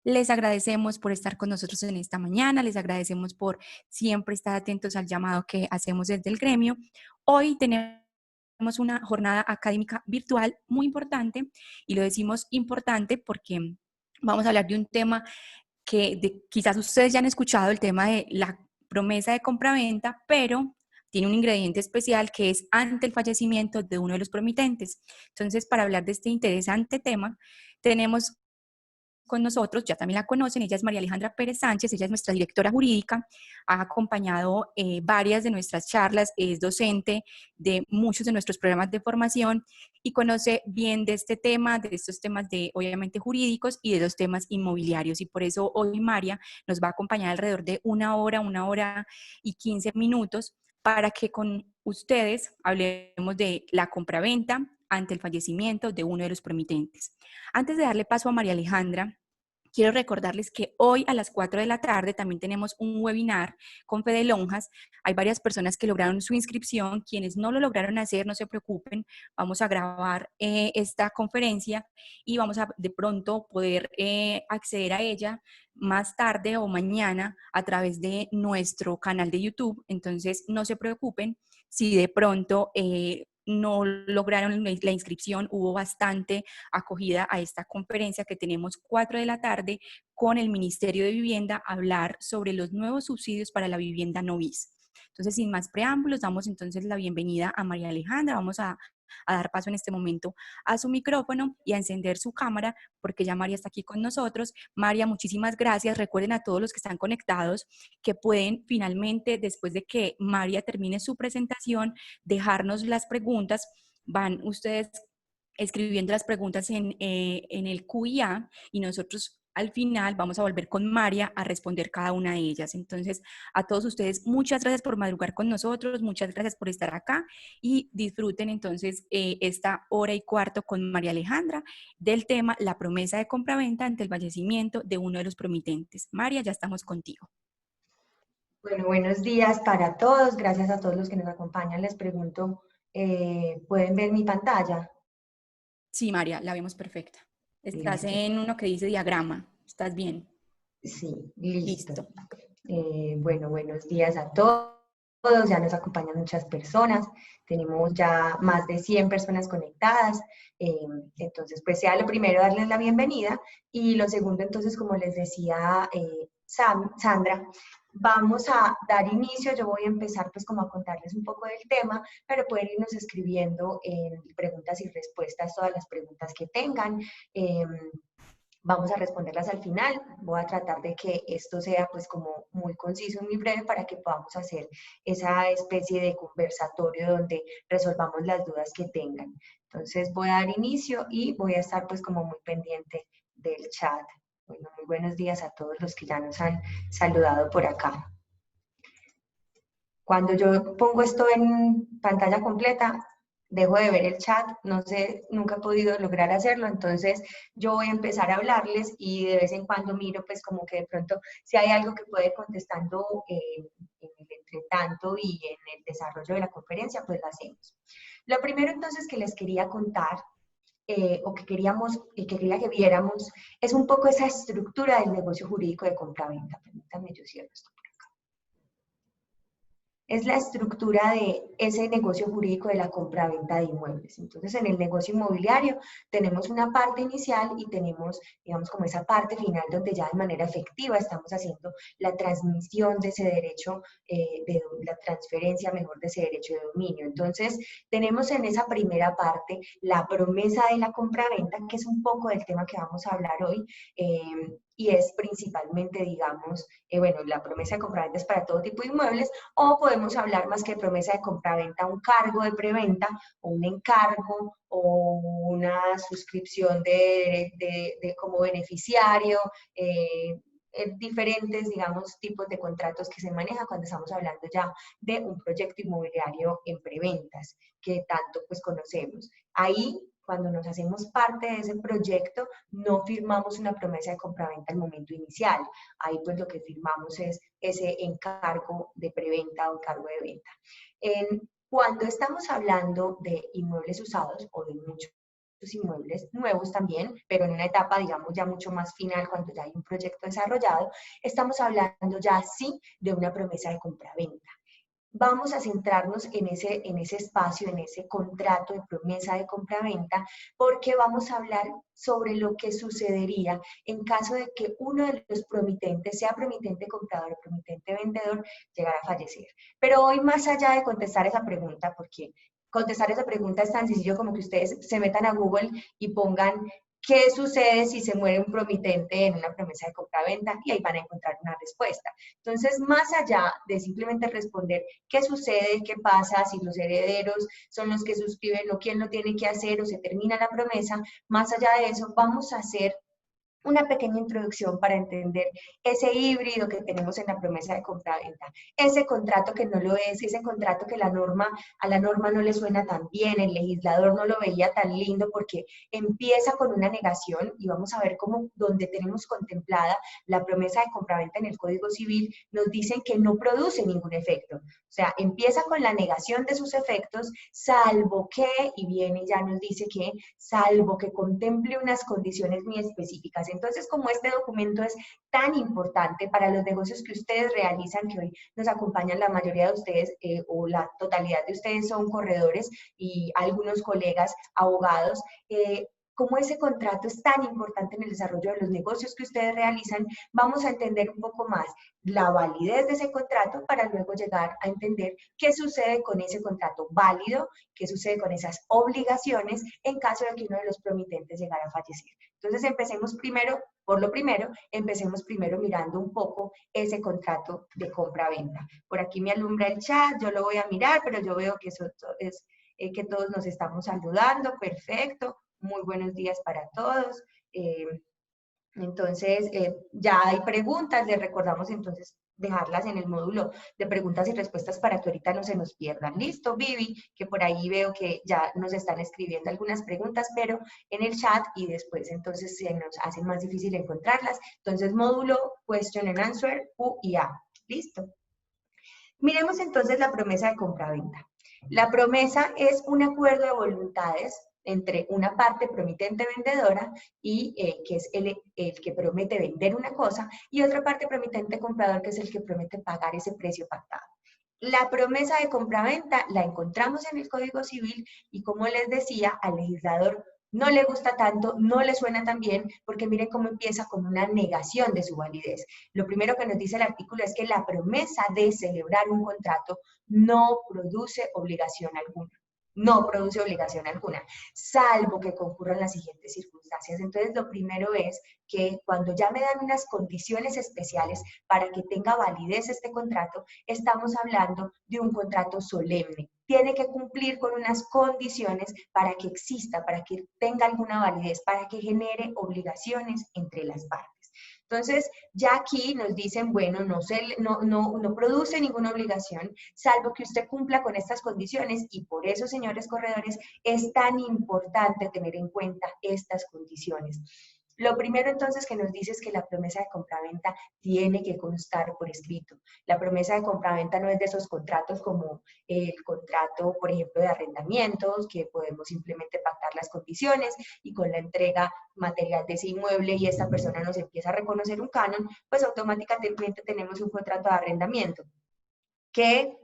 Les agradecemos por estar con nosotros en esta mañana, les agradecemos por siempre estar atentos al llamado que hacemos desde el gremio. Hoy tenemos una jornada académica virtual muy importante y lo decimos importante porque vamos a hablar de un tema quizás ustedes ya han escuchado, el tema de la promesa de compraventa, pero tiene un ingrediente especial que es ante el fallecimiento de uno de los promitentes. Entonces, para hablar de este interesante tema, tenemos con nosotros, ya también la conocen, ella es María Alejandra Pérez Sánchez, ella es nuestra directora jurídica, ha acompañado varias de nuestras charlas, es docente de muchos de nuestros programas de formación y conoce bien de este tema, de estos temas de obviamente jurídicos y de los temas inmobiliarios, y por eso hoy María nos va a acompañar alrededor de una hora y 15 minutos para que con ustedes hablemos de la compraventa ante el fallecimiento de uno de los promitentes. Antes de darle paso a María Alejandra, quiero recordarles que hoy a las 4 de la tarde también tenemos un webinar con Fede Lonjas. Hay varias personas que lograron su inscripción. Quienes no lo lograron hacer, no se preocupen. Vamos a grabar esta conferencia y vamos a de pronto poder acceder a ella más tarde o mañana a través de nuestro canal de YouTube. Entonces, no se preocupen si de pronto no lograron la inscripción. Hubo bastante acogida a esta conferencia que tenemos 4 de la tarde con el Ministerio de Vivienda a hablar sobre los nuevos subsidios para la vivienda no bis. Entonces, sin más preámbulos, damos entonces la bienvenida a María Alejandra. Vamos a dar paso en este momento a su micrófono y a encender su cámara porque ya María está aquí con nosotros. María, muchísimas gracias. Recuerden a todos los que están conectados que pueden finalmente, después de que María termine su presentación, dejarnos las preguntas. Van ustedes escribiendo las preguntas en el QIA y nosotros al final vamos a volver con María a responder cada una de ellas. Entonces, a todos ustedes, muchas gracias por madrugar con nosotros, muchas gracias por estar acá y disfruten entonces esta hora y cuarto con María Alejandra del tema la promesa de compraventa ante el fallecimiento de uno de los promitentes. María, ya estamos contigo. Bueno, buenos días para todos. Gracias a todos los que nos acompañan. Les pregunto, ¿pueden ver mi pantalla? Sí, María, la vemos perfecta. Estás Listo. en uno que dice diagrama. ¿Estás bien? Sí, listo. Listo. Bueno, buenos días a todos. Ya nos acompañan muchas personas. Tenemos ya más de 100 personas conectadas. Entonces, pues sea lo primero darles la bienvenida y lo segundo, entonces, como les decía Sandra, vamos a dar inicio. Yo voy a empezar pues como a contarles un poco del tema, pero pueden irnos escribiendo en preguntas y respuestas todas las preguntas que tengan. Vamos a responderlas al final. Voy a tratar de que esto sea pues como muy conciso y muy breve para que podamos hacer esa especie de conversatorio donde resolvamos las dudas que tengan. Entonces voy a dar inicio y voy a estar pues como muy pendiente del chat. Bueno, muy buenos días a todos los que ya nos han saludado por acá. Cuando yo pongo esto en pantalla completa, dejo de ver el chat, no sé, nunca he podido lograr hacerlo, entonces yo voy a empezar a hablarles y de vez en cuando miro pues como que de pronto si hay algo que puede ir contestando en el entretanto y en el desarrollo de la conferencia, pues lo hacemos. Lo primero entonces que les quería contar o que queríamos y que quería que viéramos es un poco esa estructura del negocio jurídico de compra-venta. Permítanme, yo cierro esto. Es la estructura de ese negocio jurídico de la compra-venta de inmuebles. Entonces, en el negocio inmobiliario tenemos una parte inicial y tenemos, digamos, como esa parte final donde ya de manera efectiva estamos haciendo la transmisión de ese derecho, de la transferencia, mejor, de ese derecho de dominio. Entonces, tenemos en esa primera parte la promesa de la compra-venta, que es un poco del tema que vamos a hablar hoy, y es principalmente, digamos, bueno, la promesa de compra-venta es para todo tipo de inmuebles, o podemos hablar más que de promesa de compraventa, un cargo de preventa, o un encargo, o una suscripción como beneficiario, diferentes, digamos, tipos de contratos que se manejan cuando estamos hablando ya de un proyecto inmobiliario en preventas, que tanto pues conocemos. Ahí, cuando nos hacemos parte de ese proyecto, no firmamos una promesa de compraventa al momento inicial. Ahí pues lo que firmamos es ese encargo de preventa o encargo de venta. Cuando estamos hablando de inmuebles usados o de mucho inmuebles nuevos también, pero en una etapa, digamos, ya mucho más final, cuando ya hay un proyecto desarrollado, estamos hablando ya sí de una promesa de compraventa. Vamos a centrarnos en ese espacio, en ese contrato de promesa de compraventa, porque vamos a hablar sobre lo que sucedería en caso de que uno de los promitentes, sea promitente comprador o promitente vendedor, llegara a fallecer. Pero hoy, más allá de contestar esa pregunta, porque contestar esa pregunta es tan sencillo como que ustedes se metan a Google y pongan ¿qué sucede si se muere un promitente en una promesa de compraventa? Y ahí van a encontrar una respuesta. Entonces, más allá de simplemente responder qué sucede, qué pasa, si los herederos son los que suscriben o quién lo tiene que hacer o se termina la promesa, más allá de eso, vamos a hacer una pequeña introducción para entender ese híbrido que tenemos en la promesa de compraventa, ese contrato que no lo es, ese contrato que a la norma no le suena tan bien, el legislador no lo veía tan lindo porque empieza con una negación y vamos a ver cómo donde tenemos contemplada la promesa de compraventa en el Código Civil nos dicen que no produce ningún efecto. O sea, empieza con la negación de sus efectos, salvo que, y viene y ya nos dice que, salvo que contemple unas condiciones muy específicas. Entonces, como este documento es tan importante para los negocios que ustedes realizan, que hoy nos acompañan la mayoría de ustedes o la totalidad de ustedes son corredores y algunos colegas abogados, como ese contrato es tan importante en el desarrollo de los negocios que ustedes realizan, vamos a entender un poco más la validez de ese contrato para luego llegar a entender qué sucede con ese contrato válido, qué sucede con esas obligaciones en caso de que uno de los promitentes llegara a fallecer. Entonces empecemos primero, por lo primero, empecemos primero mirando un poco ese contrato de compra-venta. Por aquí me alumbra el chat, yo lo voy a mirar, pero yo veo que eso es que todos nos estamos saludando, perfecto, muy buenos días para todos. Entonces, ya hay preguntas, les recordamos entonces dejarlas en el módulo de preguntas y respuestas para que ahorita no se nos pierdan. Listo, Vivi, que por ahí veo que ya nos están escribiendo algunas preguntas, pero en el chat y después entonces se nos hace más difícil encontrarlas. Entonces, módulo Question and Answer, Q y A. Listo. Miremos entonces la promesa de compraventa. La promesa es un acuerdo de voluntades entre una parte promitente vendedora y que es el que promete vender una cosa y otra parte promitente comprador que es el que promete pagar ese precio pactado. La promesa de compraventa la encontramos en el Código Civil y como les decía, al legislador no le gusta tanto, no le suena tan bien, porque miren cómo empieza con una negación de su validez. Lo primero que nos dice el artículo es que la promesa de celebrar un contrato no produce obligación alguna. No produce obligación alguna, salvo que concurran las siguientes circunstancias. Entonces, lo primero es que cuando ya me dan unas condiciones especiales para que tenga validez este contrato, estamos hablando de un contrato solemne. Tiene que cumplir con unas condiciones para que exista, para que tenga alguna validez, para que genere obligaciones entre las partes. Entonces, ya aquí nos dicen, bueno, no produce ninguna obligación, salvo que usted cumpla con estas condiciones y por eso, señores corredores, es tan importante tener en cuenta estas condiciones. Lo primero entonces que nos dice es que la promesa de compraventa tiene que constar por escrito. La promesa de compraventa no es de esos contratos como el contrato, por ejemplo, de arrendamientos, que podemos simplemente pactar las condiciones y con la entrega material de ese inmueble y esta persona nos empieza a reconocer un canon, pues automáticamente tenemos un contrato de arrendamiento que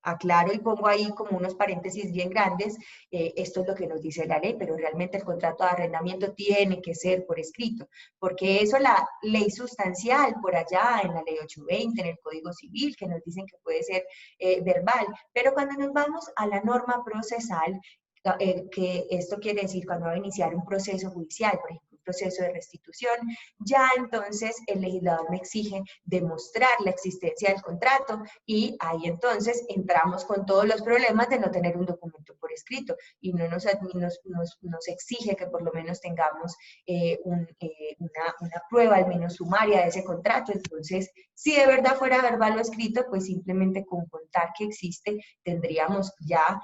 aclaro y pongo ahí como unos paréntesis bien grandes, esto es lo que nos dice la ley, pero realmente el contrato de arrendamiento tiene que ser por escrito, porque eso la ley sustancial por allá en la ley 820, en el Código Civil, que nos dicen que puede ser verbal, pero cuando nos vamos a la norma procesal, que esto quiere decir cuando va a iniciar un proceso judicial, por ejemplo, un proceso de restitución, ya entonces el legislador me exige demostrar la existencia del contrato y ahí entonces entramos con todos los problemas de no tener un documento por escrito y no nos exige que por lo menos tengamos una prueba al menos sumaria de ese contrato. Entonces, si de verdad fuera verbal o escrito, pues simplemente con contar que existe tendríamos ya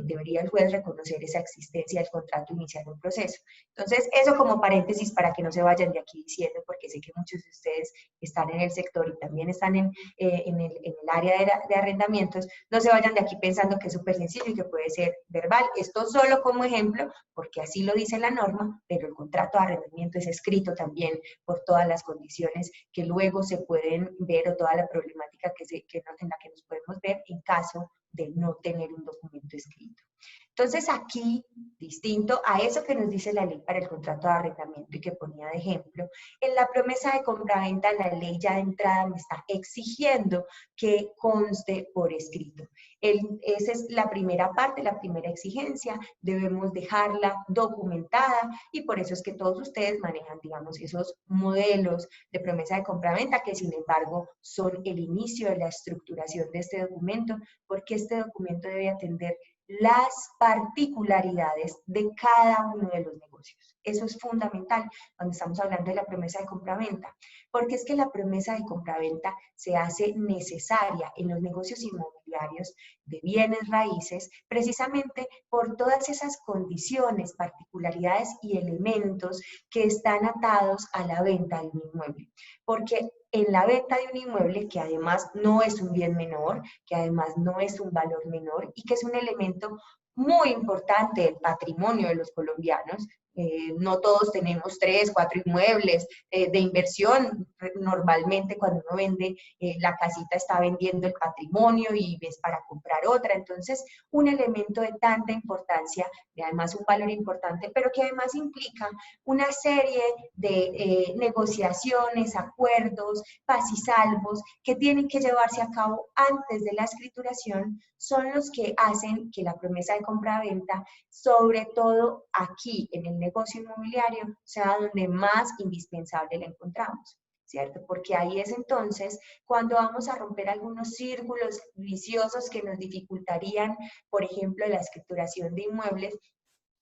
debería el juez reconocer esa existencia del contrato, iniciar un proceso. Entonces, eso como paréntesis para que no se vayan de aquí diciendo, porque sé que muchos de ustedes están en el sector y también están en el área de arrendamientos, no se vayan de aquí pensando que es súper sencillo y que puede ser verbal. Esto solo como ejemplo, porque así lo dice la norma, pero el contrato de arrendamiento es escrito también por todas las condiciones que luego se pueden ver o toda la problemática en la que nos podemos ver en caso de no tener un documento escrito. Entonces aquí, distinto a eso que nos dice la ley para el contrato de arrendamiento y que ponía de ejemplo, en la promesa de compraventa la ley ya de entrada me está exigiendo que conste por escrito. Esa es la primera parte, la primera exigencia, debemos dejarla documentada y por eso es que todos ustedes manejan, digamos, esos modelos de promesa de compraventa que sin embargo son el inicio de la estructuración de este documento, porque este documento debe atender las particularidades de cada uno de los negocios. Eso es fundamental cuando estamos hablando de la promesa de compraventa, porque es que la promesa de compraventa se hace necesaria en los negocios inmobiliarios de bienes raíces, precisamente por todas esas condiciones, particularidades y elementos que están atados a la venta de un inmueble. Porque en la venta de un inmueble, que además no es un bien menor, que además no es un valor menor y que es un elemento muy importante del patrimonio de los colombianos. No todos tenemos 3, 4 inmuebles de inversión. Normalmente cuando uno vende la casita está vendiendo el patrimonio y es para comprar otra. Entonces, un elemento de tanta importancia y además un valor importante, pero que además implica una serie de negociaciones, acuerdos, paz y salvos que tienen que llevarse a cabo antes de la escrituración, son los que hacen que la promesa de compra-venta, sobre todo aquí en el negocio inmobiliario, sea donde más indispensable la encontramos, ¿cierto? Porque ahí es entonces cuando vamos a romper algunos círculos viciosos que nos dificultarían, por ejemplo, la escrituración de inmuebles,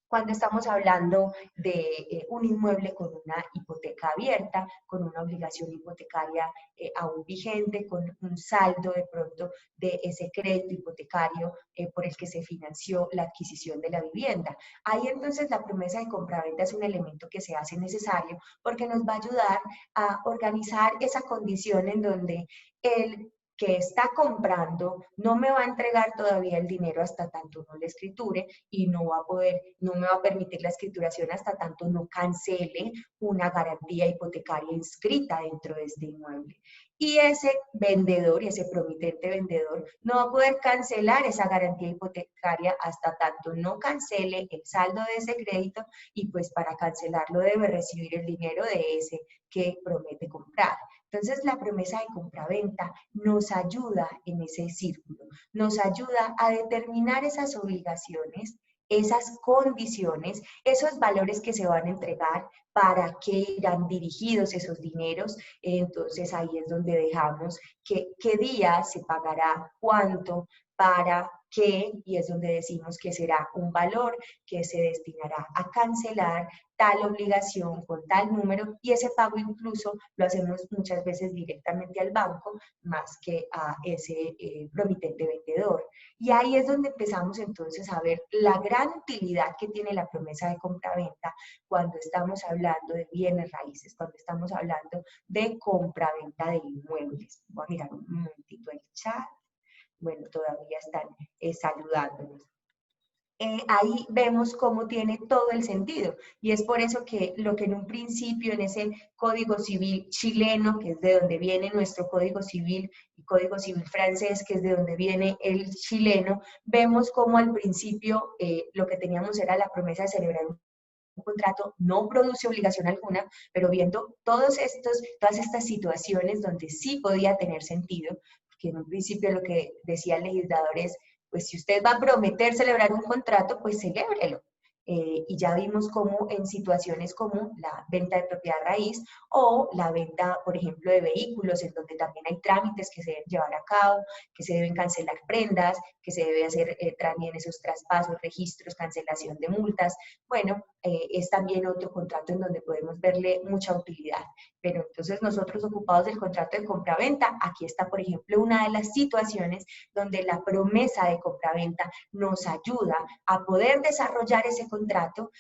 cuando estamos hablando de un inmueble con una hipoteca abierta, con una obligación hipotecaria aún vigente, con un saldo de pronto de ese crédito hipotecario por el que se financió la adquisición de la vivienda. Ahí entonces la promesa de compraventa es un elemento que se hace necesario porque nos va a ayudar a organizar esa condición en donde el que está comprando no me va a entregar todavía el dinero hasta tanto no le escriture y no me va a permitir la escrituración hasta tanto no cancele una garantía hipotecaria inscrita dentro de este inmueble. Y ese vendedor y ese promitente vendedor no va a poder cancelar esa garantía hipotecaria hasta tanto no cancele el saldo de ese crédito y pues para cancelarlo debe recibir el dinero de ese que promete comprar. Entonces, la promesa de compraventa nos ayuda en ese círculo, nos ayuda a determinar esas obligaciones, esas condiciones, esos valores que se van a entregar, para qué irán dirigidos esos dineros. Entonces, ahí es donde dejamos qué día se pagará, cuánto, para qué, y es donde decimos que será un valor que se destinará a cancelar tal obligación con tal número, y ese pago incluso lo hacemos muchas veces directamente al banco más que a ese promitente vendedor. Y ahí es donde empezamos entonces a ver la gran utilidad que tiene la promesa de compraventa cuando estamos hablando de bienes raíces, cuando estamos hablando de compraventa de inmuebles. Voy a mirar un momentito el chat. Bueno, todavía están saludándonos. Ahí vemos cómo tiene todo el sentido. Y es por eso que lo que en un principio en ese Código Civil chileno, que es de donde viene nuestro Código Civil, y Código Civil francés, que es de donde viene el chileno, vemos cómo al principio lo que teníamos era la promesa de celebrar un contrato, no produce obligación alguna, pero viendo todas estas situaciones donde sí podía tener sentido, porque en un principio lo que decía el legislador es, pues si usted va a prometer celebrar un contrato, pues celébrelo. Y ya vimos cómo en situaciones como la venta de propiedad raíz o la venta, por ejemplo, de vehículos, en donde también hay trámites que se deben llevar a cabo, que se deben cancelar prendas, que se debe hacer también esos traspasos, registros, cancelación de multas. Bueno, es también otro contrato en donde podemos verle mucha utilidad. Pero entonces nosotros ocupados del contrato de compraventa, aquí está, por ejemplo, una de las situaciones donde la promesa de compraventa nos ayuda a poder desarrollar ese contrato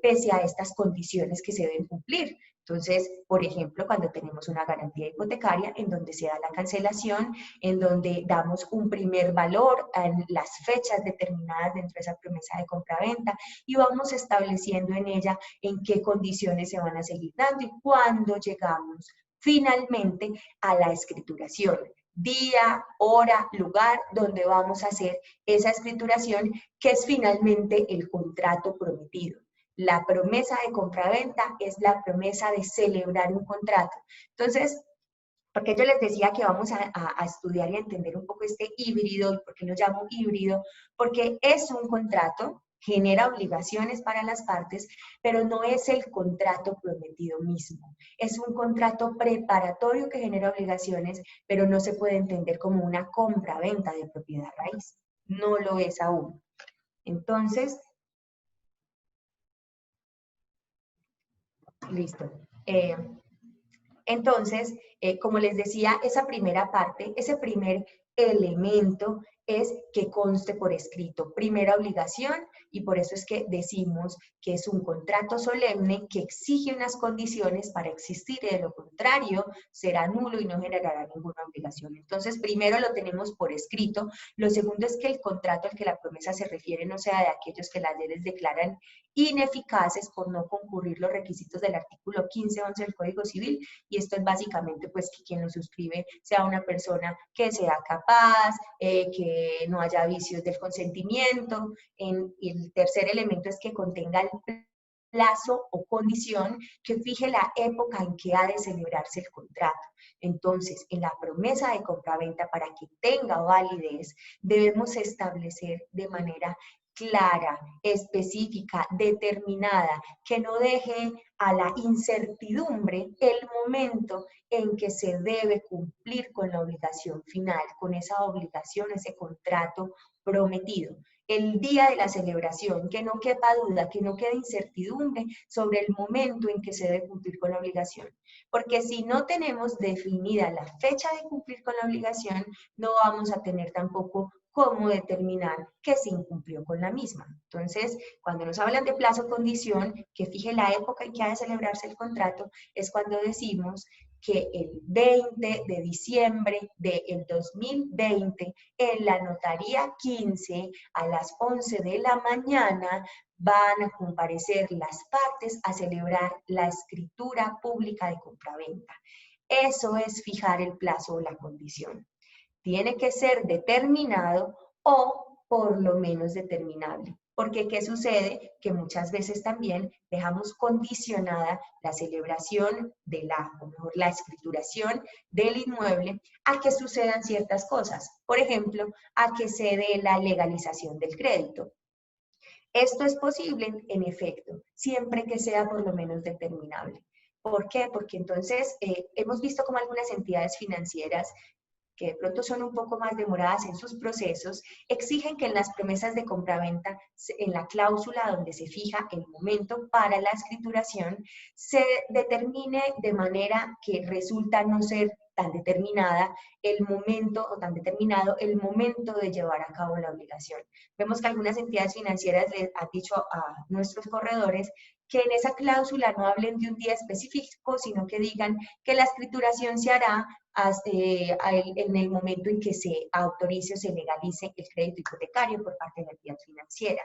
pese a estas condiciones que se deben cumplir. Entonces, por ejemplo, cuando tenemos una garantía hipotecaria en donde se da la cancelación, en donde damos un primer valor en las fechas determinadas dentro de esa promesa de compraventa y vamos estableciendo en ella en qué condiciones se van a seguir dando y cuándo llegamos finalmente a la escrituración. Día, hora, lugar donde vamos a hacer esa escrituración que es finalmente el contrato prometido. La promesa de compraventa es la promesa de celebrar un contrato. Entonces, porque yo les decía que vamos a estudiar y a entender un poco este híbrido, y por qué lo llamo híbrido, porque es un contrato, genera obligaciones para las partes, pero no es el contrato prometido mismo. Es un contrato preparatorio que genera obligaciones, pero no se puede entender como una compra-venta de propiedad raíz. No lo es aún. Entonces, listo. Entonces, como les decía, esa primera parte, ese primer elemento es que conste por escrito, primera obligación, y por eso es que decimos que es un contrato solemne que exige unas condiciones para existir, y de lo contrario será nulo y no generará ninguna obligación. Entonces, primero lo tenemos por escrito. Lo segundo es que el contrato al que la promesa se refiere no sea de aquellos que las leyes declaran ineficaces por no concurrir los requisitos del artículo 15-11 del Código Civil, y esto es básicamente pues que quien lo suscribe sea una persona que sea capaz, que no haya vicios del consentimiento. Y el tercer elemento es que contenga el plazo o condición que fije la época en que ha de celebrarse el contrato. Entonces, en la promesa de compraventa, para que tenga validez, debemos establecer de manera clara, específica, determinada, que no deje a la incertidumbre el momento en que se debe cumplir con la obligación final, con esa obligación, ese contrato prometido. El día de la celebración, que no quepa duda, que no quede incertidumbre sobre el momento en que se debe cumplir con la obligación. Porque si no tenemos definida la fecha de cumplir con la obligación, no vamos a tener tampoco cómo determinar que se incumplió con la misma. Entonces, cuando nos hablan de plazo condición, que fije la época en que ha de celebrarse el contrato, es cuando decimos que el 20 de diciembre del 2020, en la notaría 15, a las 11 de la mañana, van a comparecer las partes a celebrar la escritura pública de compraventa. Eso es fijar el plazo o la condición. Tiene que ser determinado o por lo menos determinable. Porque ¿qué sucede? Que muchas veces también dejamos condicionada la celebración de o mejor, la escrituración del inmueble a que sucedan ciertas cosas. Por ejemplo, a que se dé la legalización del crédito. Esto es posible, en efecto, siempre que sea por lo menos determinable. ¿Por qué? Porque entonces hemos visto como algunas entidades financieras que de pronto son un poco más demoradas en sus procesos, exigen que en las promesas de compraventa, en la cláusula donde se fija el momento para la escrituración, se determine de manera que resulta no ser tan determinada el momento o tan determinado el momento de llevar a cabo la obligación. Vemos que algunas entidades financieras les han dicho a nuestros corredores que en esa cláusula no hablen de un día específico, sino que digan que la escrituración se hará en el momento en que se autorice o se legalice el crédito hipotecario por parte de la entidad financiera.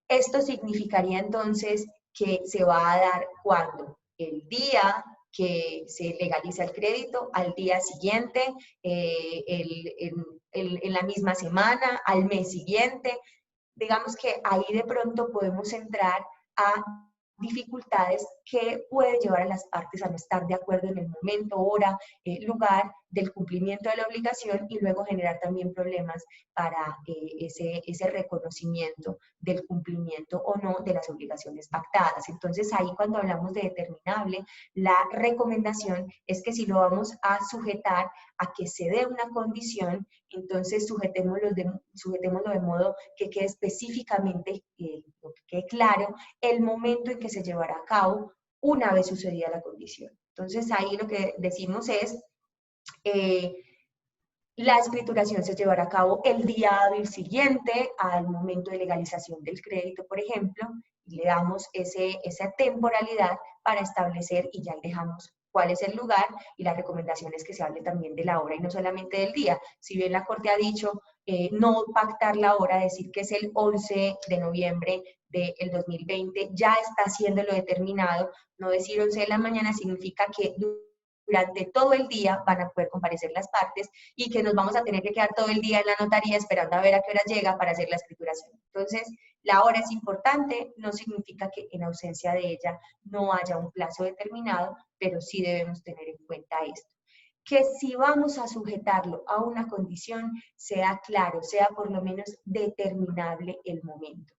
Esto significaría entonces que se va a dar cuando el día que se legaliza el crédito, al día siguiente, en la misma semana, al mes siguiente. Digamos que ahí de pronto podemos entrar a dificultades que pueden llevar a las partes a no estar de acuerdo en el momento, hora, lugar del cumplimiento de la obligación y luego generar también problemas para ese reconocimiento del cumplimiento o no de las obligaciones pactadas. Entonces ahí cuando hablamos de determinable, la recomendación es que si lo vamos a sujetar a que se dé una condición, entonces sujetémoslo de modo que quede específicamente, que quede claro el momento en que se llevará a cabo una vez sucedida la condición. Entonces ahí lo que decimos es, la escrituración se llevará a cabo el día hábil siguiente al momento de legalización del crédito, por ejemplo, y le damos esa temporalidad para establecer y ya dejamos cuál es el lugar y la recomendación es que se hable también de la hora y no solamente del día. Si bien la Corte ha dicho no pactar la hora, decir que es el 11 de noviembre del 2020, ya está siendo lo determinado. No decir 11 de la mañana significa que durante todo el día van a poder comparecer las partes y que nos vamos a tener que quedar todo el día en la notaría esperando a ver a qué hora llega para hacer la escrituración. Entonces, la hora es importante, no significa que en ausencia de ella no haya un plazo determinado, pero sí debemos tener en cuenta esto. Que si vamos a sujetarlo a una condición, sea claro, sea por lo menos determinable el momento.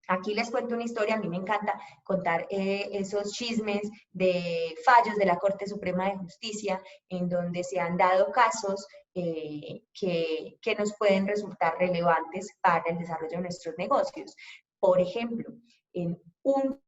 Aquí les cuento una historia, a mí me encanta contar esos chismes de fallos de la Corte Suprema de Justicia en donde se han dado casos que nos pueden resultar relevantes para el desarrollo de nuestros negocios. Por ejemplo, en un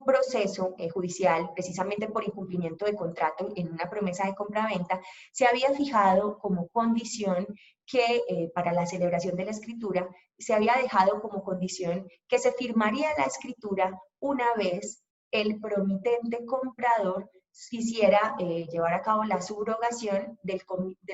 proceso judicial, precisamente por incumplimiento de contrato en una promesa de compraventa, se había fijado como condición que para la celebración de la escritura, se había dejado como condición que se firmaría la escritura una vez el promitente comprador quisiera llevar a cabo la subrogación del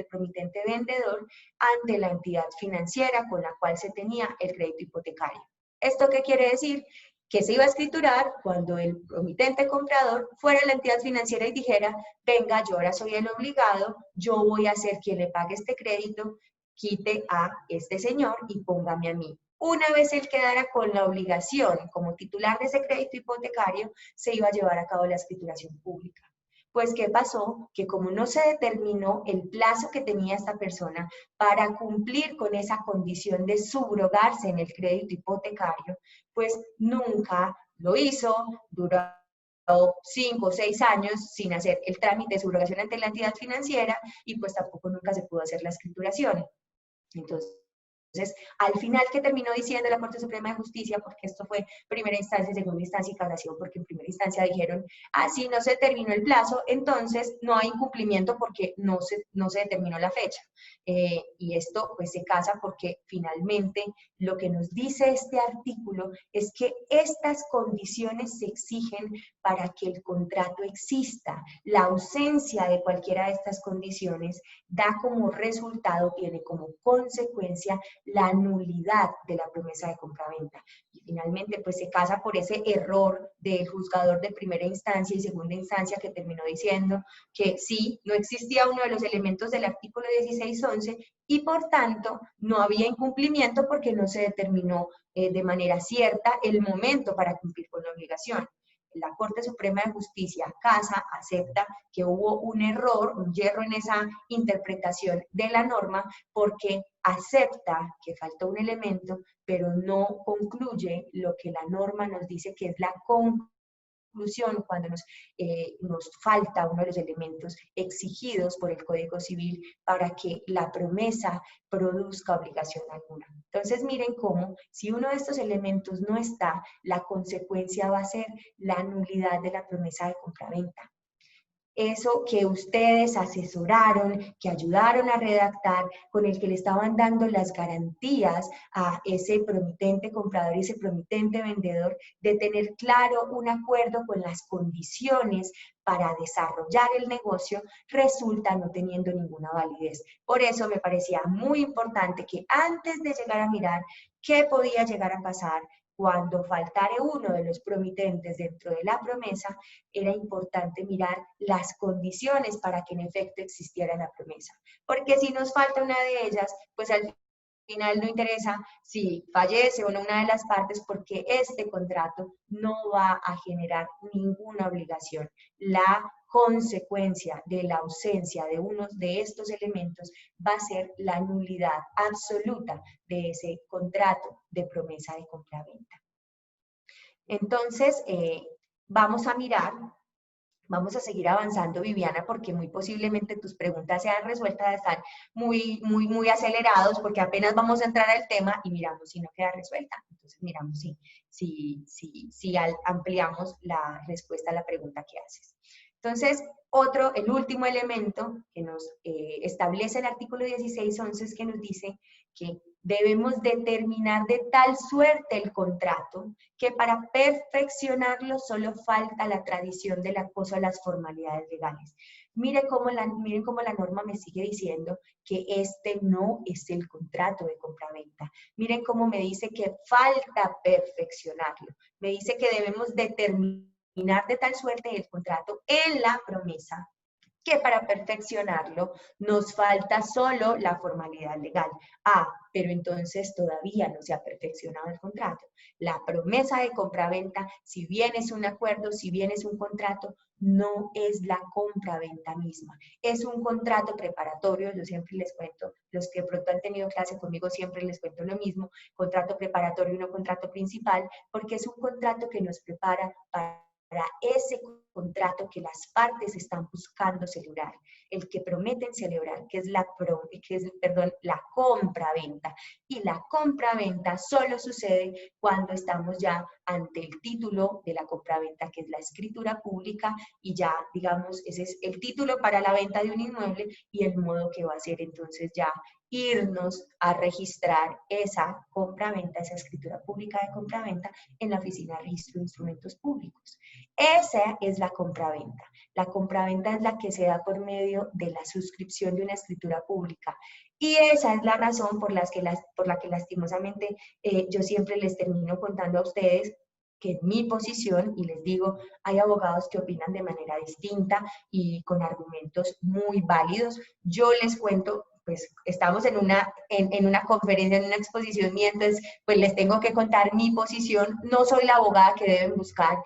promitente vendedor ante la entidad financiera con la cual se tenía el crédito hipotecario. ¿Esto qué quiere decir? Que se iba a escriturar cuando el promitente comprador fuera la entidad financiera y dijera, venga, yo ahora soy el obligado, yo voy a ser quien le pague este crédito, quite a este señor y póngame a mí. Una vez él quedara con la obligación como titular de ese crédito hipotecario, se iba a llevar a cabo la escrituración pública. Pues, ¿qué pasó? Que como no se determinó el plazo que tenía esta persona para cumplir con esa condición de subrogarse en el crédito hipotecario, pues nunca lo hizo, duró 5 o 6 años sin hacer el trámite de subrogación ante la entidad financiera y pues tampoco nunca se pudo hacer la escrituración. Entonces, al final, ¿qué terminó diciendo la Corte Suprema de Justicia? Porque esto fue primera instancia, segunda instancia y casación, porque en primera instancia dijeron, si no se terminó el plazo, entonces no hay incumplimiento porque no se determinó la fecha. Y esto pues se casa porque finalmente lo que nos dice este artículo es que estas condiciones se exigen para que el contrato exista. La ausencia de cualquiera de estas condiciones da como resultado, tiene como consecuencia la nulidad de la promesa de compraventa. Y finalmente, pues se casa por ese error del juzgador de primera instancia y segunda instancia que terminó diciendo que sí, no existía uno de los elementos del artículo 1611 y por tanto no había incumplimiento porque no se determinó de manera cierta el momento para cumplir con la obligación. La Corte Suprema de Justicia casa, acepta que hubo un error, un hierro en esa interpretación de la norma porque acepta que faltó un elemento, pero no concluye lo que la norma nos dice que es la conclusión cuando nos falta uno de los elementos exigidos por el Código Civil para que la promesa produzca obligación alguna. Entonces miren cómo si uno de estos elementos no está, la consecuencia va a ser la nulidad de la promesa de compraventa. Eso que ustedes asesoraron, que ayudaron a redactar, con el que le estaban dando las garantías a ese promitente comprador y ese promitente vendedor de tener claro un acuerdo con las condiciones para desarrollar el negocio, resulta no teniendo ninguna validez. Por eso me parecía muy importante que antes de llegar a mirar qué podía llegar a pasar, cuando faltare uno de los promitentes dentro de la promesa, era importante mirar las condiciones para que en efecto existiera la promesa. Porque si nos falta una de ellas, pues al final no interesa si fallece o no una de las partes, porque este contrato no va a generar ninguna obligación. La consecuencia de la ausencia de uno de estos elementos va a ser la nulidad absoluta de ese contrato de promesa de compraventa. Entonces, vamos a mirar. Vamos a seguir avanzando, Viviana, porque muy posiblemente tus preguntas sean resueltas, están muy acelerados, porque apenas vamos a entrar al tema y miramos si no queda resuelta. Entonces miramos si ampliamos la respuesta a la pregunta que haces. Entonces, el último elemento que nos establece el artículo 16.11 es que nos dice que debemos determinar de tal suerte el contrato que para perfeccionarlo solo falta la tradición del acoso a las formalidades legales. Miren cómo la norma me sigue diciendo que este no es el contrato de compraventa. Miren cómo me dice que falta perfeccionarlo. Me dice que debemos determinar de tal suerte el contrato en la promesa que para perfeccionarlo nos falta solo la formalidad legal. Pero entonces todavía no se ha perfeccionado el contrato. La promesa de compraventa, si bien es un acuerdo, si bien es un contrato, no es la compraventa misma. Es un contrato preparatorio, yo siempre les cuento, los que pronto han tenido clase conmigo siempre les cuento lo mismo, contrato preparatorio y no contrato principal, porque es un contrato que nos prepara para ese contrato que las partes están buscando celebrar, el que prometen celebrar, que es la compraventa. Y la compraventa solo sucede cuando estamos ya ante el título de la compraventa, que es la escritura pública, y ya, digamos, ese es el título para la venta de un inmueble y el modo que va a ser entonces ya irnos a registrar esa compraventa, esa escritura pública de compraventa en la Oficina de Registro de Instrumentos Públicos. Esa es la compraventa. La compraventa es la que se da por medio de la suscripción de una escritura pública. Y esa es la razón por la que lastimosamente yo siempre les termino contando a ustedes que en mi posición, y les digo, hay abogados que opinan de manera distinta y con argumentos muy válidos. Yo les cuento, pues estamos en una conferencia, en una exposición, y entonces pues les tengo que contar mi posición. No soy la abogada que deben buscar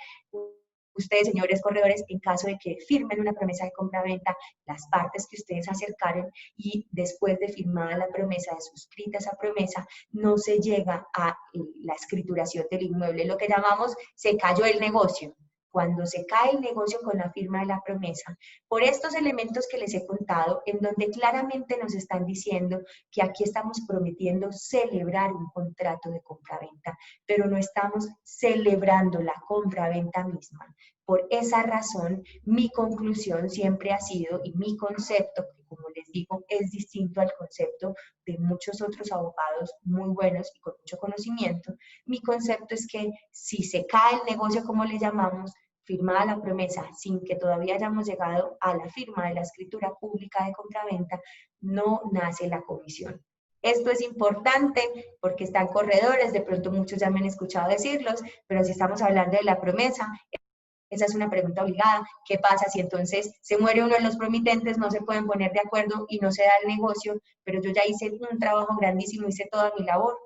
ustedes, señores corredores, en caso de que firmen una promesa de compraventa, las partes que ustedes acercaron, y después de firmada la promesa, de suscrita esa promesa, no se llega a la escrituración del inmueble, lo que llamamos se cayó el negocio. Cuando se cae el negocio con la firma de la promesa, por estos elementos que les he contado, en donde claramente nos están diciendo que aquí estamos prometiendo celebrar un contrato de compraventa, pero no estamos celebrando la compraventa misma. Por esa razón, mi conclusión siempre ha sido, y mi concepto, que como les digo, es distinto al concepto de muchos otros abogados muy buenos y con mucho conocimiento, mi concepto es que si se cae el negocio, como le llamamos, firmada la promesa sin que todavía hayamos llegado a la firma de la escritura pública de compraventa, no nace la comisión. Esto es importante porque están corredores, de pronto muchos ya me han escuchado decirlos, pero si estamos hablando de la promesa, esa es una pregunta obligada. ¿Qué pasa si entonces se muere uno de los promitentes, no se pueden poner de acuerdo y no se da el negocio, pero yo ya hice un trabajo grandísimo, hice toda mi labor?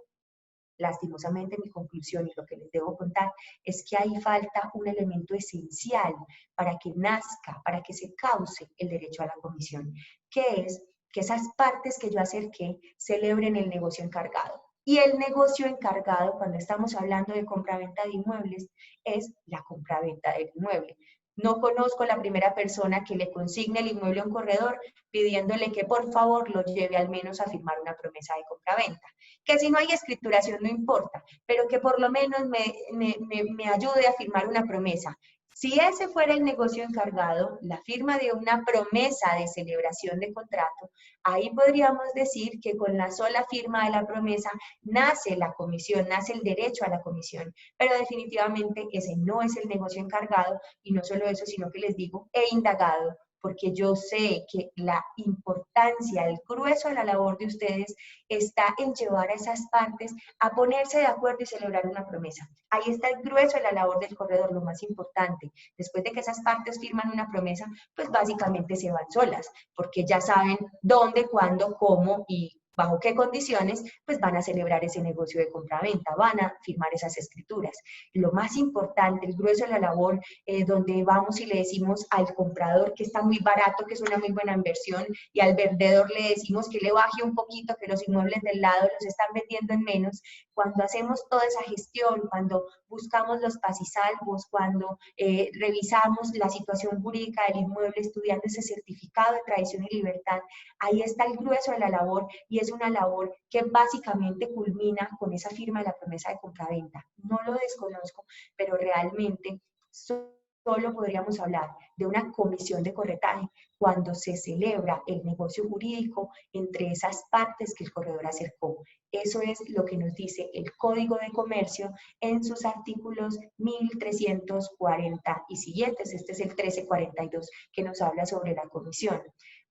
Lastimosamente, mi conclusión y lo que les debo contar es que ahí falta un elemento esencial para que nazca, para que se cause el derecho a la comisión, que es que esas partes que yo acerqué celebren el negocio encargado. Y el negocio encargado, cuando estamos hablando de compraventa de inmuebles, es la compraventa del inmueble. No conozco la primera persona que le consigne el inmueble a un corredor pidiéndole que por favor lo lleve al menos a firmar una promesa de compraventa. Que si no hay escrituración no importa, pero que por lo menos me ayude a firmar una promesa. Si ese fuera el negocio encargado, la firma de una promesa de celebración de contrato, ahí podríamos decir que con la sola firma de la promesa nace la comisión, nace el derecho a la comisión, pero definitivamente ese no es el negocio encargado, y no solo eso, sino que les digo, he indagado, porque yo sé que la importancia, el grueso de la labor de ustedes está en llevar a esas partes a ponerse de acuerdo y celebrar una promesa. Ahí está el grueso de la labor del corredor, lo más importante. Después de que esas partes firman una promesa, pues básicamente se van solas, porque ya saben dónde, cuándo, cómo y bajo qué condiciones, pues van a celebrar ese negocio de compraventa, van a firmar esas escrituras. Lo más importante, el grueso de la labor, donde vamos y le decimos al comprador que está muy barato, que es una muy buena inversión, y al vendedor le decimos que le baje un poquito, que los inmuebles del lado los están vendiendo en menos. Cuando hacemos toda esa gestión, cuando buscamos los pasisalvos, cuando revisamos la situación jurídica del inmueble, estudiando ese certificado de tradición y libertad, ahí está el grueso de la labor, y es una labor que básicamente culmina con esa firma de la promesa de compraventa. No lo desconozco, pero realmente solo podríamos hablar de una comisión de corretaje cuando se celebra el negocio jurídico entre esas partes que el corredor acercó. Eso es lo que nos dice el Código de Comercio en sus artículos 1340 y siguientes. Este es el 1342 que nos habla sobre la comisión.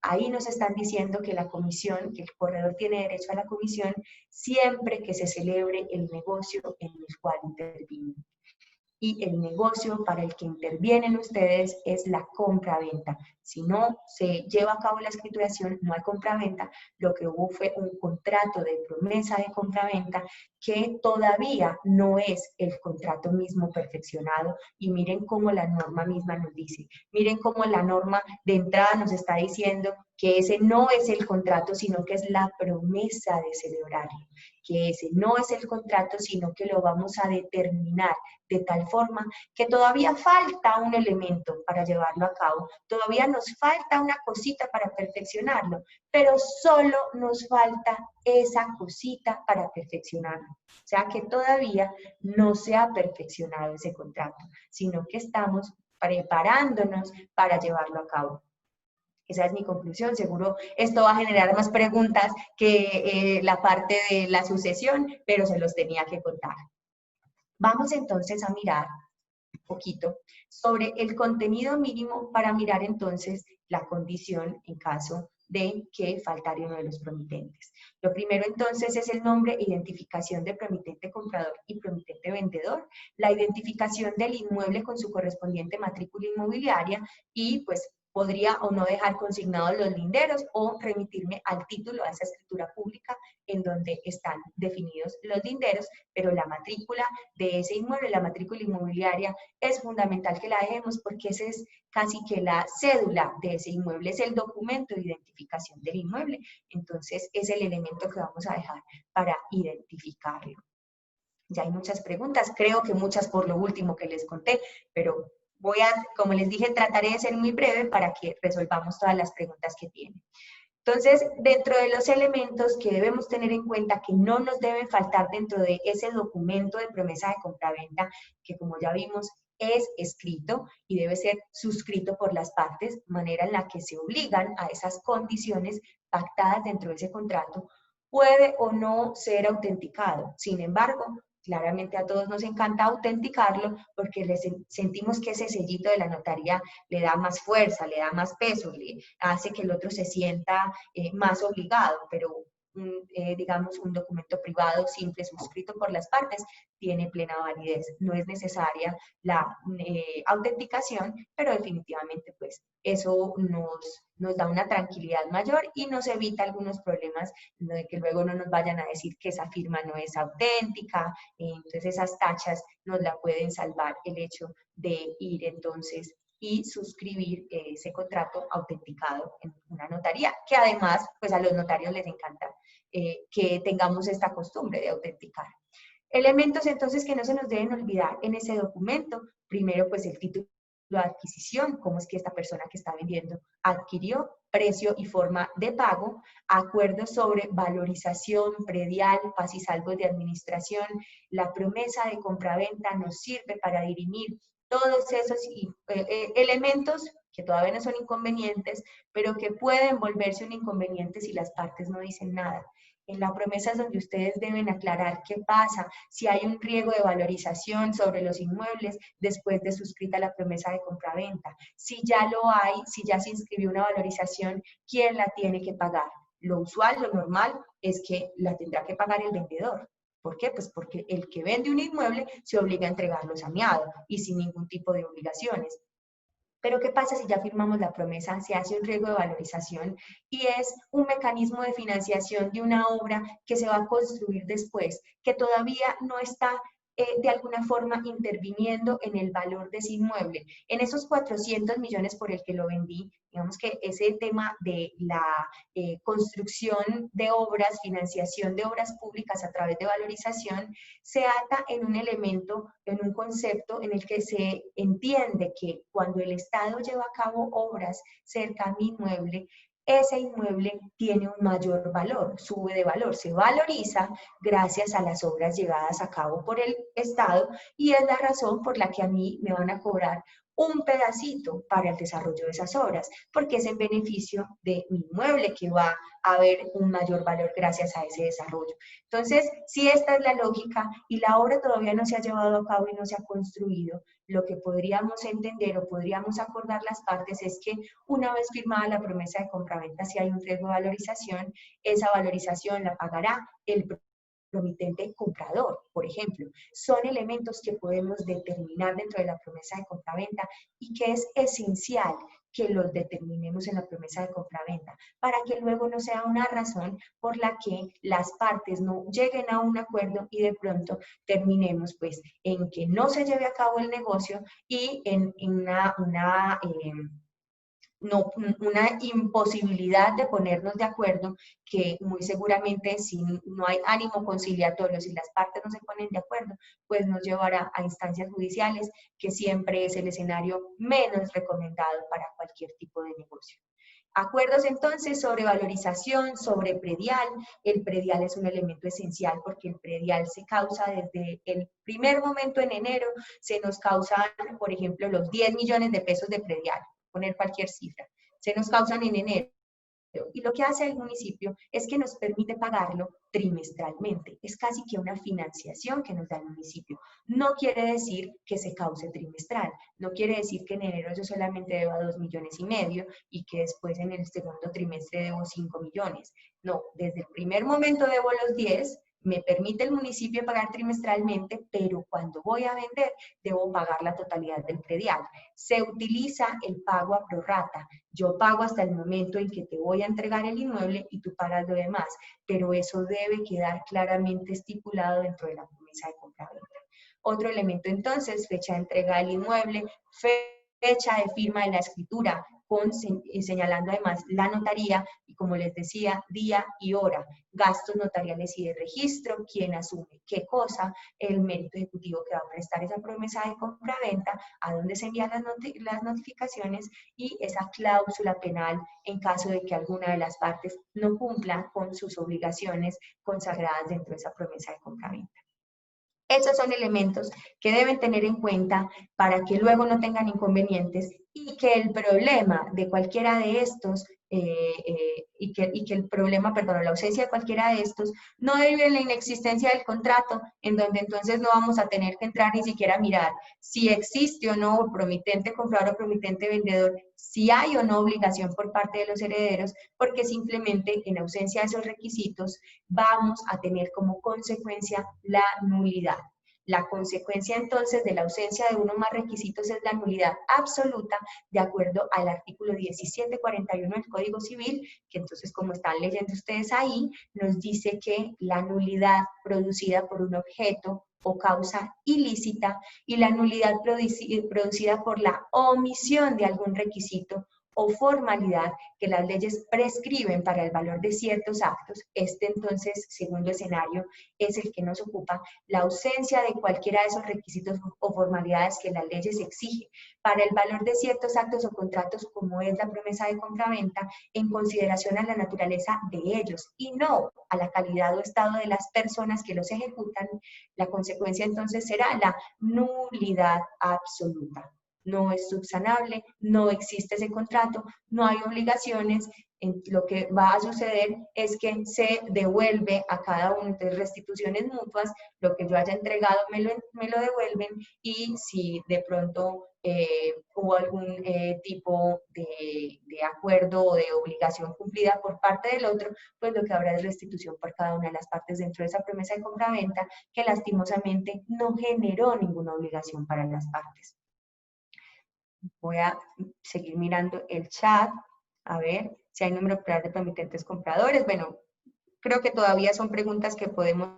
Ahí nos están diciendo que la comisión, que el corredor tiene derecho a la comisión siempre que se celebre el negocio en el cual interviene. Y el negocio para el que intervienen ustedes es la compra-venta. Si no se lleva a cabo la escrituración, no hay compra-venta. Lo que hubo fue un contrato de promesa de compra-venta que todavía no es el contrato mismo perfeccionado. Y miren cómo la norma misma nos dice. Miren cómo la norma de entrada nos está diciendo que ese no es el contrato, sino que es la promesa de celebrarlo. Que ese no es el contrato, sino que lo vamos a determinar de tal forma que todavía falta un elemento para llevarlo a cabo, todavía nos falta una cosita para perfeccionarlo, pero solo nos falta esa cosita para perfeccionarlo. O sea que todavía no se ha perfeccionado ese contrato, sino que estamos preparándonos para llevarlo a cabo. Esa es mi conclusión. Seguro esto va a generar más preguntas que la parte de la sucesión, pero se los tenía que contar. Vamos entonces a mirar un poquito sobre el contenido mínimo para mirar entonces la condición en caso de que faltara uno de los promitentes. Lo primero entonces es el nombre e identificación de promitente comprador y promitente vendedor, la identificación del inmueble con su correspondiente matrícula inmobiliaria y pues podría o no dejar consignados los linderos o remitirme al título, a esa escritura pública en donde están definidos los linderos, pero la matrícula de ese inmueble, la matrícula inmobiliaria, es fundamental que la dejemos porque esa es casi que la cédula de ese inmueble, es el documento de identificación del inmueble. Entonces es el elemento que vamos a dejar para identificarlo. Ya hay muchas preguntas, creo que muchas por lo último que les conté, pero voy a, como les dije, trataré de ser muy breve para que resolvamos todas las preguntas que tienen. Entonces, dentro de los elementos que debemos tener en cuenta que no nos deben faltar dentro de ese documento de promesa de compraventa, que como ya vimos es escrito y debe ser suscrito por las partes, manera en la que se obligan a esas condiciones pactadas dentro de ese contrato, puede o no ser autenticado. Sin embargo, claramente a todos nos encanta autenticarlo porque les sentimos que ese sellito de la notaría le da más fuerza, le da más peso, le hace que el otro se sienta más obligado, pero digamos un documento privado simple suscrito por las partes tiene plena validez. No es necesaria la autenticación, pero definitivamente pues eso nos da una tranquilidad mayor y nos evita algunos problemas de que luego no nos vayan a decir que esa firma no es auténtica. Entonces esas tachas nos la pueden salvar el hecho de ir entonces y suscribir ese contrato autenticado en una notaría, que además pues a los notarios les encanta que tengamos esta costumbre de autenticar. Elementos entonces que no se nos deben olvidar en ese documento. Primero pues el título de adquisición, cómo es que esta persona que está vendiendo adquirió, precio y forma de pago, acuerdos sobre valorización, predial, pasisalvos de administración, la promesa de compraventa nos sirve para dirimir todos esos elementos que todavía no son inconvenientes, pero que pueden volverse un inconveniente si las partes no dicen nada. En la promesa es donde ustedes deben aclarar qué pasa, si hay un riesgo de valorización sobre los inmuebles después de suscrita la promesa de compraventa. Si ya lo hay, si ya se inscribió una valorización, ¿quién la tiene que pagar? Lo usual, lo normal, es que la tendrá que pagar el vendedor. ¿Por qué? Pues porque el que vende un inmueble se obliga a entregarlo saneado y sin ningún tipo de obligaciones. Pero ¿qué pasa si ya firmamos la promesa? Se hace un riesgo de valorización y es un mecanismo de financiación de una obra que se va a construir después, que todavía no está de alguna forma interviniendo en el valor de ese inmueble. En esos 400 millones por el que lo vendí, digamos que ese tema de la construcción de obras, financiación de obras públicas a través de valorización, se ata en un elemento, en un concepto en el que se entiende que cuando el Estado lleva a cabo obras cerca a mi inmueble, ese inmueble tiene un mayor valor, sube de valor, se valoriza gracias a las obras llevadas a cabo por el Estado y es la razón por la que a mí me van a cobrar un pedacito para el desarrollo de esas obras, porque es en beneficio de mi inmueble que va a haber un mayor valor gracias a ese desarrollo. Entonces, si esta es la lógica y la obra todavía no se ha llevado a cabo y no se ha construido, lo que podríamos entender o podríamos acordar las partes es que una vez firmada la promesa de compraventa, si hay un riesgo de valorización, esa valorización la pagará el promitente comprador, por ejemplo. Son elementos que podemos determinar dentro de la promesa de compraventa y que es esencial que los determinemos en la promesa de compraventa para que luego no sea una razón por la que las partes no lleguen a un acuerdo y de pronto terminemos pues en que no se lleve a cabo el negocio y en no, una imposibilidad de ponernos de acuerdo que muy seguramente si no hay ánimo conciliatorio, si las partes no se ponen de acuerdo, pues nos llevará a instancias judiciales, que siempre es el escenario menos recomendado para cualquier tipo de negocio. Acuerdos entonces sobre valorización, sobre predial. El predial es un elemento esencial porque el predial se causa desde el primer momento en enero, se nos causan, por ejemplo, los 10 millones de pesos de predial, poner cualquier cifra, se nos causan en enero. Y lo que hace el municipio es que nos permite pagarlo trimestralmente. Es casi que una financiación que nos da el municipio. No quiere decir que se cause trimestral. No quiere decir que en enero yo solamente deba 2,5 millones y que después en el segundo trimestre debo 5 millones. No, desde el primer momento debo los 10, me permite el municipio pagar trimestralmente, pero cuando voy a vender debo pagar la totalidad del predial. Se utiliza el pago a prorrata. Yo pago hasta el momento en que te voy a entregar el inmueble y tú pagas lo demás, pero eso debe quedar claramente estipulado dentro de la promesa de compraventa. Otro elemento entonces, fecha de entrega del inmueble, fecha de firma de la escritura, señalando además la notaría y, como les decía, día y hora, gastos notariales y de registro, quién asume qué cosa, el mérito ejecutivo que va a prestar esa promesa de compraventa, a dónde se envían las notificaciones y esa cláusula penal en caso de que alguna de las partes no cumpla con sus obligaciones consagradas dentro de esa promesa de compraventa. Esos son elementos que deben tener en cuenta para que luego no tengan inconvenientes y que el problema de cualquiera de estos, y que el problema, perdón, la ausencia de cualquiera de estos no debe en la inexistencia del contrato, en donde entonces no vamos a tener que entrar ni siquiera a mirar si existe o no promitente comprador o promitente vendedor, si hay o no obligación por parte de los herederos, porque simplemente en ausencia de esos requisitos vamos a tener como consecuencia la nulidad. La consecuencia entonces de la ausencia de uno o más requisitos es la nulidad absoluta de acuerdo al artículo 1741 del Código Civil, que entonces, como están leyendo ustedes ahí, nos dice que la nulidad producida por un objeto o causa ilícita y la nulidad producida por la omisión de algún requisito o formalidad que las leyes prescriben para el valor de ciertos actos, este entonces, segundo escenario, es el que nos ocupa, la ausencia de cualquiera de esos requisitos o formalidades que las leyes exigen para el valor de ciertos actos o contratos, como es la promesa de compraventa, en consideración a la naturaleza de ellos y no a la calidad o estado de las personas que los ejecutan, la consecuencia entonces será la nulidad absoluta. No es subsanable, no existe ese contrato, no hay obligaciones, lo que va a suceder es que se devuelve a cada uno, entonces restituciones mutuas, lo que yo haya entregado me lo devuelven y si de pronto hubo algún tipo de acuerdo o de obligación cumplida por parte del otro, pues lo que habrá es restitución por cada una de las partes dentro de esa promesa de compraventa que lastimosamente no generó ninguna obligación para las partes. Voy a seguir mirando el chat, a ver si hay número plural de promitentes compradores. Bueno, creo que todavía son preguntas que podemos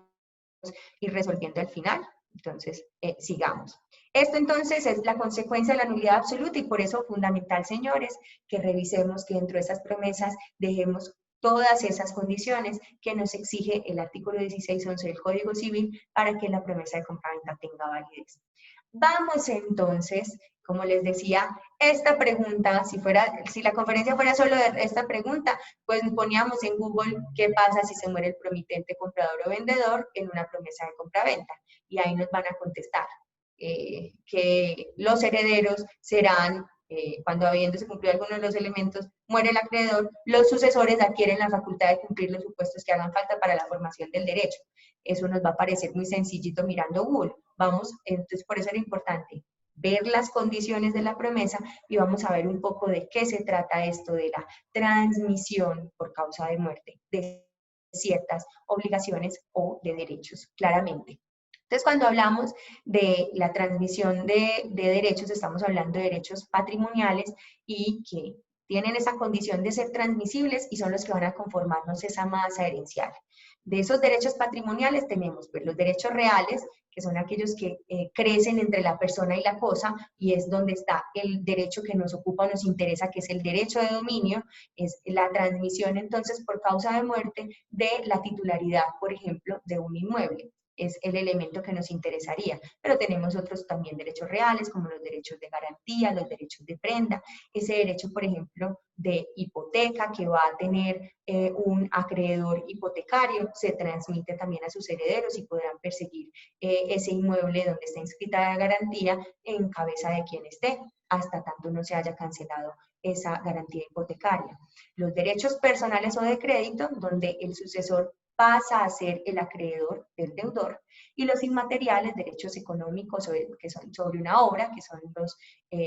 ir resolviendo al final. Entonces, sigamos. Esto entonces es la consecuencia de la nulidad absoluta y por eso fundamental, señores, que revisemos que dentro de esas promesas dejemos todas esas condiciones que nos exige el artículo 16.11 del Código Civil para que la promesa de compraventa tenga validez. Vamos entonces, como les decía, esta pregunta, si la conferencia fuera solo de esta pregunta, pues poníamos en Google qué pasa si se muere el promitente comprador o vendedor en una promesa de compraventa. Y ahí nos van a contestar que los herederos serán, cuando habiéndose cumplido alguno de los elementos, muere el acreedor, los sucesores adquieren la facultad de cumplir los supuestos que hagan falta para la formación del derecho. Eso nos va a parecer muy sencillito mirando Google. Vamos, entonces por eso era importante ver las condiciones de la promesa y vamos a ver un poco de qué se trata esto de la transmisión por causa de muerte de ciertas obligaciones o de derechos, claramente. Entonces, cuando hablamos de la transmisión de derechos, estamos hablando de derechos patrimoniales y que tienen esa condición de ser transmisibles y son los que van a conformarnos esa masa herencial. De esos derechos patrimoniales tenemos pues, los derechos reales, que son aquellos que crecen entre la persona y la cosa, y es donde está el derecho que nos ocupa o nos interesa, que es el derecho de dominio, es la transmisión entonces por causa de muerte de la titularidad, por ejemplo, de un inmueble. Es el elemento que nos interesaría, pero tenemos otros también derechos reales, como los derechos de garantía, los derechos de prenda, ese derecho, por ejemplo, de hipoteca que va a tener un acreedor hipotecario, se transmite también a sus herederos y podrán perseguir ese inmueble donde está inscrita la garantía en cabeza de quien esté, hasta tanto no se haya cancelado esa garantía hipotecaria. Los derechos personales o de crédito, donde el sucesor pasa a ser el acreedor del deudor, y los inmateriales, derechos económicos que son sobre una obra, que son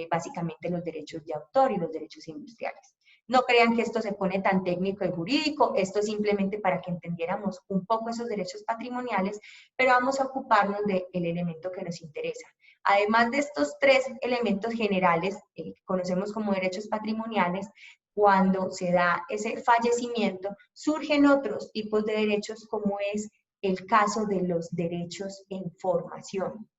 básicamente los derechos de autor y los derechos industriales. No crean que esto se pone tan técnico y jurídico, esto es simplemente para que entendiéramos un poco esos derechos patrimoniales, pero vamos a ocuparnos del elemento que nos interesa. Además de estos tres elementos generales que conocemos como derechos patrimoniales, cuando se da ese fallecimiento, surgen otros tipos de derechos como es el caso de los derechos en formación.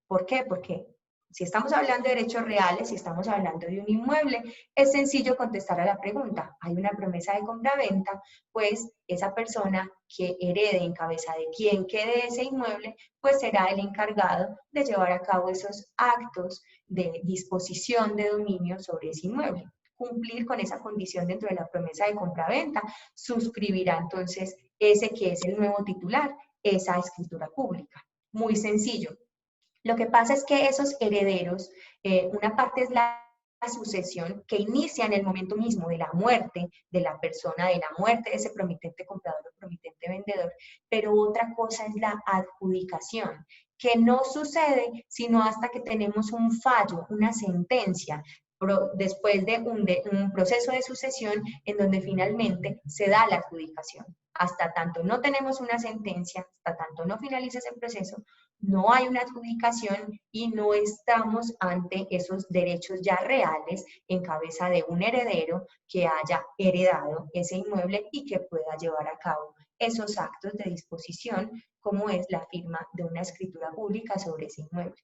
¿Por qué? Porque si estamos hablando de derechos reales, si estamos hablando de un inmueble, es sencillo contestar a la pregunta. Hay una promesa de compraventa, pues esa persona que herede en cabeza de quien quede ese inmueble, pues será el encargado de llevar a cabo esos actos de disposición de dominio sobre ese inmueble. Cumplir con esa condición dentro de la promesa de compraventa, suscribirá entonces ese que es el nuevo titular, esa escritura pública. Muy sencillo. Lo que pasa es que esos herederos, una parte es la sucesión que inicia en el momento mismo de la muerte de la persona, de la muerte de ese promitente comprador o promitente vendedor, pero otra cosa es la adjudicación, que no sucede sino hasta que tenemos un fallo, una sentencia, después de un proceso de sucesión en donde finalmente se da la adjudicación. Hasta tanto no tenemos una sentencia, hasta tanto no finaliza ese proceso, no hay una adjudicación y no estamos ante esos derechos ya reales en cabeza de un heredero que haya heredado ese inmueble y que pueda llevar a cabo esos actos de disposición, como es la firma de una escritura pública sobre ese inmueble.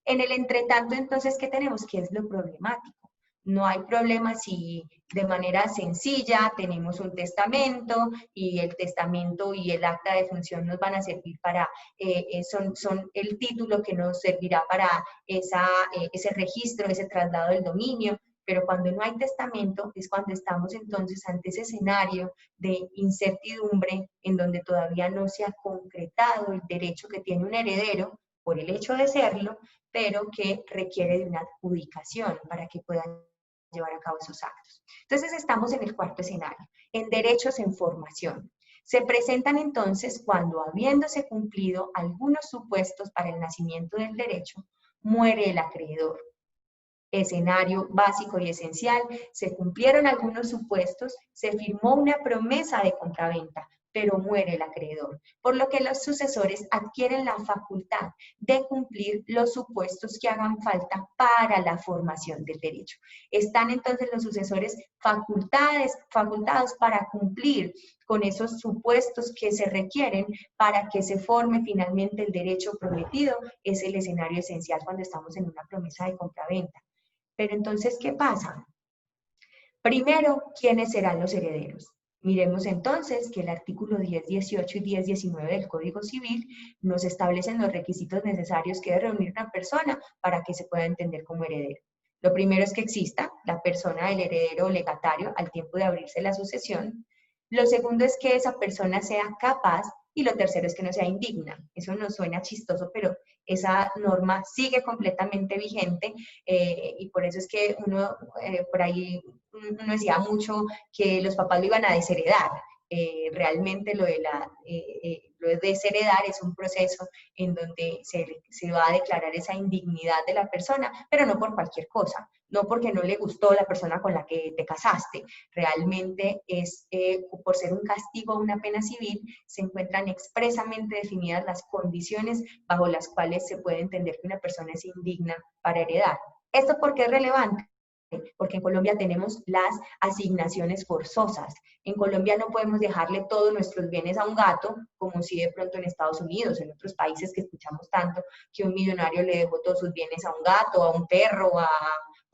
En el entretanto, entonces, ¿qué tenemos? ¿Qué es lo problemático? No hay problema si de manera sencilla tenemos un testamento y el testamento y el acta de función nos van a servir para, son el título que nos servirá para ese registro, ese traslado del dominio, pero cuando no hay testamento es cuando estamos entonces ante ese escenario de incertidumbre en donde todavía no se ha concretado el derecho que tiene un heredero por el hecho de serlo, pero que requiere de una adjudicación para que puedan llevar a cabo esos actos. Entonces estamos en el cuarto escenario, en derechos en formación. Se presentan entonces cuando, habiéndose cumplido algunos supuestos para el nacimiento del derecho, muere el acreedor. Escenario básico y esencial, se cumplieron algunos supuestos, se firmó una promesa de compraventa, pero muere el acreedor, por lo que los sucesores adquieren la facultad de cumplir los supuestos que hagan falta para la formación del derecho. Están entonces los sucesores facultados para cumplir con esos supuestos que se requieren para que se forme finalmente el derecho prometido. Es el escenario esencial cuando estamos en una promesa de compraventa. Pero entonces, ¿qué pasa? Primero, ¿quiénes serán los herederos? Miremos entonces que el artículo 10.18 y 10.19 del Código Civil nos establecen los requisitos necesarios que debe reunir una persona para que se pueda entender como heredero. Lo primero es que exista la persona del heredero o legatario al tiempo de abrirse la sucesión. Lo segundo es que esa persona sea capaz, y lo tercero es que no sea indigna. Eso nos suena chistoso, pero esa norma sigue completamente vigente, y por eso es que uno por ahí uno decía mucho que los papás lo iban a desheredar. Realmente lo de desheredar es un proceso en donde se va a declarar esa indignidad de la persona, pero no por cualquier cosa, no porque no le gustó la persona con la que te casaste. Realmente es por ser un castigo o una pena civil, se encuentran expresamente definidas las condiciones bajo las cuales se puede entender que una persona es indigna para heredar. ¿Esto por qué es relevante? Porque en Colombia tenemos las asignaciones forzosas. En Colombia no podemos dejarle todos nuestros bienes a un gato, como si de pronto en Estados Unidos, en otros países que escuchamos tanto, que un millonario le dejó todos sus bienes a un gato, a un perro, a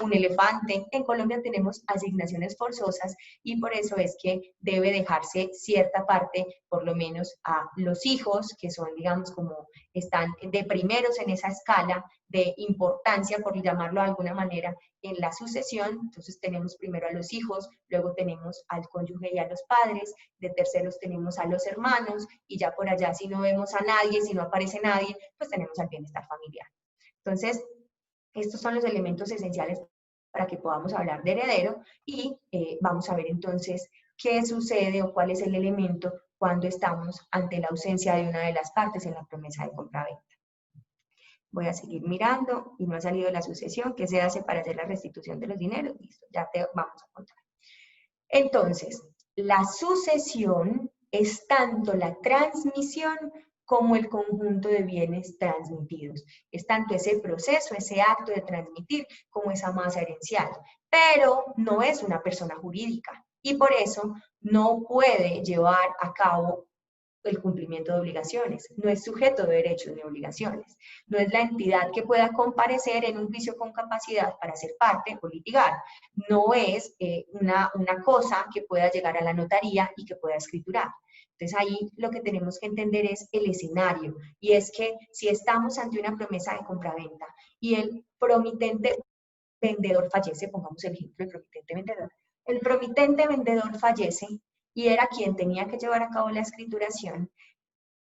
un elefante. En Colombia tenemos asignaciones forzosas y por eso es que debe dejarse cierta parte, por lo menos a los hijos, que son, digamos, como están de primeros en esa escala de importancia, por llamarlo de alguna manera, en la sucesión. Entonces tenemos primero a los hijos, luego tenemos al cónyuge y a los padres, de terceros tenemos a los hermanos, y ya por allá si no vemos a nadie, si no aparece nadie, pues tenemos al bienestar familiar. Entonces, estos son los elementos esenciales para que podamos hablar de heredero, y vamos a ver entonces qué sucede o cuál es el elemento cuando estamos ante la ausencia de una de las partes en la promesa de compraventa. Voy a seguir mirando y no ha salido la sucesión. ¿Qué se hace para hacer la restitución de los dineros? Listo, ya te vamos a contar. Entonces, la sucesión es tanto la transmisión como el conjunto de bienes transmitidos. Es tanto ese proceso, ese acto de transmitir, como esa masa herencial. Pero no es una persona jurídica y por eso no puede llevar a cabo el cumplimiento de obligaciones, no es sujeto de derechos ni obligaciones, no es la entidad que pueda comparecer en un juicio con capacidad para ser parte o litigar, no es una cosa que pueda llegar a la notaría y que pueda escriturar. Entonces ahí lo que tenemos que entender es el escenario, y es que si estamos ante una promesa de compraventa y el promitente vendedor fallece, pongamos el ejemplo del promitente vendedor, el promitente vendedor fallece y era quien tenía que llevar a cabo la escrituración,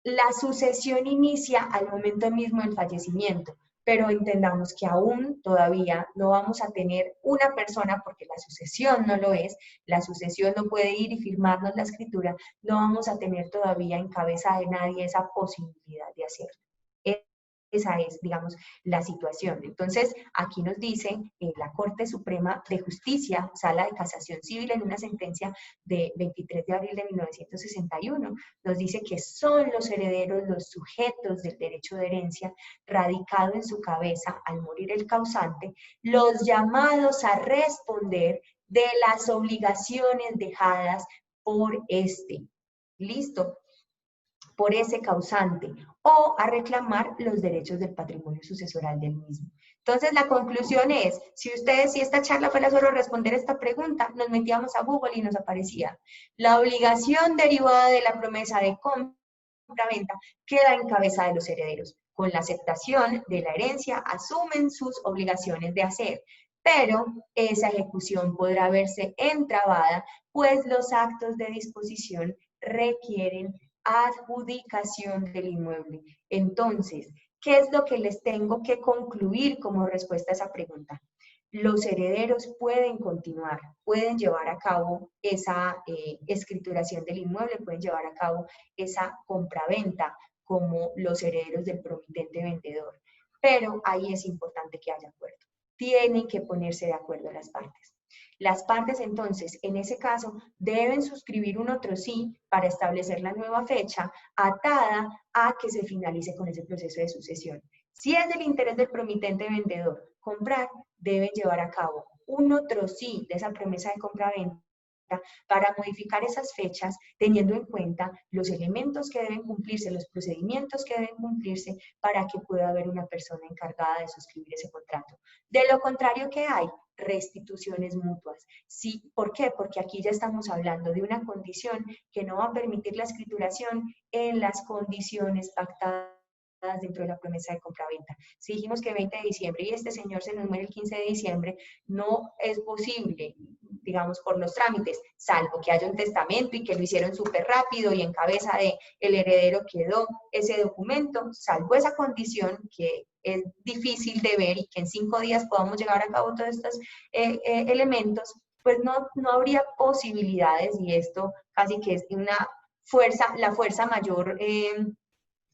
la sucesión inicia al momento mismo del fallecimiento, pero entendamos que aún todavía no vamos a tener una persona, porque la sucesión no lo es, la sucesión no puede ir y firmarnos la escritura, no vamos a tener todavía en cabeza de nadie esa posibilidad de hacerlo. Esa es, digamos, la situación. Entonces, aquí nos dice la Corte Suprema de Justicia, Sala de Casación Civil, en una sentencia de 23 de abril de 1961, nos dice que son los herederos los sujetos del derecho de herencia radicado en su cabeza al morir el causante, los llamados a responder de las obligaciones dejadas por este. ¿Listo? Por ese causante, o a reclamar los derechos del patrimonio sucesoral del mismo. Entonces, la conclusión es, si esta charla fuera solo responder esta pregunta, nos metíamos a Google y nos aparecía: la obligación derivada de la promesa de compra-venta queda en cabeza de los herederos. Con la aceptación de la herencia, asumen sus obligaciones de hacer, pero esa ejecución podrá verse entrabada, pues los actos de disposición requieren adjudicación del inmueble. Entonces, ¿qué es lo que les tengo que concluir como respuesta a esa pregunta? Los herederos pueden continuar, pueden llevar a cabo esa escrituración del inmueble, pueden llevar a cabo esa compraventa como los herederos del promitente vendedor. Pero ahí es importante que haya acuerdo. Tienen que ponerse de acuerdo las partes. Las partes entonces, en ese caso, deben suscribir un otro sí para establecer la nueva fecha atada a que se finalice con ese proceso de sucesión. Si es del interés del promitente vendedor comprar, deben llevar a cabo un otro sí de esa promesa de compra-venta para modificar esas fechas teniendo en cuenta los elementos que deben cumplirse, los procedimientos que deben cumplirse para que pueda haber una persona encargada de suscribir ese contrato. De lo contrario, ¿qué hay? Restituciones mutuas. Sí, ¿por qué? Porque aquí ya estamos hablando de una condición que no va a permitir la escrituración en las condiciones pactadas dentro de la promesa de compraventa. Si dijimos que 20 de diciembre y este señor se nos muere el 15 de diciembre, no es posible, digamos, por los trámites, salvo que haya un testamento y que lo hicieron súper rápido y en cabeza de el heredero quedó ese documento, salvo esa condición que es difícil de ver y que en 5 días podamos llevar a cabo todos estos elementos, pues no habría posibilidades y esto casi que es una fuerza, la fuerza mayor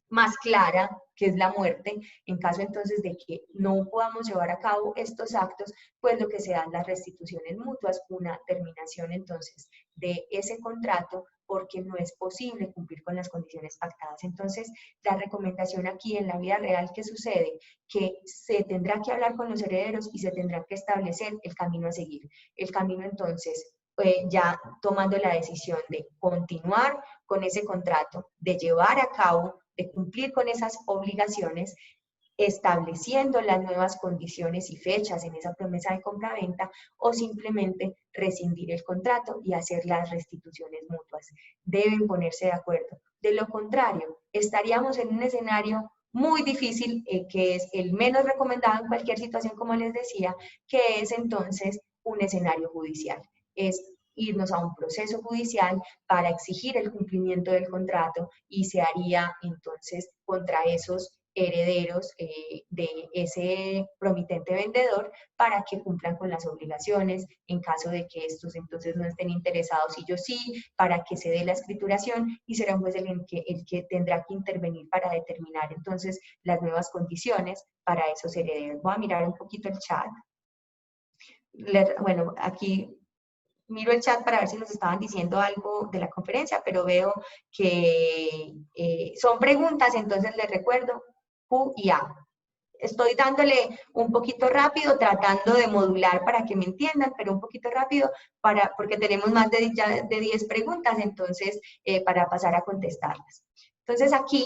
más clara, que es la muerte. En caso entonces de que no podamos llevar a cabo estos actos, pues lo que se dan las restituciones mutuas, una terminación entonces de ese contrato porque no es posible cumplir con las condiciones pactadas. Entonces, la recomendación aquí en la vida real que sucede, que se tendrá que hablar con los herederos y se tendrá que establecer el camino a seguir. El camino entonces, ya tomando la decisión de continuar con ese contrato, de llevar a cabo, de cumplir con esas obligaciones, estableciendo las nuevas condiciones y fechas en esa promesa de compra-venta o simplemente rescindir el contrato y hacer las restituciones mutuas. Deben ponerse de acuerdo. De lo contrario, estaríamos en un escenario muy difícil, que es el menos recomendado en cualquier situación, como les decía, que es entonces un escenario judicial. Es irnos a un proceso judicial para exigir el cumplimiento del contrato y se haría entonces contra esos herederos de ese promitente vendedor para que cumplan con las obligaciones en caso de que estos entonces no estén interesados y yo sí, para que se dé la escrituración y será un juez el que tendrá que intervenir para determinar entonces las nuevas condiciones para esos herederos. Voy a mirar un poquito el chat. Bueno, aquí miro el chat para ver si nos estaban diciendo algo de la conferencia, pero veo que son preguntas, entonces les recuerdo Q y A. Estoy dándole un poquito rápido, tratando de modular para que me entiendan, pero un poquito rápido porque tenemos más ya de 10 preguntas, entonces para pasar a contestarlas. Entonces aquí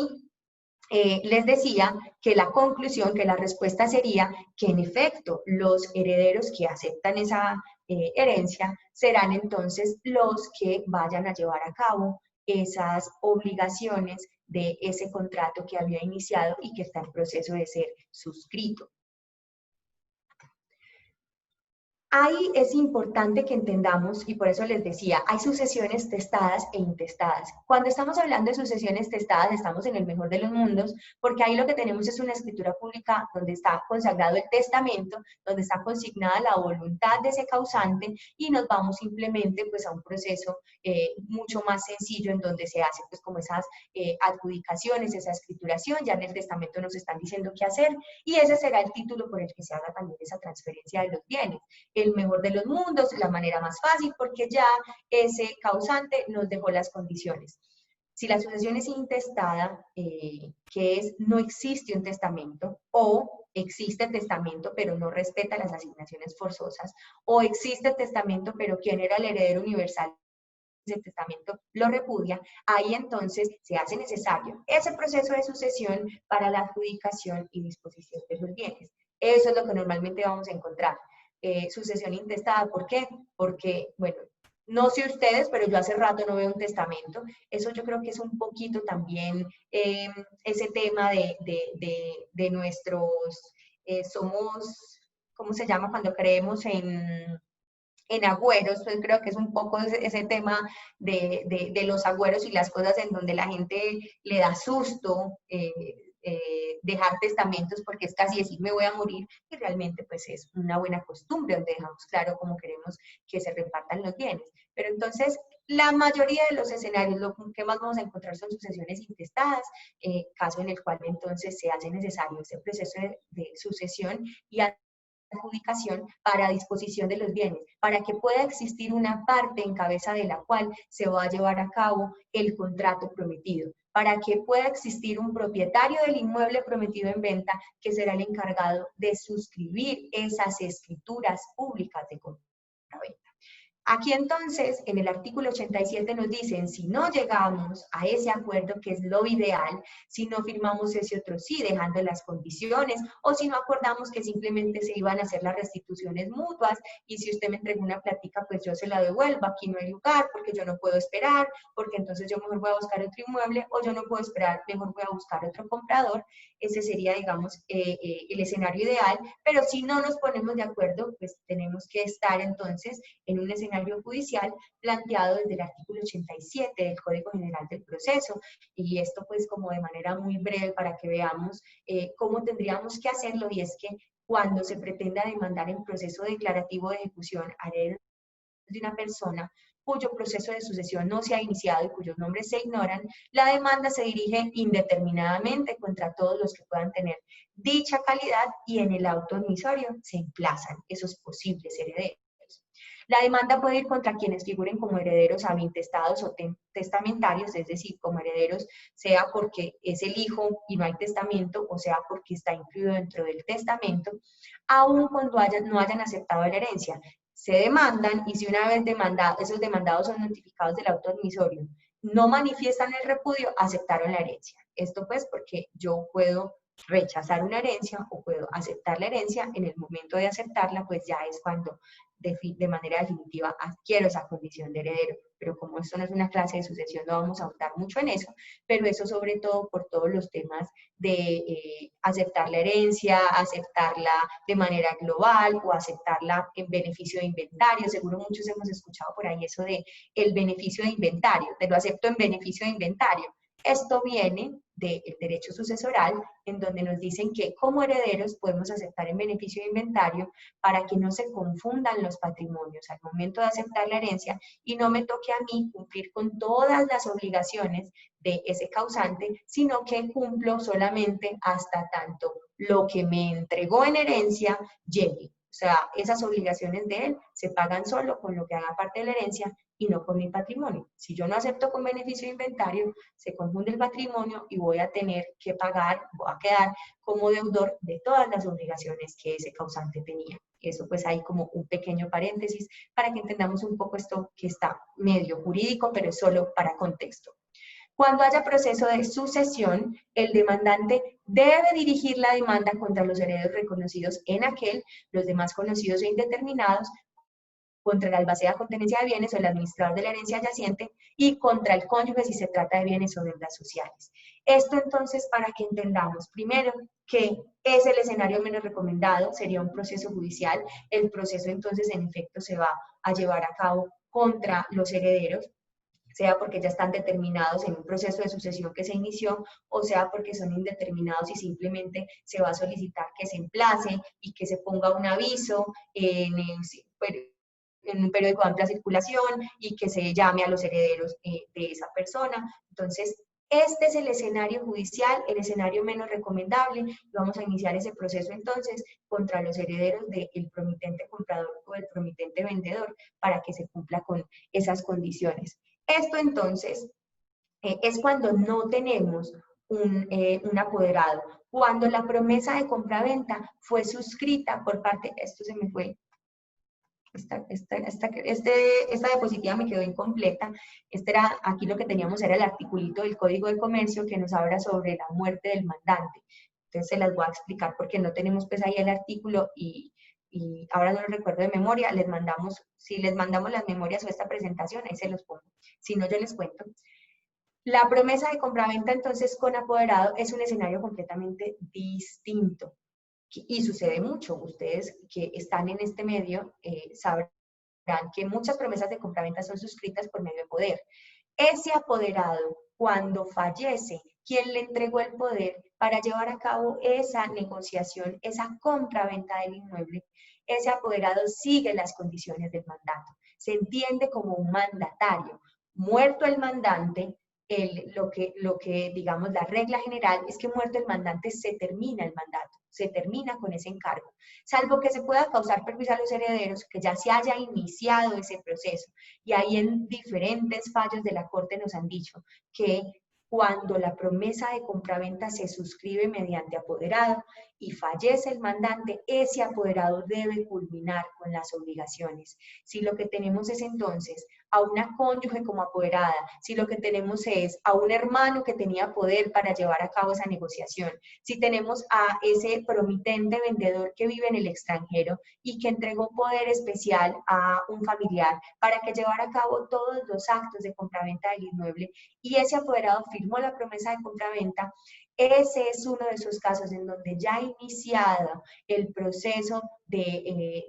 les decía que la conclusión, que la respuesta sería que en efecto los herederos que aceptan esa herencia serán entonces los que vayan a llevar a cabo esas obligaciones de ese contrato que había iniciado y que está en proceso de ser suscrito. Ahí es importante que entendamos, y por eso les decía, hay sucesiones testadas e intestadas. Cuando estamos hablando de sucesiones testadas, estamos en el mejor de los mundos, porque ahí lo que tenemos es una escritura pública donde está consagrado el testamento, donde está consignada la voluntad de ese causante, y nos vamos simplemente pues a un proceso mucho más sencillo en donde se hace pues como esas adjudicaciones, esa escrituración, ya en el testamento nos están diciendo qué hacer, y ese será el título por el que se haga también esa transferencia de los bienes. El mejor de los mundos, la manera más fácil, porque ya ese causante nos dejó las condiciones. Si la sucesión es intestada, que es no existe un testamento, o existe el testamento pero no respeta las asignaciones forzosas, o existe el testamento pero quien era el heredero universal ese testamento lo repudia, ahí entonces se hace necesario ese proceso de sucesión para la adjudicación y disposición de los bienes. Eso es lo que normalmente vamos a encontrar. Sucesión intestada, ¿por qué? Porque, bueno, no sé ustedes, pero yo hace rato no veo un testamento. Eso yo creo que es un poquito también ese tema de nuestros, somos, ¿cómo se llama? Cuando creemos en agüeros, pues creo que es un poco ese tema de los agüeros y las cosas en donde la gente le da susto dejar testamentos porque es casi decir me voy a morir y realmente pues es una buena costumbre donde dejamos claro cómo queremos que se repartan los bienes. Pero entonces la mayoría de los escenarios lo que más vamos a encontrar son sucesiones intestadas, caso en el cual entonces se hace necesario ese proceso de sucesión y adjudicación para disposición de los bienes, para que pueda existir una parte en cabeza de la cual se va a llevar a cabo el contrato prometido, para que pueda existir un propietario del inmueble prometido en venta que será el encargado de suscribir esas escrituras públicas de compra-venta. Aquí entonces, en el artículo 87 nos dicen, si no llegamos a ese acuerdo, que es lo ideal, si no firmamos ese otro sí, dejando las condiciones, o si no acordamos que simplemente se iban a hacer las restituciones mutuas, y si usted me entregó una plática, pues yo se la devuelvo, aquí no hay lugar, porque yo no puedo esperar, porque entonces yo mejor voy a buscar otro inmueble, o yo no puedo esperar, mejor voy a buscar otro comprador. Ese sería, digamos, el escenario ideal, pero si no nos ponemos de acuerdo, pues tenemos que estar entonces en un escenario judicial planteado desde el artículo 87 del Código General del Proceso, y esto pues como de manera muy breve para que veamos cómo tendríamos que hacerlo, y es que cuando se pretenda demandar en proceso declarativo de ejecución a herederos de una persona cuyo proceso de sucesión no se ha iniciado y cuyos nombres se ignoran, la demanda se dirige indeterminadamente contra todos los que puedan tener dicha calidad, y en el auto admisorio se emplazan esos posibles herederos. La demanda puede ir contra quienes figuren como herederos intestados o testamentarios, es decir, como herederos, sea porque es el hijo y no hay testamento, o sea porque está incluido dentro del testamento, aun cuando no hayan aceptado la herencia. Se demandan, y si una vez demandados, esos demandados son notificados del auto admisorio, no manifiestan el repudio, aceptaron la herencia. Esto pues porque yo puedo rechazar una herencia o puedo aceptar la herencia. En el momento de aceptarla, pues ya es cuando de manera definitiva adquiero esa condición de heredero. Pero como esto no es una clase de sucesión, no vamos a ahondar mucho en eso, pero eso sobre todo por todos los temas de aceptar la herencia, aceptarla de manera global o aceptarla en beneficio de inventario. Seguro muchos hemos escuchado por ahí eso de el beneficio de inventario, te lo acepto en beneficio de inventario. Esto viene del derecho sucesoral, en donde nos dicen que como herederos podemos aceptar en beneficio de inventario para que no se confundan los patrimonios al momento de aceptar la herencia y no me toque a mí cumplir con todas las obligaciones de ese causante, sino que cumplo solamente hasta tanto lo que me entregó en herencia llegue. O sea, esas obligaciones de él se pagan solo con lo que haga parte de la herencia y no con mi patrimonio. Si yo no acepto con beneficio de inventario, se confunde el patrimonio y voy a tener que pagar, voy a quedar como deudor de todas las obligaciones que ese causante tenía. Eso pues hay como un pequeño paréntesis para que entendamos un poco esto que está medio jurídico, pero es solo para contexto. Cuando haya proceso de sucesión, el demandante debe dirigir la demanda contra los herederos reconocidos en aquel, los demás conocidos e indeterminados, contra el albacea con tenencia de bienes o el administrador de la herencia adyacente, y contra el cónyuge si se trata de bienes o deudas sociales. Esto entonces para que entendamos primero que es el escenario menos recomendado, sería un proceso judicial. El proceso entonces en efecto se va a llevar a cabo contra los herederos, sea porque ya están determinados en un proceso de sucesión que se inició, o sea porque son indeterminados y simplemente se va a solicitar que se emplace y que se ponga un aviso en un periódico de amplia circulación y que se llame a los herederos de esa persona. Entonces, este es el escenario judicial, el escenario menos recomendable, y vamos a iniciar ese proceso entonces contra los herederos del promitente comprador o del promitente vendedor para que se cumpla con esas condiciones. Esto entonces es cuando no tenemos un apoderado, cuando la promesa de compraventa fue suscrita por parte, esto se me fue, esta diapositiva me quedó incompleta. Aquí lo que teníamos era el articulito del Código de Comercio que nos habla sobre la muerte del mandante. Entonces se las voy a explicar porque no tenemos pues ahí el artículo y ahora no lo recuerdo de memoria. Si les mandamos las memorias o esta presentación, ahí se los pongo. Si no, yo les cuento. La promesa de compraventa entonces con apoderado es un escenario completamente distinto. Y sucede mucho. Ustedes que están en este medio sabrán que muchas promesas de compraventa son suscritas por medio de poder. Ese apoderado, cuando fallece, quien le entregó el poder para llevar a cabo esa negociación, esa compraventa del inmueble, ese apoderado sigue las condiciones del mandato. Se entiende como un mandatario. Muerto el mandante, digamos, la regla general es que muerto el mandante se termina el mandato, se termina con ese encargo, salvo que se pueda causar perjuicio a los herederos, que ya se haya iniciado ese proceso. Y ahí en diferentes fallos de la Corte nos han dicho que cuando la promesa de compraventa se suscribe mediante apoderado y fallece el mandante, ese apoderado debe culminar con las obligaciones. Si lo que tenemos es entonces a una cónyuge como apoderada, si lo que tenemos es a un hermano que tenía poder para llevar a cabo esa negociación, si tenemos a ese promitente vendedor que vive en el extranjero y que entregó poder especial a un familiar para que llevara a cabo todos los actos de compraventa del inmueble y ese apoderado firmó la promesa de compraventa, ese es uno de esos casos en donde ya ha iniciado el proceso de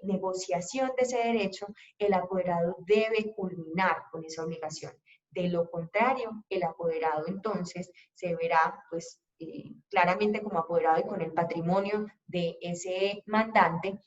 negociación de ese derecho, el apoderado debe culminar con esa obligación. De lo contrario, el apoderado entonces se verá pues claramente como apoderado y con el patrimonio de ese mandante,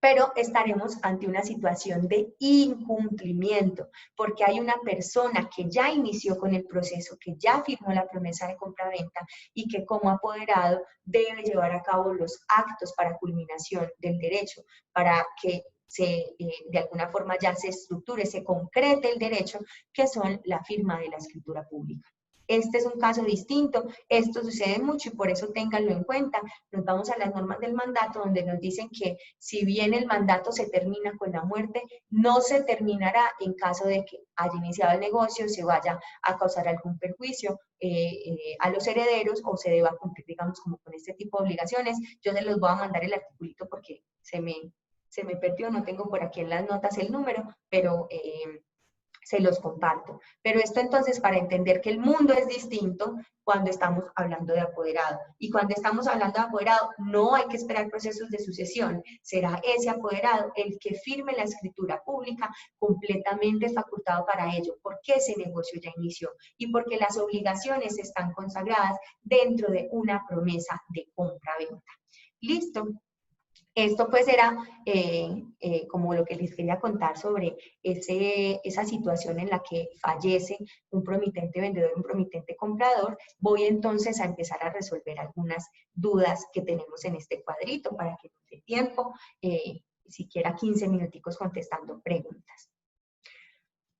pero estaremos ante una situación de incumplimiento, porque hay una persona que ya inició con el proceso, que ya firmó la promesa de compraventa y que como apoderado debe llevar a cabo los actos para culminación del derecho, para que de alguna forma ya se estructure, se concrete el derecho, que son la firma de la escritura pública. Este es un caso distinto, esto sucede mucho y por eso ténganlo en cuenta. Nos vamos a las normas del mandato donde nos dicen que si bien el mandato se termina con la muerte, no se terminará en caso de que haya iniciado el negocio, se vaya a causar algún perjuicio a los herederos o se deba cumplir, digamos, como con este tipo de obligaciones. Yo se los voy a mandar el articulito porque se me perdió, no tengo por aquí en las notas el número, pero se los comparto. Pero esto entonces para entender que el mundo es distinto cuando estamos hablando de apoderado. Y cuando estamos hablando de apoderado, no hay que esperar procesos de sucesión. Será ese apoderado el que firme la escritura pública completamente facultado para ello, porque ese negocio ya inició y porque las obligaciones están consagradas dentro de una promesa de compra-venta. ¿Listo? Esto pues era como lo que les quería contar sobre esa situación en la que fallece un promitente vendedor, un promitente comprador. Voy entonces a empezar a resolver algunas dudas que tenemos en este cuadrito para que nos dé tiempo, siquiera 15 minuticos contestando preguntas.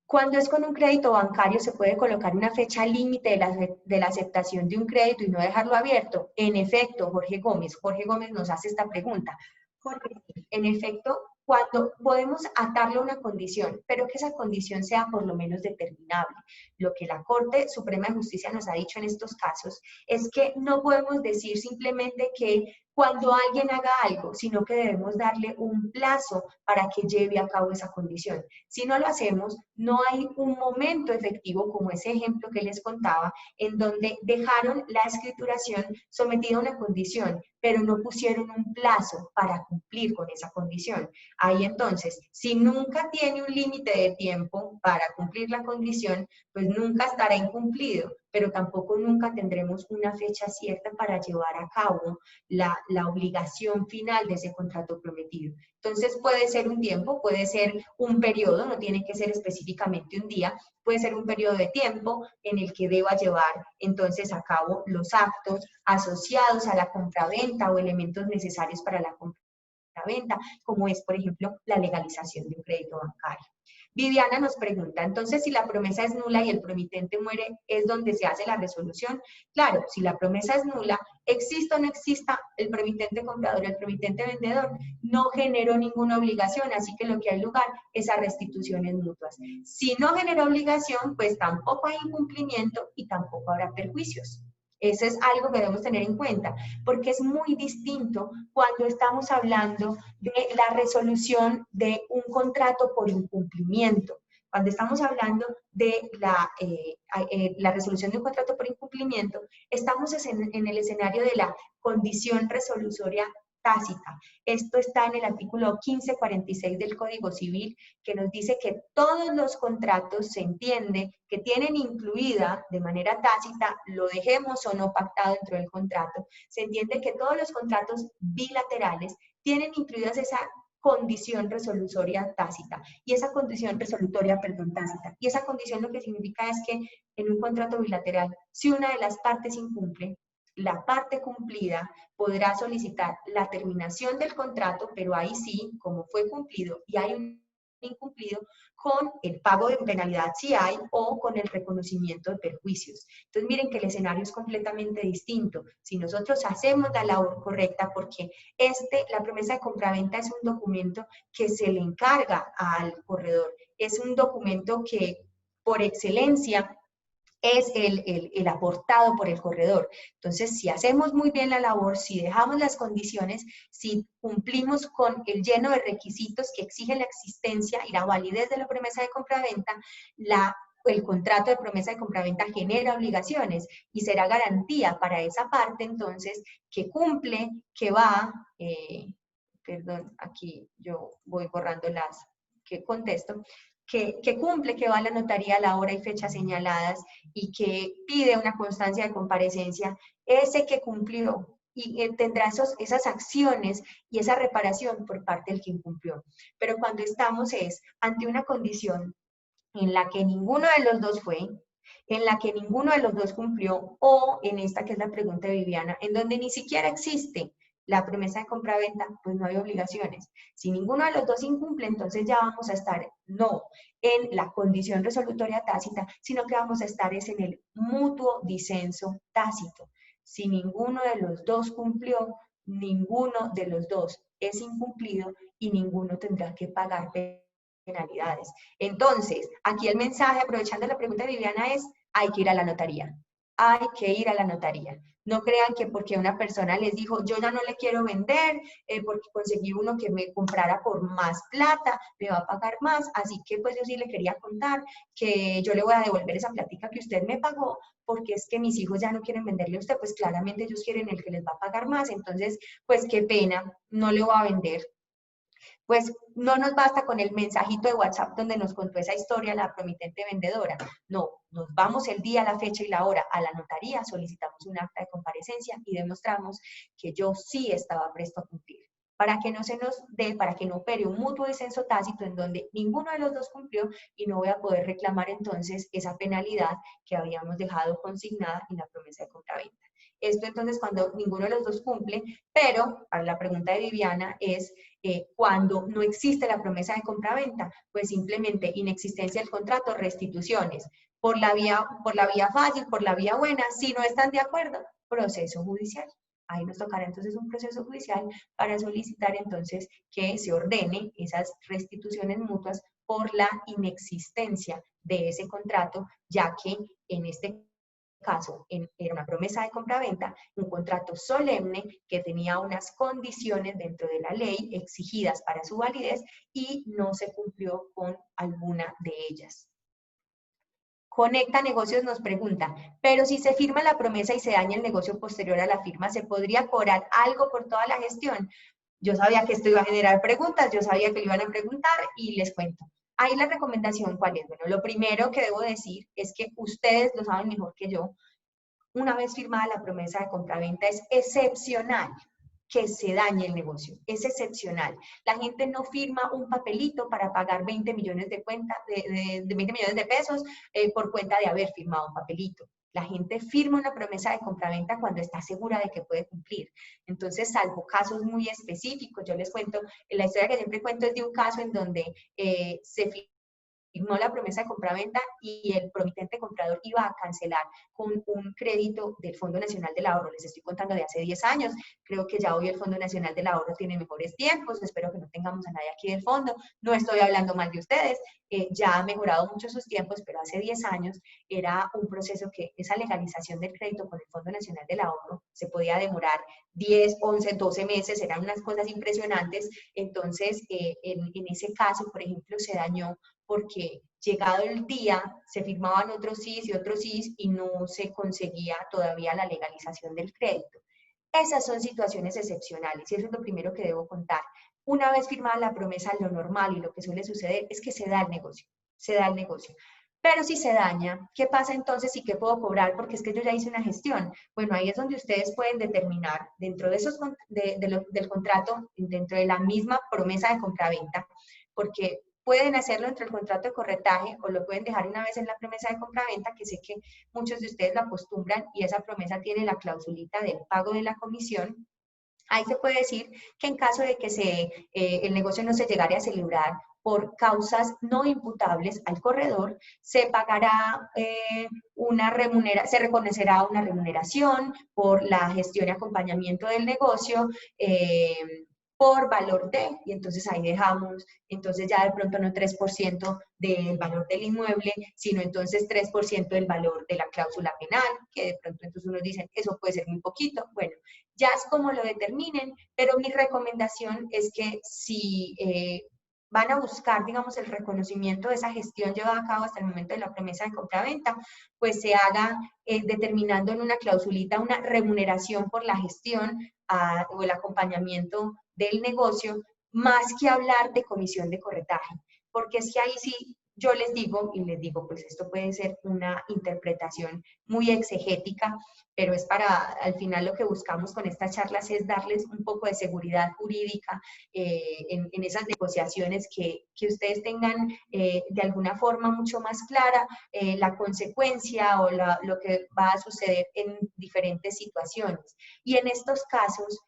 Cuando es con un crédito bancario, ¿se puede colocar una fecha límite de la aceptación de un crédito y no dejarlo abierto? En efecto, Jorge Gómez nos hace esta pregunta. Jorge, en efecto, cuando podemos atarle a una condición, pero que esa condición sea por lo menos determinable. Lo que la Corte Suprema de Justicia nos ha dicho en estos casos es que no podemos decir simplemente que cuando alguien haga algo, sino que debemos darle un plazo para que lleve a cabo esa condición. Si no lo hacemos, no hay un momento efectivo, como ese ejemplo que les contaba, en donde dejaron la escrituración sometida a una condición, pero no pusieron un plazo para cumplir con esa condición. Ahí entonces, si nunca tiene un límite de tiempo para cumplir la condición, pues nunca estará incumplido, pero tampoco nunca tendremos una fecha cierta para llevar a cabo la obligación final de ese contrato prometido. Entonces puede ser un tiempo, puede ser un periodo, no tiene que ser específicamente un día, puede ser un periodo de tiempo en el que deba llevar entonces a cabo los actos asociados a la compraventa o elementos necesarios para la compraventa, como es, por ejemplo, la legalización de un crédito bancario. Viviana nos pregunta, entonces, si la promesa es nula y el promitente muere, ¿es donde se hace la resolución? Claro, si la promesa es nula, exista o no exista el promitente comprador, el promitente vendedor, no generó ninguna obligación, así que lo que hay lugar es a restituciones mutuas. Si no generó obligación, pues tampoco hay incumplimiento y tampoco habrá perjuicios. Eso es algo que debemos tener en cuenta, porque es muy distinto cuando estamos hablando de la resolución de un contrato por incumplimiento. Cuando estamos hablando de la resolución de un contrato por incumplimiento, estamos en el escenario de la condición resolutoria tácita. Esto está en el artículo 1546 del Código Civil, que nos dice que todos los contratos se entiende que tienen incluida de manera tácita, lo dejemos o no pactado dentro del contrato, se entiende que todos los contratos bilaterales tienen incluidas esa condición resolutoria tácita. Y esa condición resolutoria, perdón, tácita. Y esa condición lo que significa es que en un contrato bilateral, si una de las partes incumple, la parte cumplida podrá solicitar la terminación del contrato, pero ahí sí, como fue cumplido y hay un incumplido, con el pago de penalidad si hay o con el reconocimiento de perjuicios. Entonces miren que el escenario es completamente distinto. Si nosotros hacemos la labor correcta, porque la promesa de compraventa es un documento que se le encarga al corredor, es un documento que por excelencia es el aportado por el corredor. Entonces, si hacemos muy bien la labor, si dejamos las condiciones, si cumplimos con el lleno de requisitos que exigen la existencia y la validez de la promesa de compraventa, el contrato de promesa de compraventa genera obligaciones y será garantía para esa parte, entonces, que cumple, que va, perdón, aquí yo voy borrando que contesto, que cumple, que va a la notaría a la hora y fecha señaladas y que pide una constancia de comparecencia, ese que cumplió y tendrá esas acciones y esa reparación por parte del que incumplió. Pero cuando estamos ante una condición en la que ninguno de los dos fue, en la que ninguno de los dos cumplió, o en esta que es la pregunta de Viviana, en donde ni siquiera existe la promesa de compraventa, pues no hay obligaciones. Si ninguno de los dos incumple, entonces ya vamos a estar no en la condición resolutoria tácita, sino que vamos a estar en el mutuo disenso tácito. Si ninguno de los dos cumplió, ninguno de los dos es incumplido y ninguno tendrá que pagar penalidades. Entonces, aquí el mensaje, aprovechando la pregunta de Viviana, es: hay que ir a la notaría. Hay que ir a la notaría. No crean que porque una persona les dijo, yo ya no le quiero vender, porque conseguí uno que me comprara por más plata, me va a pagar más, así que pues yo sí le quería contar que yo le voy a devolver esa plática que usted me pagó, porque es que mis hijos ya no quieren venderle a usted, pues claramente ellos quieren el que les va a pagar más, entonces pues qué pena, no le voy a vender. Pues no nos basta con el mensajito de WhatsApp donde nos contó esa historia la promitente vendedora. No, nos vamos el día, la fecha y la hora a la notaría, solicitamos un acta de comparecencia y demostramos que yo sí estaba presto a cumplir. Para que no se nos dé, para que no opere un mutuo descenso tácito en donde ninguno de los dos cumplió y no voy a poder reclamar entonces esa penalidad que habíamos dejado consignada en la promesa de compraventa. Esto entonces cuando ninguno de los dos cumple, pero para la pregunta de Viviana es cuando no existe la promesa de compraventa, pues simplemente inexistencia del contrato, restituciones. Por la vía fácil, por la vía buena, si no están de acuerdo, proceso judicial. Ahí nos tocará entonces un proceso judicial para solicitar entonces que se ordene esas restituciones mutuas por la inexistencia de ese contrato, ya que en este caso era una promesa de compraventa, un contrato solemne que tenía unas condiciones dentro de la ley exigidas para su validez y no se cumplió con alguna de ellas. Conecta Negocios nos pregunta, pero si se firma la promesa y se daña el negocio posterior a la firma, ¿se podría cobrar algo por toda la gestión? Yo sabía que esto iba a generar preguntas, yo sabía que lo iban a preguntar y les cuento. Ahí la recomendación, ¿cuál es? Bueno, lo primero que debo decir es que ustedes lo saben mejor que yo. Una vez firmada la promesa de compraventa, es excepcional que se dañe el negocio. Es excepcional. La gente no firma un papelito para pagar 20 millones de, 20 millones de pesos por cuenta de haber firmado un papelito. La gente firma una promesa de compraventa cuando está segura de que puede cumplir. Entonces, salvo casos muy específicos, yo les cuento, la historia que siempre cuento es de un caso en donde se firmó la promesa de compraventa y el promitente comprador iba a cancelar con un crédito del Fondo Nacional del Ahorro. Les estoy contando de hace 10 años. Creo que ya hoy el Fondo Nacional del Ahorro tiene mejores tiempos. Espero que no tengamos a nadie aquí del fondo. No estoy hablando mal de ustedes. Ya ha mejorado mucho sus tiempos, pero hace 10 años era un proceso que esa legalización del crédito con el Fondo Nacional del Ahorro se podía demorar 10, 11, 12 meses. Eran unas cosas impresionantes. Entonces, en ese caso, por ejemplo, se dañó porque llegado el día se firmaban otros sís y otros sís y no se conseguía todavía la legalización del crédito. Esas son situaciones excepcionales y eso es lo primero que debo contar. Una vez firmada la promesa, lo normal y lo que suele suceder es que se da el negocio, se da el negocio. Pero si se daña, ¿qué pasa entonces y qué puedo cobrar? Porque es que yo ya hice una gestión. Bueno, ahí es donde ustedes pueden determinar dentro de esos, del contrato, dentro de la misma promesa de compraventa, porque pueden hacerlo dentro del contrato de corretaje o lo pueden dejar una vez en la promesa de compraventa, que sé que muchos de ustedes la acostumbran y esa promesa tiene la clausulita del pago de la comisión. Ahí se puede decir que en caso de que el negocio no se llegara a celebrar por causas no imputables al corredor, se pagará se reconocerá una remuneración por la gestión y acompañamiento del negocio, por valor de, y entonces ahí dejamos, entonces ya de pronto no 3% del valor del inmueble, sino entonces 3% del valor de la cláusula penal, que de pronto entonces unos dicen, eso puede ser muy poquito. Bueno, ya es como lo determinen, pero mi recomendación es que si van a buscar, digamos, el reconocimiento de esa gestión llevada a cabo hasta el momento de la promesa de compraventa, pues se haga determinando en una clausulita una remuneración por la gestión o el acompañamiento del negocio, más que hablar de comisión de corretaje, porque es que ahí sí yo les digo, y les digo, pues esto puede ser una interpretación muy exegética, pero es al final lo que buscamos con estas charlas es darles un poco de seguridad jurídica en esas negociaciones, que ustedes tengan de alguna forma mucho más clara la consecuencia o lo que va a suceder en diferentes situaciones. Y en estos casos,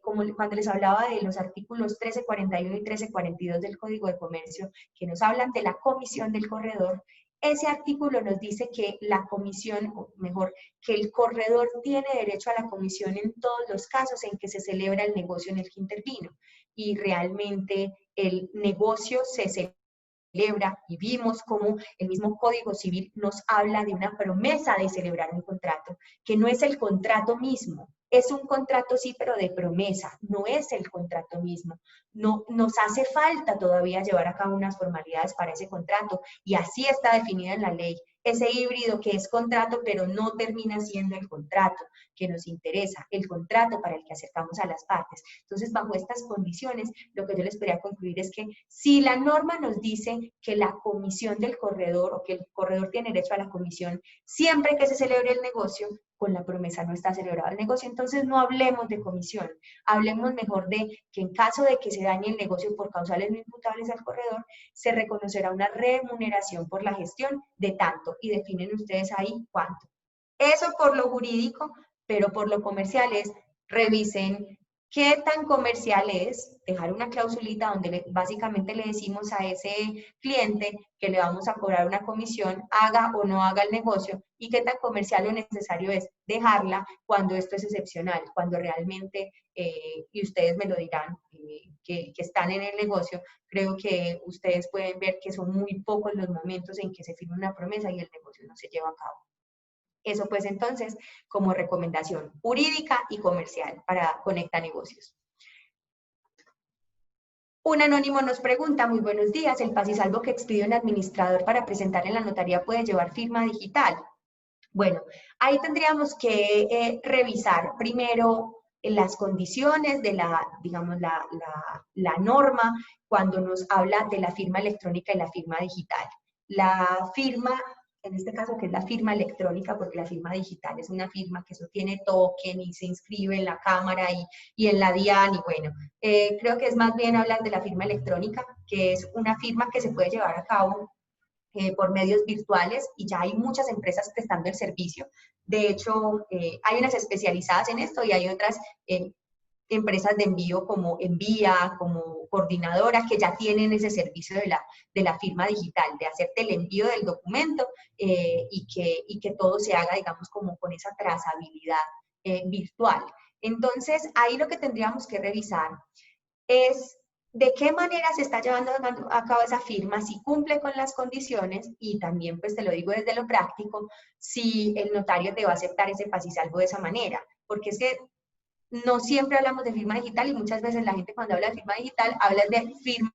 como cuando les hablaba de los artículos 1341 y 1342 del Código de Comercio, que nos hablan de la comisión del corredor, ese artículo nos dice que la comisión, o mejor, que el corredor tiene derecho a la comisión en todos los casos en que se celebra el negocio en el que intervino. Y realmente el negocio se celebra y vimos cómo el mismo Código Civil nos habla de una promesa de celebrar un contrato, que no es el contrato mismo. Es un contrato sí, pero de promesa, no es el contrato mismo. No, nos hace falta todavía llevar a cabo unas formalidades para ese contrato y así está definido en la ley. Ese híbrido que es contrato, pero no termina siendo el contrato que nos interesa, el contrato para el que acercamos a las partes. Entonces, bajo estas condiciones, lo que yo les podría concluir es que si la norma nos dice que la comisión del corredor o que el corredor tiene derecho a la comisión siempre que se celebre el negocio, con la promesa no está celebrado el negocio, entonces no hablemos de comisión, hablemos mejor de que en caso de que se dañe el negocio por causales no imputables al corredor, se reconocerá una remuneración por la gestión de tanto y definen ustedes ahí cuánto. Eso por lo jurídico, pero por lo comercial es, revisen qué tan comercial es, dejar una clausulita donde básicamente le decimos a ese cliente que le vamos a cobrar una comisión, haga o no haga el negocio, y qué tan comercial o necesario es dejarla cuando esto es excepcional, cuando realmente, y ustedes me lo dirán, que están en el negocio, creo que ustedes pueden ver que son muy pocos los momentos en que se firma una promesa y el negocio no se lleva a cabo. Eso pues entonces como recomendación jurídica y comercial para Conecta Negocios. Un anónimo nos pregunta, muy buenos días, ¿el paz y salvo que expide un administrador para presentar en la notaría puede llevar firma digital? Bueno, ahí tendríamos que revisar primero las condiciones de digamos, la norma cuando nos habla de la firma electrónica y la firma digital. La firma, en este caso que es la firma electrónica, porque la firma digital es una firma que eso tiene token y se inscribe en la cámara y en la DIAN y bueno, creo que es más bien hablar de la firma electrónica, que es una firma que se puede llevar a cabo por medios virtuales y ya hay muchas empresas prestando el servicio. De hecho, hay unas especializadas en esto y hay otras empresas de envío como Envía, como Coordinadora, que ya tienen ese servicio de la firma digital, de hacerte el envío del documento y que todo se haga, digamos, como con esa trazabilidad virtual. Entonces, ahí lo que tendríamos que revisar es de qué manera se está llevando a cabo esa firma, si cumple con las condiciones y también, pues te lo digo desde lo práctico, si el notario te va a aceptar ese paz y salvo de esa manera, porque es que no siempre hablamos de firma digital y muchas veces la gente cuando habla de firma digital habla de firma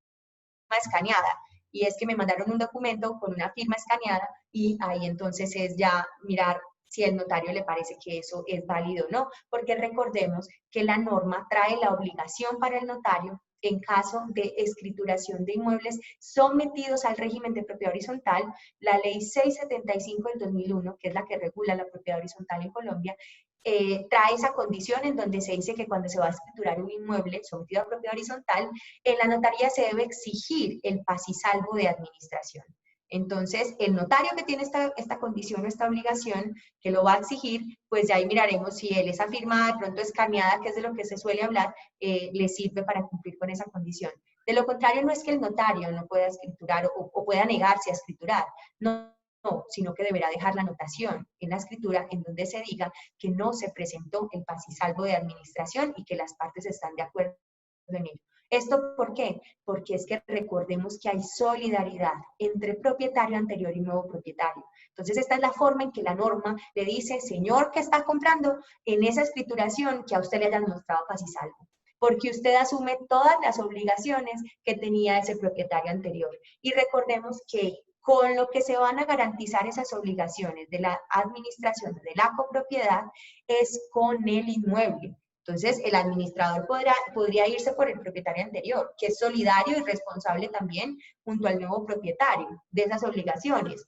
escaneada y es que me mandaron un documento con una firma escaneada y ahí entonces es ya mirar si el notario le parece que eso es válido o no, porque recordemos que la norma trae la obligación para el notario en caso de escrituración de inmuebles sometidos al régimen de propiedad horizontal, la ley 675 del 2001, que es la que regula la propiedad horizontal en Colombia, trae esa condición en donde se dice que cuando se va a escriturar un inmueble sometido a propiedad horizontal, en la notaría se debe exigir el paz y salvo de administración. Entonces, el notario que tiene esta condición o esta obligación, que lo va a exigir, pues ya ahí miraremos si él esa firma de pronto escaneada, que es de lo que se suele hablar, le sirve para cumplir con esa condición. De lo contrario, no es que el notario no pueda escriturar o pueda negarse a escriturar, no, sino que deberá dejar la anotación en la escritura en donde se diga que no se presentó el paz y salvo de administración y que las partes están de acuerdo en ello. ¿Esto por qué? Porque es que recordemos que hay solidaridad entre propietario anterior y nuevo propietario. Entonces, esta es la forma en que la norma le dice, señor que está comprando, en esa escrituración que a usted le hayan mostrado paz y salvo, porque usted asume todas las obligaciones que tenía ese propietario anterior. Y recordemos que con lo que se van a garantizar esas obligaciones de la administración de la copropiedad es con el inmueble. Entonces, el administrador podría irse por el propietario anterior, que es solidario y responsable también junto al nuevo propietario de esas obligaciones.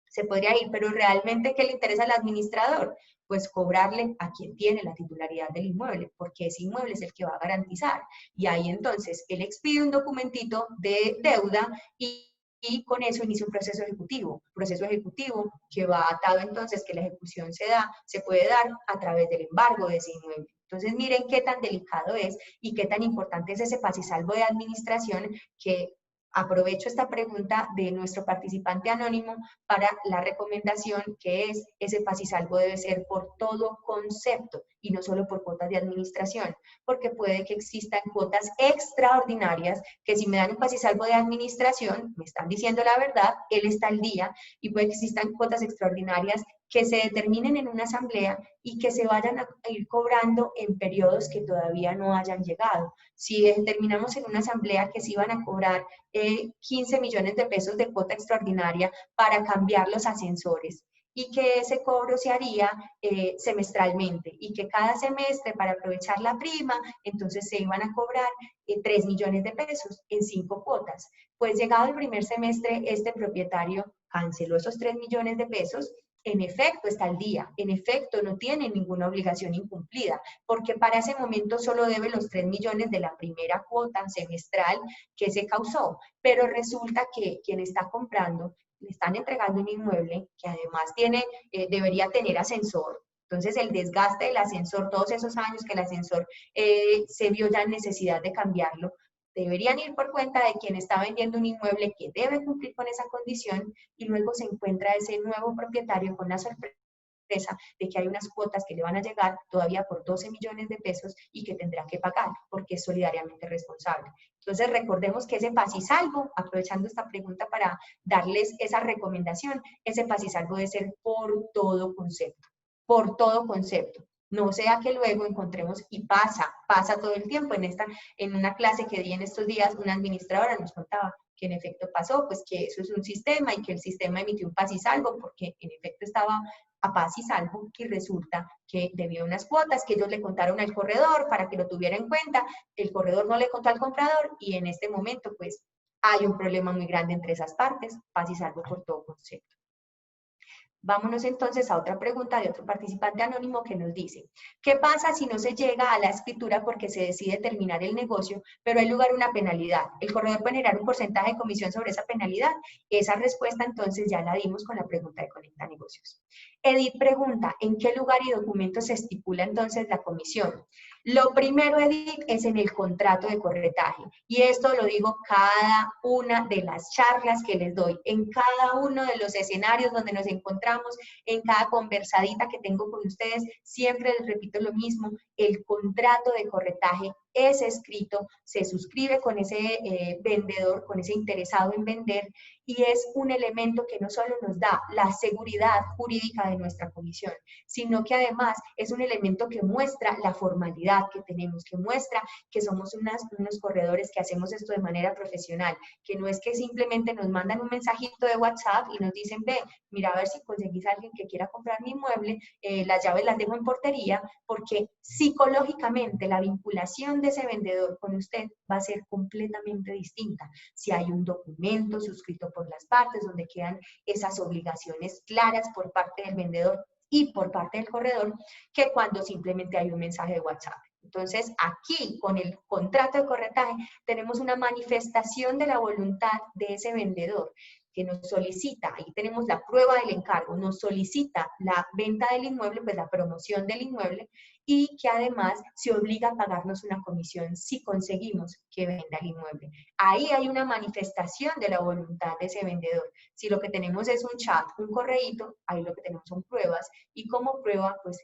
Se podría ir, pero realmente, ¿qué le interesa al administrador? Pues cobrarle a quien tiene la titularidad del inmueble, porque ese inmueble es el que va a garantizar. Y ahí entonces, él expide un documentito de deuda y con eso inicia un proceso ejecutivo que va atado entonces que la ejecución se puede dar a través del embargo de ese inmueble. Entonces miren qué tan delicado es y qué tan importante es ese paz y salvo de administración, que aprovecho esta pregunta de nuestro participante anónimo para la recomendación, que es ese paz y salvo debe ser por todo concepto y no solo por cuotas de administración, porque puede que existan cuotas extraordinarias que si me dan un paz y salvo de administración, me están diciendo la verdad, él está al día, y puede que existan cuotas extraordinarias que se determinen en una asamblea y que se vayan a ir cobrando en periodos que todavía no hayan llegado. Si determinamos en una asamblea que se iban a cobrar 15 millones de pesos de cuota extraordinaria para cambiar los ascensores, y que ese cobro se haría semestralmente, y que cada semestre para aprovechar la prima, entonces se iban a cobrar 3 millones de pesos en 5 cuotas. Pues llegado el primer semestre, este propietario canceló esos 3 millones de pesos, en efecto está al día, en efecto no tiene ninguna obligación incumplida, porque para ese momento solo debe los 3 millones de la primera cuota semestral que se causó, pero resulta que quien está comprando le están entregando un inmueble que además debería tener ascensor. Entonces el desgaste del ascensor, todos esos años que el ascensor se vio ya en necesidad de cambiarlo, deberían ir por cuenta de quien está vendiendo un inmueble que debe cumplir con esa condición, y luego se encuentra ese nuevo propietario con la sorpresa de que hay unas cuotas que le van a llegar todavía por 12 millones de pesos y que tendrá que pagar porque es solidariamente responsable. Entonces recordemos que ese paz y salvo, aprovechando esta pregunta para darles esa recomendación, ese paz y salvo debe ser por todo concepto, por todo concepto. No sea que luego encontremos, y pasa todo el tiempo. En una clase que di en estos días, una administradora nos contaba que en efecto pasó, pues que eso es un sistema y que el sistema emitió un paz y salvo porque en efecto estaba a paz y salvo, y resulta que debía unas cuotas que ellos le contaron al corredor para que lo tuviera en cuenta, el corredor no le contó al comprador y en este momento pues hay un problema muy grande entre esas partes, paz y salvo por todo concepto. Vámonos entonces a otra pregunta de otro participante anónimo que nos dice, ¿qué pasa si no se llega a la escritura porque se decide terminar el negocio, pero hay lugar a una penalidad? ¿El corredor puede generar un porcentaje de comisión sobre esa penalidad? Esa respuesta entonces ya la dimos con la pregunta de Conecta Negocios. Edith pregunta, ¿en qué lugar y documentos se estipula entonces la comisión? Lo primero, Edith, es en el contrato de corretaje. Y esto lo digo cada una de las charlas que les doy, en cada uno de los escenarios donde nos encontramos, en cada conversadita que tengo con ustedes, siempre les repito lo mismo, el contrato de corretaje es escrito, se suscribe con ese vendedor, con ese interesado en vender, y es un elemento que no solo nos da la seguridad jurídica de nuestra comisión, sino que además es un elemento que muestra la formalidad que tenemos, que muestra que somos unos corredores que hacemos esto de manera profesional, que no es que simplemente nos mandan un mensajito de WhatsApp y nos dicen, ve, mira a ver si conseguís a alguien que quiera comprar mi inmueble, las llaves las dejo en portería, porque psicológicamente la vinculación de ese vendedor con usted va a ser completamente distinta. Si hay un documento suscrito por las partes donde quedan esas obligaciones claras por parte del vendedor y por parte del corredor, que cuando simplemente hay un mensaje de WhatsApp. Entonces, aquí, con el contrato de corretaje, tenemos una manifestación de la voluntad de ese vendedor que nos solicita, ahí tenemos la prueba del encargo, nos solicita la venta del inmueble, pues la promoción del inmueble, y que además se obliga a pagarnos una comisión si conseguimos que venda el inmueble. Ahí hay una manifestación de la voluntad de ese vendedor. Si lo que tenemos es un chat, un correíto, ahí lo que tenemos son pruebas, y como prueba, pues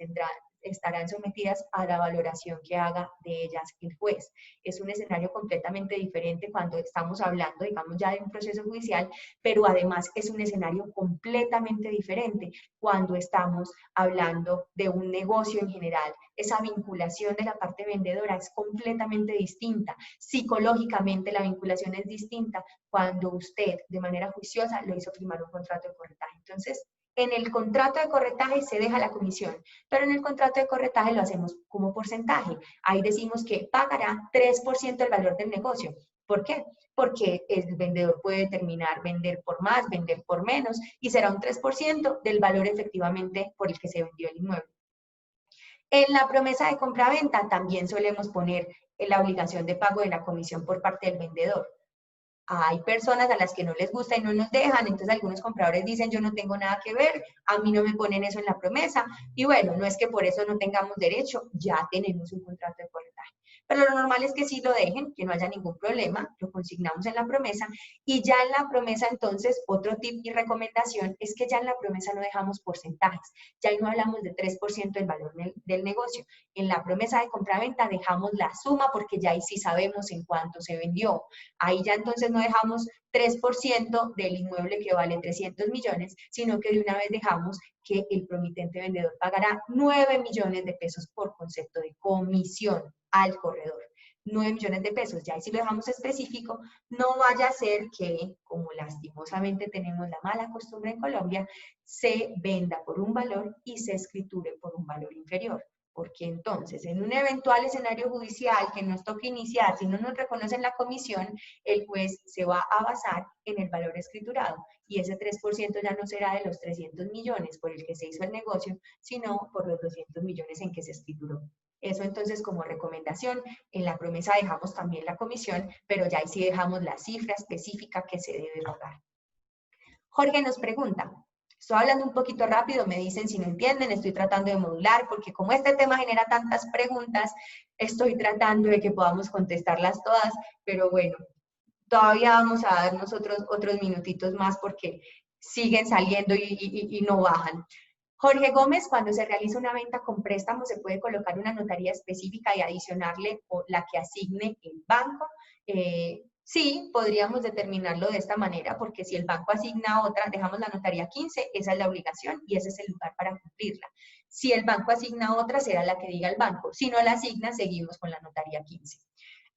estarán sometidas a la valoración que haga de ellas el juez. Es un escenario completamente diferente cuando estamos hablando, digamos, ya de un proceso judicial, pero además es un escenario completamente diferente cuando estamos hablando de un negocio en general. Esa vinculación de la parte vendedora es completamente distinta. Psicológicamente la vinculación es distinta cuando usted de manera juiciosa lo hizo firmar un contrato de corretaje. Entonces, en el contrato de corretaje se deja la comisión, pero en el contrato de corretaje lo hacemos como porcentaje. Ahí decimos que pagará 3% del valor del negocio. ¿Por qué? Porque el vendedor puede determinar vender por más, vender por menos, y será un 3% del valor efectivamente por el que se vendió el inmueble. En la promesa de compra-venta también solemos poner la obligación de pago de la comisión por parte del vendedor. Hay personas a las que no les gusta y no nos dejan, entonces algunos compradores dicen yo no tengo nada que ver, a mí no me ponen eso en la promesa, y bueno, no es que por eso no tengamos derecho, ya tenemos un contrato de corretaje. Pero lo normal es que sí lo dejen, que no haya ningún problema, lo consignamos en la promesa, y ya en la promesa entonces, otro tip y recomendación es que ya en la promesa no dejamos porcentajes, ya ahí no hablamos de 3% del valor del negocio. En la promesa de compraventa dejamos la suma porque ya ahí sí sabemos en cuánto se vendió. Ahí ya entonces no dejamos 3% del inmueble que vale 300 millones, sino que de una vez dejamos que el promitente vendedor pagará 9 millones de pesos por concepto de comisión al corredor. 9 millones de pesos, ya si lo dejamos específico, no vaya a ser que, como lastimosamente tenemos la mala costumbre en Colombia, se venda por un valor y se escriture por un valor inferior. Porque entonces, en un eventual escenario judicial que nos toque iniciar, si no nos reconocen la comisión, el juez se va a basar en el valor escriturado y ese 3% ya no será de los 300 millones por el que se hizo el negocio, sino por los 200 millones en que se escrituró. Eso entonces como recomendación, en la promesa dejamos también la comisión, pero ya ahí sí dejamos la cifra específica que se debe pagar. Jorge nos pregunta, estoy hablando un poquito rápido, me dicen si no entienden, estoy tratando de modular, porque como este tema genera tantas preguntas, estoy tratando de que podamos contestarlas todas, pero bueno, todavía vamos a dar nosotros otros minutitos más porque siguen saliendo y no bajan. Jorge Gómez, cuando se realiza una venta con préstamo, se puede colocar una notaría específica y adicionarle la que asigne el banco. Sí, podríamos determinarlo de esta manera, porque si el banco asigna otra, dejamos la notaría 15, esa es la obligación y ese es el lugar para cumplirla. Si el banco asigna otra, será la que diga el banco. Si no la asigna, seguimos con la notaría 15.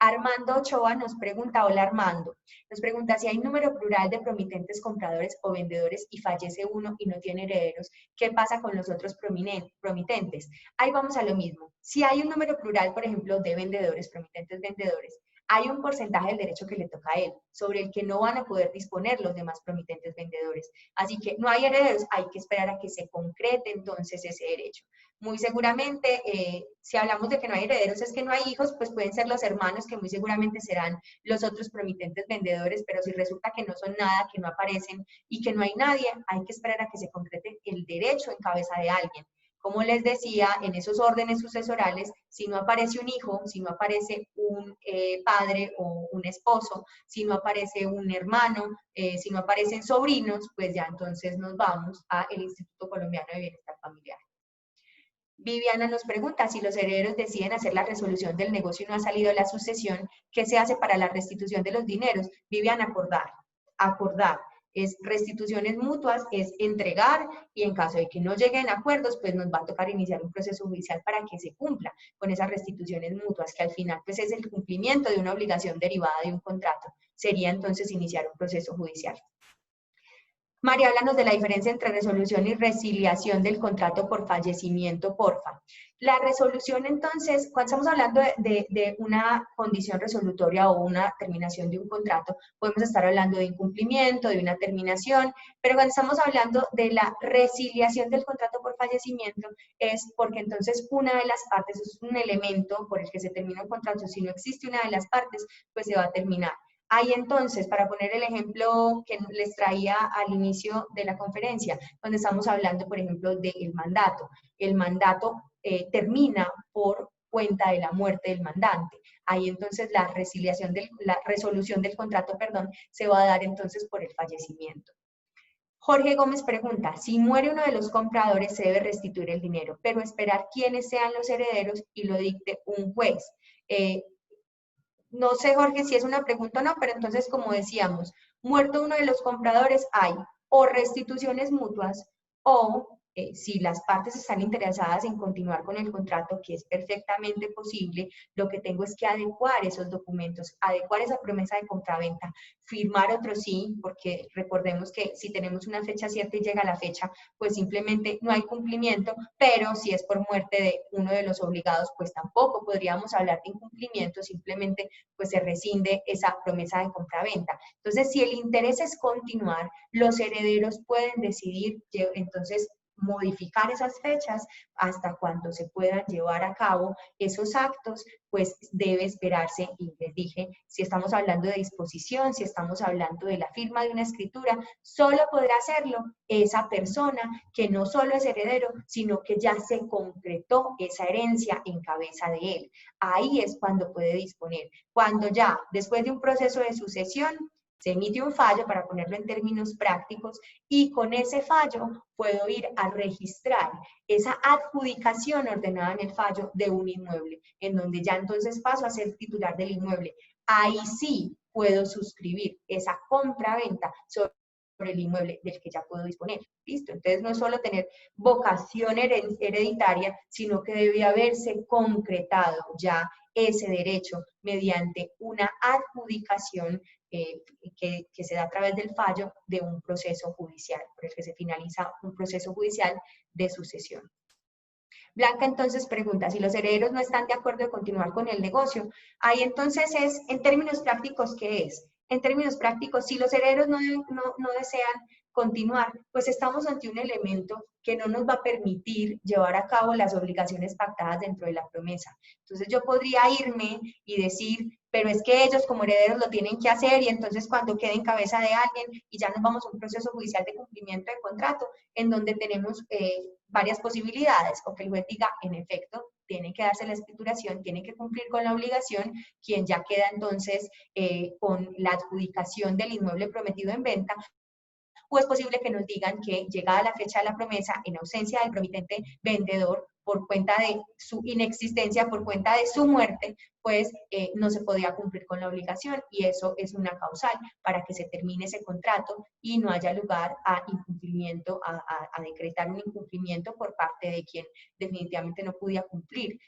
Armando Ochoa nos pregunta, hola Armando, nos pregunta si hay número plural de promitentes compradores o vendedores y fallece uno y no tiene herederos, ¿qué pasa con los otros promitentes? Ahí vamos a lo mismo. Si hay un número plural, por ejemplo, de vendedores, promitentes vendedores, hay un porcentaje del derecho que le toca a él, sobre el que no van a poder disponer los demás promitentes vendedores. Así que no hay herederos, hay que esperar a que se concrete entonces ese derecho. Muy seguramente, si hablamos de que no hay herederos, es que no hay hijos, pues pueden ser los hermanos, que muy seguramente serán los otros promitentes vendedores, pero si resulta que no son nada, que no aparecen y que no hay nadie, hay que esperar a que se concrete el derecho en cabeza de alguien. Como les decía, en esos órdenes sucesorales, si no aparece un hijo, si no aparece un padre o un esposo, si no aparece un hermano, si no aparecen sobrinos, pues ya entonces nos vamos al Instituto Colombiano de Bienestar Familiar. Viviana nos pregunta, si los herederos deciden hacer la resolución del negocio y no ha salido la sucesión, ¿qué se hace para la restitución de los dineros? Viviana, acordar. Es restituciones mutuas, es entregar, y en caso de que no lleguen a acuerdos, pues nos va a tocar iniciar un proceso judicial para que se cumpla con esas restituciones mutuas, que al final pues es el cumplimiento de una obligación derivada de un contrato. Sería entonces iniciar un proceso judicial. María, háblanos de la diferencia entre resolución y resiliación del contrato por fallecimiento, porfa. La resolución, entonces, cuando estamos hablando de una condición resolutoria o una terminación de un contrato, podemos estar hablando de incumplimiento, de una terminación, pero cuando estamos hablando de la resiliación del contrato por fallecimiento, es porque entonces una de las partes es un elemento por el que se termina un contrato. Si no existe una de las partes, pues se va a terminar. Ahí entonces, para poner el ejemplo que les traía al inicio de la conferencia, donde estamos hablando, por ejemplo, del mandato. El mandato termina por cuenta de la muerte del mandante. Ahí entonces la resolución del contrato, perdón, se va a dar entonces por el fallecimiento. Jorge Gómez pregunta, si muere uno de los compradores se debe restituir el dinero, pero esperar quiénes sean los herederos y lo dicte un juez. No sé, Jorge, si es una pregunta o no, pero entonces, como decíamos, muerto uno de los compradores, hay o restituciones mutuas o si las partes están interesadas en continuar con el contrato, que es perfectamente posible, lo que tengo es que adecuar esos documentos, adecuar esa promesa de compraventa, firmar otro sí, porque recordemos que si tenemos una fecha cierta y llega la fecha, pues simplemente no hay cumplimiento, pero si es por muerte de uno de los obligados, pues tampoco podríamos hablar de incumplimiento, simplemente pues se rescinde esa promesa de compraventa. Entonces, si el interés es continuar, los herederos pueden decidir, entonces, modificar esas fechas hasta cuando se puedan llevar a cabo esos actos, pues debe esperarse, y les dije, si estamos hablando de disposición, si estamos hablando de la firma de una escritura, solo podrá hacerlo esa persona que no solo es heredero, sino que ya se concretó esa herencia en cabeza de él. Ahí es cuando puede disponer. Cuando ya, después de un proceso de sucesión, se emite un fallo, para ponerlo en términos prácticos, y con ese fallo puedo ir a registrar esa adjudicación ordenada en el fallo de un inmueble, en donde ya entonces paso a ser titular del inmueble. Ahí sí puedo suscribir esa compra-venta sobre el inmueble del que ya puedo disponer. ¿Listo? Entonces no es solo tener vocación hereditaria, sino que debe haberse concretado ya ese derecho mediante una adjudicación que se da a través del fallo de un proceso judicial, por el que se finaliza un proceso judicial de sucesión. Blanca entonces pregunta, si los herederos no están de acuerdo de continuar con el negocio, ahí entonces es, en términos prácticos, ¿qué es? En términos prácticos, si los herederos no desean continuar, pues estamos ante un elemento que no nos va a permitir llevar a cabo las obligaciones pactadas dentro de la promesa. Entonces yo podría irme y decir, pero es que ellos como herederos lo tienen que hacer, y entonces cuando quede en cabeza de alguien y ya nos vamos a un proceso judicial de cumplimiento de contrato, en donde tenemos varias posibilidades, o que el juez diga, en efecto, tiene que darse la escrituración, tiene que cumplir con la obligación, quien ya queda entonces con la adjudicación del inmueble prometido en venta, o es posible que nos digan que llegada la fecha de la promesa, en ausencia del promitente vendedor, por cuenta de su inexistencia, por cuenta de su muerte, pues no se podía cumplir con la obligación, y eso es una causal para que se termine ese contrato y no haya lugar a incumplimiento, a decretar un incumplimiento por parte de quien definitivamente no podía cumplir.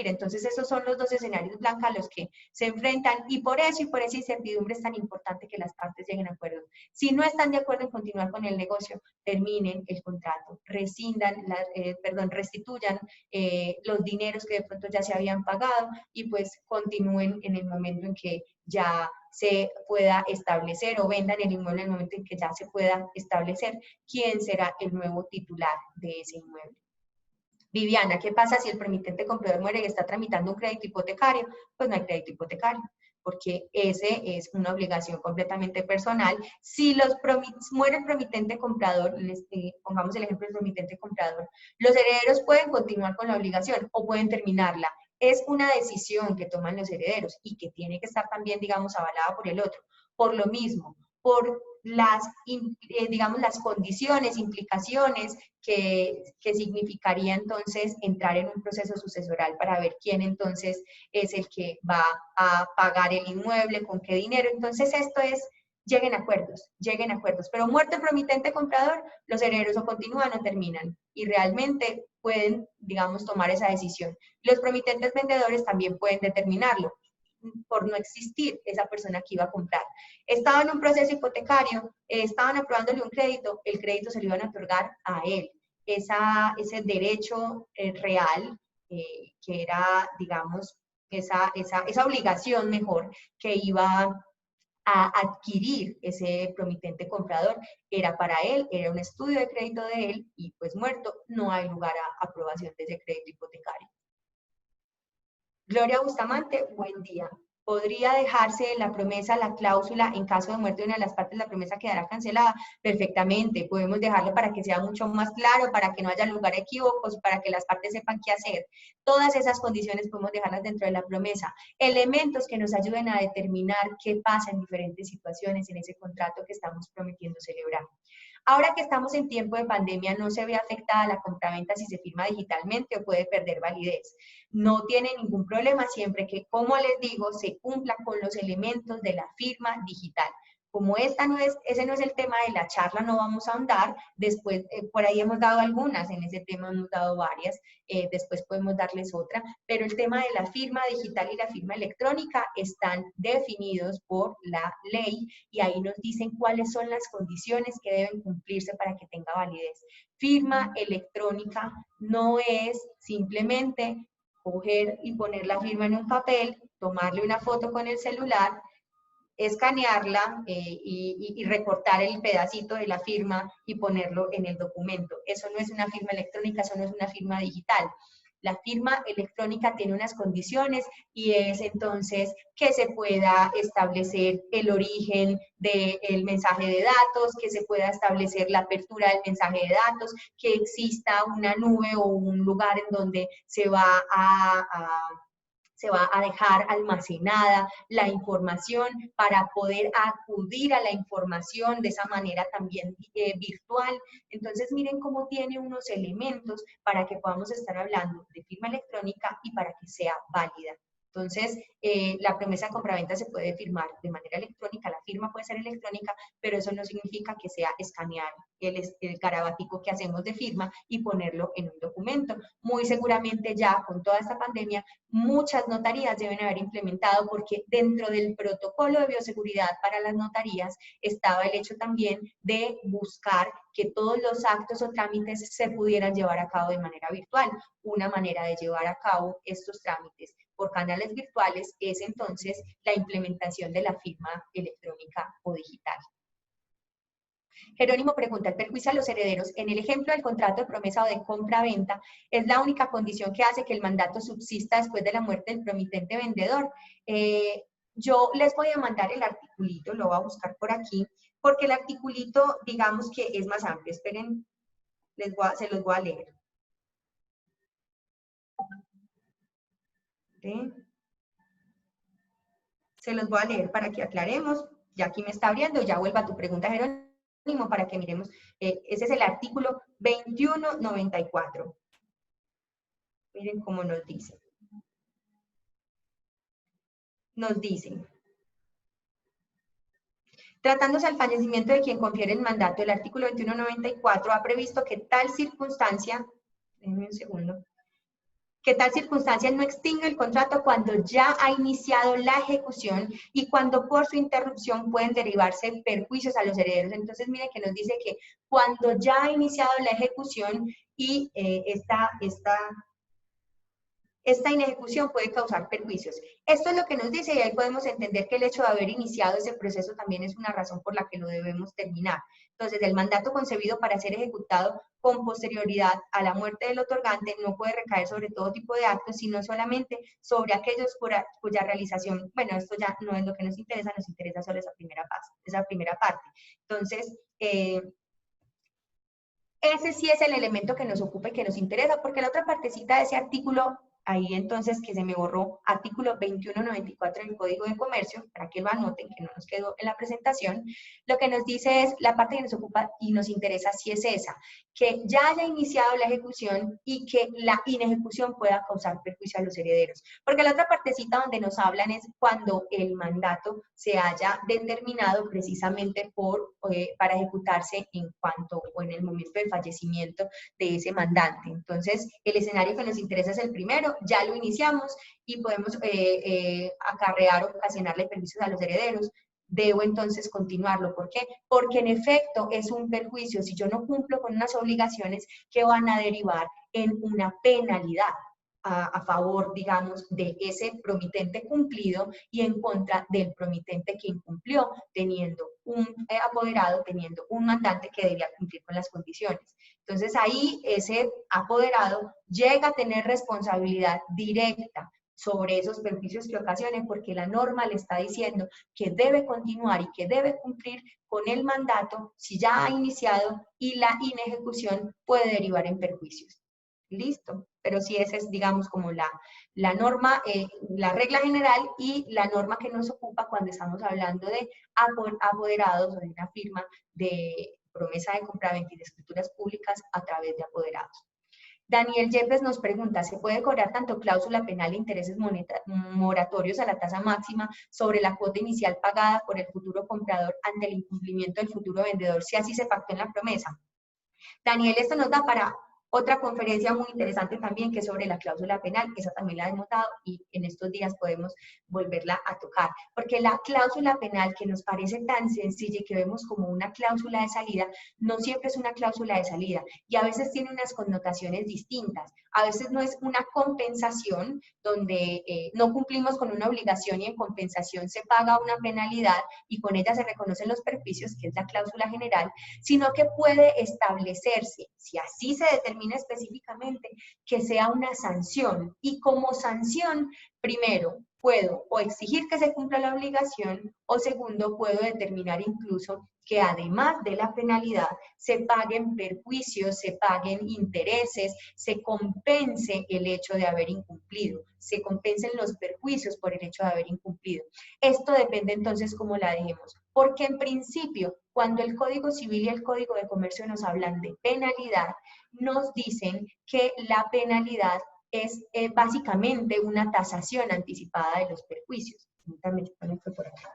Entonces esos son los dos escenarios, Blanca, a los que se enfrentan, y por esa incertidumbre es tan importante que las partes lleguen a acuerdo. Si no están de acuerdo en continuar con el negocio, terminen el contrato, restituyan los dineros que de pronto ya se habían pagado, y pues continúen en el momento en que ya se pueda establecer, o vendan el inmueble en el momento en que ya se pueda establecer quién será el nuevo titular de ese inmueble. Viviana, ¿qué pasa si el promitente comprador muere y está tramitando un crédito hipotecario? Pues no hay crédito hipotecario, porque ese es una obligación completamente personal. Si muere el promitente comprador, pongamos el ejemplo del promitente comprador, los herederos pueden continuar con la obligación o pueden terminarla. Es una decisión que toman los herederos y que tiene que estar también, digamos, avalada por el otro. Por lo mismo, por digamos, las condiciones, implicaciones que significaría entonces entrar en un proceso sucesoral para ver quién entonces es el que va a pagar el inmueble, con qué dinero. Entonces esto es, lleguen a acuerdos, pero muerto el promitente comprador, los herederos o continúan o terminan, y realmente pueden, digamos, tomar esa decisión. Los promitentes vendedores también pueden determinarlo. por no existir esa persona que iba a comprar. Estaba en un proceso hipotecario, estaban aprobándole un crédito, el crédito se lo iban a otorgar a él. Ese derecho real, que era, digamos, esa obligación mejor que iba a adquirir ese promitente comprador, era para él, era un estudio de crédito de él y pues muerto, no hay lugar a aprobación de ese crédito hipotecario. Gloria Bustamante, buen día. ¿Podría dejarse la promesa, la cláusula, en caso de muerte de una de las partes, la promesa quedará cancelada? Perfectamente, podemos dejarlo para que sea mucho más claro, para que no haya lugar a equívocos, para que las partes sepan qué hacer. Todas esas condiciones podemos dejarlas dentro de la promesa. Elementos que nos ayuden a determinar qué pasa en diferentes situaciones en ese contrato que estamos prometiendo celebrar. Ahora que estamos en tiempo de pandemia, no se ve afectada la compraventa si se firma digitalmente o puede perder validez. No tiene ningún problema siempre que, como les digo, se cumpla con los elementos de la firma digital. Como ese no es el tema de la charla, no vamos a ahondar. Después, por ahí hemos dado algunas, en ese tema hemos dado varias, después podemos darles otra, pero el tema de la firma digital y la firma electrónica están definidos por la ley y ahí nos dicen cuáles son las condiciones que deben cumplirse para que tenga validez. Firma electrónica no es simplemente coger y poner la firma en un papel, tomarle una foto con el celular, escanearla y recortar el pedacito de la firma y ponerlo en el documento. Eso no es una firma electrónica, eso no es una firma digital. La firma electrónica tiene unas condiciones y es entonces que se pueda establecer el origen del mensaje de datos, que se pueda establecer la apertura del mensaje de datos, que exista una nube o un lugar en donde se va a dejar almacenada la información para poder acudir a la información de esa manera también virtual. Entonces, miren cómo tiene unos elementos para que podamos estar hablando de firma electrónica y para que sea válida. Entonces, la promesa de compraventa se puede firmar de manera electrónica, la firma puede ser electrónica, pero eso no significa que sea escanear el garabatico que hacemos de firma y ponerlo en un documento. Muy seguramente ya con toda esta pandemia, muchas notarías deben haber implementado, porque dentro del protocolo de bioseguridad para las notarías estaba el hecho también de buscar que todos los actos o trámites se pudieran llevar a cabo de manera virtual. Una manera de llevar a cabo estos trámites por canales virtuales es entonces la implementación de la firma electrónica o digital. Jerónimo pregunta, ¿el perjuicio a los herederos en el ejemplo del contrato de promesa o de compra-venta es la única condición que hace que el mandato subsista después de la muerte del promitente vendedor? Yo les voy a mandar el articulito, lo voy a buscar por aquí, porque el articulito, digamos que es más amplio. Esperen, se los voy a leer. ¿Sí? Se los voy a leer para que aclaremos. Ya aquí me está abriendo, ya vuelva a tu pregunta, Jerónimo, para que miremos. Ese es el artículo 2194. Miren cómo nos dice. Nos dicen, tratándose al fallecimiento de quien confiere el mandato, el artículo 2194 ha previsto que tal circunstancia, déjenme un segundo, que tal circunstancia no extingue el contrato cuando ya ha iniciado la ejecución y cuando por su interrupción pueden derivarse perjuicios a los herederos. Entonces, miren que nos dice que cuando ya ha iniciado la ejecución y esta inejecución puede causar perjuicios. Esto es lo que nos dice y ahí podemos entender que el hecho de haber iniciado ese proceso también es una razón por la que lo debemos terminar. Entonces, el mandato concebido para ser ejecutado con posterioridad a la muerte del otorgante no puede recaer sobre todo tipo de actos, sino solamente sobre aquellos cuya realización, bueno, esto ya no es lo que nos interesa solo esa primera parte. Entonces, ese sí es el elemento que nos ocupa y que nos interesa, porque la otra partecita de ese artículo, ahí entonces que se me borró, artículo 2194 del Código de Comercio, para que lo anoten, que no nos quedó en la presentación, lo que nos dice es, la parte que nos ocupa y nos interesa sí es esa, que ya haya iniciado la ejecución y que la inejecución pueda causar perjuicio a los herederos. Porque la otra partecita donde nos hablan es cuando el mandato se haya determinado precisamente para ejecutarse en cuanto o en el momento del fallecimiento de ese mandante. Entonces, el escenario que nos interesa es el primero, contrato ya lo iniciamos y podemos acarrear o ocasionarle perjuicios a los herederos. Debo entonces continuarlo. ¿Por qué? Porque en efecto es un perjuicio. Si yo no cumplo con unas obligaciones que van a derivar en una penalidad a favor, digamos, de ese promitente cumplido y en contra del promitente que incumplió, teniendo un apoderado, teniendo un mandante que debía cumplir con las condiciones. Entonces ahí ese apoderado llega a tener responsabilidad directa sobre esos perjuicios que ocasionen, porque la norma le está diciendo que debe continuar y que debe cumplir con el mandato si ya ha iniciado, y la inejecución puede derivar en perjuicios. Listo. Pero sí, esa es, digamos, como la norma, la regla general y la norma que nos ocupa cuando estamos hablando de apoderados o de una firma de promesa de compraventa y de escrituras públicas a través de apoderados. Daniel Yepes nos pregunta, ¿se puede cobrar tanto cláusula penal e intereses moratorios a la tasa máxima sobre la cuota inicial pagada por el futuro comprador ante el incumplimiento del futuro vendedor si así se pactó en la promesa? Daniel, esto nos da para otra conferencia muy interesante también, que es sobre la cláusula penal. Esa también la hemos dado y en estos días podemos volverla a tocar. Porque la cláusula penal, que nos parece tan sencilla y que vemos como una cláusula de salida, no siempre es una cláusula de salida y a veces tiene unas connotaciones distintas. A veces no es una compensación donde no cumplimos con una obligación y en compensación se paga una penalidad y con ella se reconocen los perjuicios, que es la cláusula general, sino que puede establecerse, si así se determina específicamente, que sea una sanción. Y como sanción, primero, puedo o exigir que se cumpla la obligación, o segundo, puedo determinar incluso que además de la penalidad se paguen perjuicios, se paguen intereses, se compense el hecho de haber incumplido, se compensen los perjuicios por el hecho de haber incumplido. Esto depende entonces cómo la dejemos, porque en principio, cuando el Código Civil y el Código de Comercio nos hablan de penalidad, nos dicen que la penalidad es básicamente una tasación anticipada de los perjuicios. También por acá.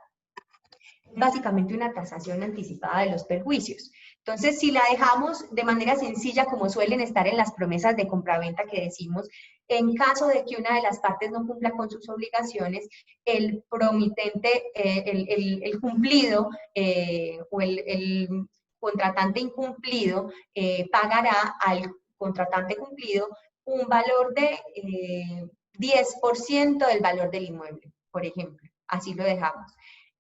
Básicamente una tasación anticipada de los perjuicios. Entonces, si la dejamos de manera sencilla, como suelen estar en las promesas de compraventa que decimos, en caso de que una de las partes no cumpla con sus obligaciones, el promitente, el cumplido o el contratante incumplido pagará al contratante cumplido un valor de 10% del valor del inmueble, por ejemplo. Así lo dejamos.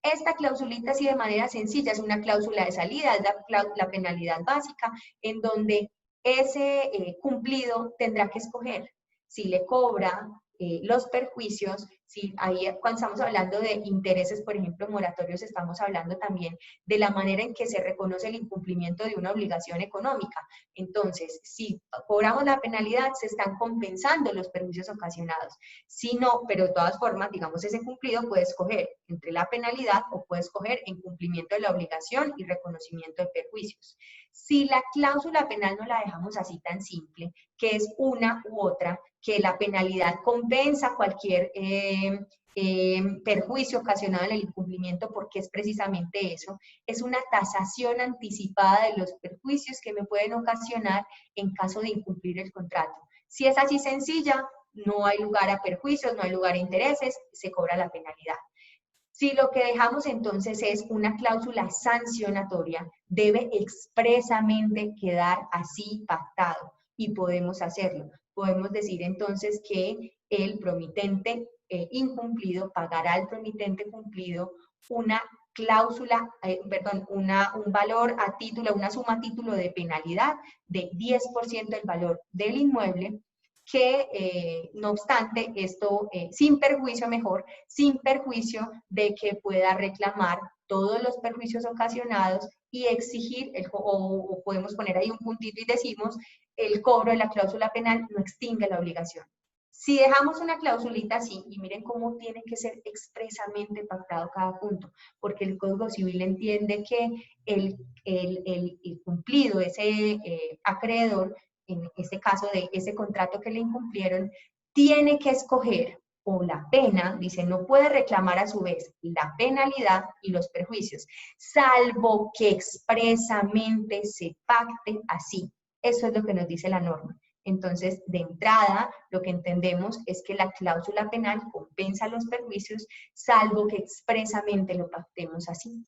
Esta clausulita, así de manera sencilla, es una cláusula de salida, es la penalidad básica, en donde ese cumplido tendrá que escoger si le cobra los perjuicios, si ahí cuando estamos hablando de intereses, por ejemplo, moratorios, estamos hablando también de la manera en que se reconoce el incumplimiento de una obligación económica. Entonces, si cobramos la penalidad, se están compensando los perjuicios ocasionados. Si no, pero de todas formas, digamos, ese cumplido puede escoger entre la penalidad o puede escoger en cumplimiento de la obligación y reconocimiento de perjuicios. Si la cláusula penal no la dejamos así tan simple, que es una u otra, que la penalidad compensa cualquier perjuicio ocasionado en el incumplimiento, porque es precisamente eso, es una tasación anticipada de los perjuicios que me pueden ocasionar en caso de incumplir el contrato. Si es así sencilla, no hay lugar a perjuicios, no hay lugar a intereses, se cobra la penalidad. Si lo que dejamos entonces es una cláusula sancionatoria, debe expresamente quedar así pactado y podemos hacerlo. Podemos decir entonces que el promitente incumplido pagará al promitente cumplido una cláusula, un valor a título, una suma a título de penalidad de 10% del valor del inmueble, que no obstante, esto sin perjuicio sin perjuicio de que pueda reclamar todos los perjuicios ocasionados y exigir, o podemos poner ahí un puntito y decimos, el cobro de la cláusula penal no extingue la obligación. Si dejamos una clausulita así, y miren cómo tiene que ser expresamente pactado cada punto, porque el Código Civil entiende que el cumplido, ese acreedor, en este caso de ese contrato que le incumplieron, tiene que escoger o la pena, dice, no puede reclamar a su vez la penalidad y los perjuicios, salvo que expresamente se pacte así. Eso es lo que nos dice la norma. Entonces, de entrada, lo que entendemos es que la cláusula penal compensa los perjuicios, salvo que expresamente lo pactemos así.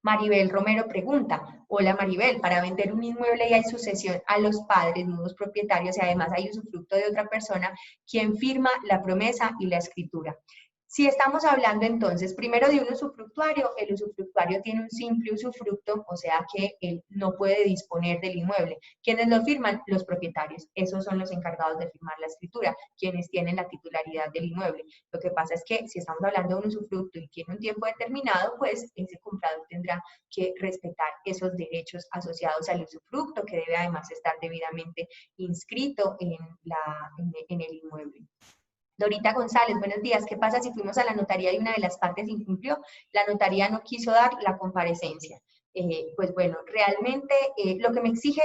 Maribel Romero pregunta, hola Maribel, para vender un inmueble y hay sucesión a los padres, nuevos propietarios y además hay usufructo de otra persona, ¿quién firma la promesa y la escritura? Si estamos hablando entonces primero de un usufructuario, el usufructuario tiene un simple usufructo, o sea que él no puede disponer del inmueble. ¿Quiénes lo firman? Los propietarios. Esos son los encargados de firmar la escritura, quienes tienen la titularidad del inmueble. Lo que pasa es que si estamos hablando de un usufructo y tiene un tiempo determinado, pues ese comprador tendrá que respetar esos derechos asociados al usufructo, que debe además estar debidamente inscrito en el inmueble. Dorita González, buenos días. ¿Qué pasa si fuimos a la notaría y una de las partes incumplió? La notaría no quiso dar la comparecencia. Pues bueno, realmente lo que me exige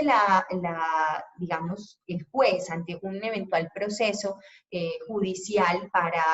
digamos, el juez ante un eventual proceso judicial para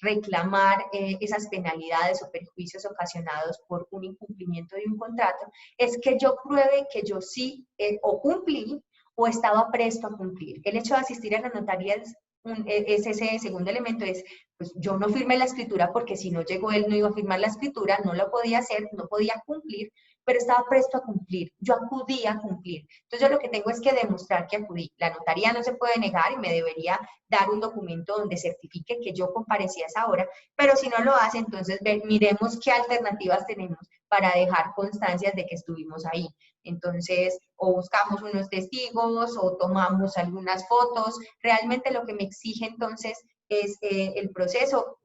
reclamar esas penalidades o perjuicios ocasionados por un incumplimiento de un contrato, es que yo pruebe que yo sí o cumplí o estaba presto a cumplir. El hecho de asistir a la notaría es ese segundo elemento, es, pues yo no firmé la escritura porque si no llegó él no iba a firmar la escritura, no lo podía hacer, no podía cumplir, pero estaba presto a cumplir, yo acudí a cumplir. Entonces yo lo que tengo es que demostrar que acudí. La notaría no se puede negar y me debería dar un documento donde certifique que yo comparecí a esa hora, pero si no lo hace, entonces miremos qué alternativas tenemos para dejar constancias de que estuvimos ahí. Entonces, o buscamos unos testigos o tomamos algunas fotos. Realmente lo que me exige entonces es el proceso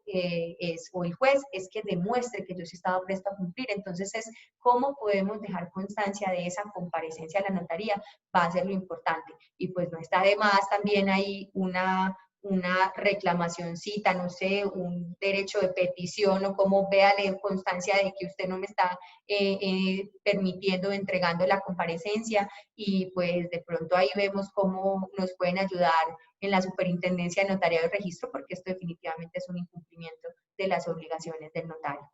o el juez es que demuestre que yo sí estaba presto a cumplir. Entonces es cómo podemos dejar constancia de esa comparecencia a la notaría, va a ser lo importante. Y pues no está de más también hay una reclamacióncita, no sé, un derecho de petición o como véale constancia de que usted no me está permitiendo, entregando la comparecencia y pues de pronto ahí vemos cómo nos pueden ayudar en la Superintendencia de Notariado y Registro porque esto definitivamente es un incumplimiento de las obligaciones del notario.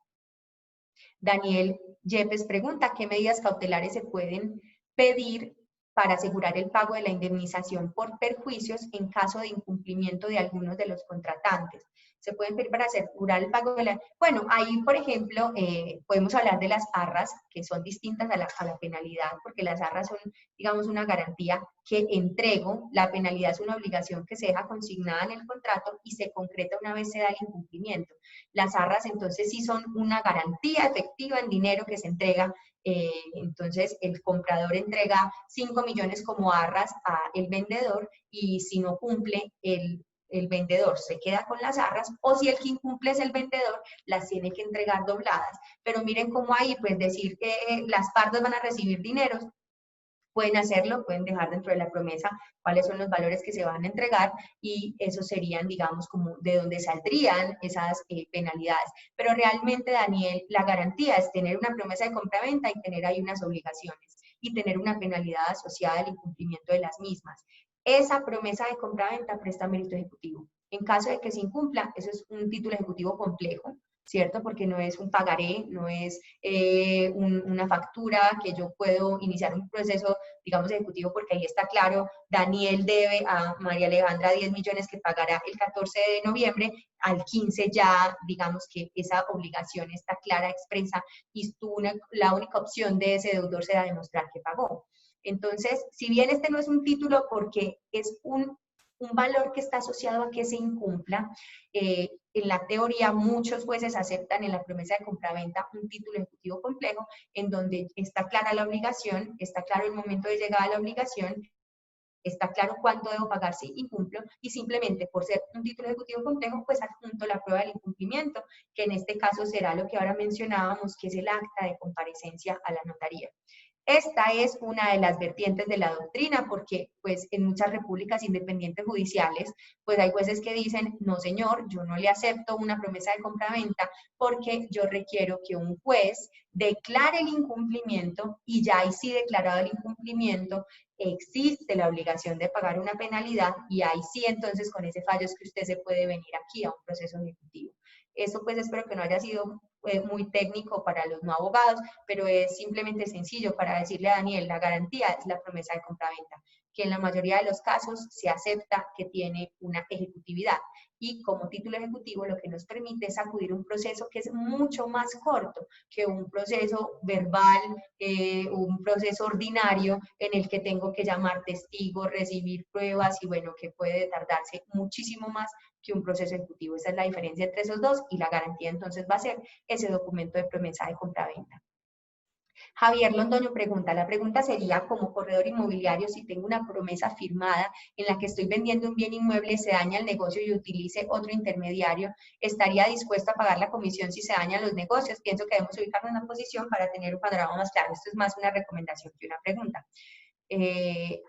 Daniel Yepes pregunta, ¿qué medidas cautelares se pueden pedir para asegurar el pago de la indemnización por perjuicios en caso de incumplimiento de algunos de los contratantes? Se pueden pedir para asegurar el pago de la... Bueno, ahí, por ejemplo, podemos hablar de las arras, que son distintas a la penalidad, porque las arras son, digamos, una garantía que entrego. La penalidad es una obligación que se deja consignada en el contrato y se concreta una vez se da el incumplimiento. Las arras, entonces, sí son una garantía efectiva en dinero que se entrega. Entonces, el comprador entrega 5 millones como arras al vendedor y si no cumple, el vendedor se queda con las arras o si el que incumple es el vendedor, las tiene que entregar dobladas. Pero miren cómo ahí, pues decir que las partes van a recibir dinero, pueden hacerlo, pueden dejar dentro de la promesa cuáles son los valores que se van a entregar y esos serían, digamos, como de donde saldrían esas penalidades. Pero realmente, Daniel, la garantía es tener una promesa de compraventa y tener ahí unas obligaciones y tener una penalidad asociada al incumplimiento de las mismas. Esa promesa de compraventa presta mérito ejecutivo. En caso de que se incumpla, eso es un título ejecutivo complejo, ¿cierto? Porque no es un pagaré, no es una factura que yo puedo iniciar un proceso, digamos, ejecutivo, porque ahí está claro, Daniel debe a María Alejandra 10 millones que pagará el 14 de noviembre, al 15 ya, digamos que esa obligación está clara, expresa, y la única opción de ese deudor será demostrar que pagó. Entonces, si bien este no es un título porque es un valor que está asociado a que se incumpla, en la teoría muchos jueces aceptan en la promesa de compraventa un título ejecutivo complejo en donde está clara la obligación, está claro el momento de llegada a la obligación, está claro cuánto debo pagar si incumplo y simplemente por ser un título ejecutivo complejo, pues adjunto la prueba del incumplimiento, que en este caso será lo que ahora mencionábamos, que es el acta de comparecencia a la notaría. Esta es una de las vertientes de la doctrina porque pues en muchas repúblicas independientes judiciales pues hay jueces que dicen no señor, yo no le acepto una promesa de compraventa porque yo requiero que un juez declare el incumplimiento y ya ahí sí declarado el incumplimiento existe la obligación de pagar una penalidad y ahí sí entonces con ese fallo es que usted se puede venir aquí a un proceso ejecutivo. Eso pues espero que no haya sido muy técnico para los no abogados, pero es simplemente sencillo para decirle a Daniel, la garantía es la promesa de compraventa, que en la mayoría de los casos se acepta que tiene una ejecutividad. Y como título ejecutivo lo que nos permite es acudir a un proceso que es mucho más corto que un proceso verbal, un proceso ordinario en el que tengo que llamar testigos, recibir pruebas y bueno, que puede tardarse muchísimo más que un proceso ejecutivo. Esa es la diferencia entre esos dos y la garantía entonces va a ser ese documento de promesa de compraventa. Javier Londoño pregunta, la pregunta sería, como corredor inmobiliario, si tengo una promesa firmada en la que estoy vendiendo un bien inmueble, se daña el negocio y utilice otro intermediario, ¿estaría dispuesto a pagar la comisión si se dañan los negocios? Pienso que debemos ubicarnos en una posición para tener un panorama más claro. Esto es más una recomendación que una pregunta.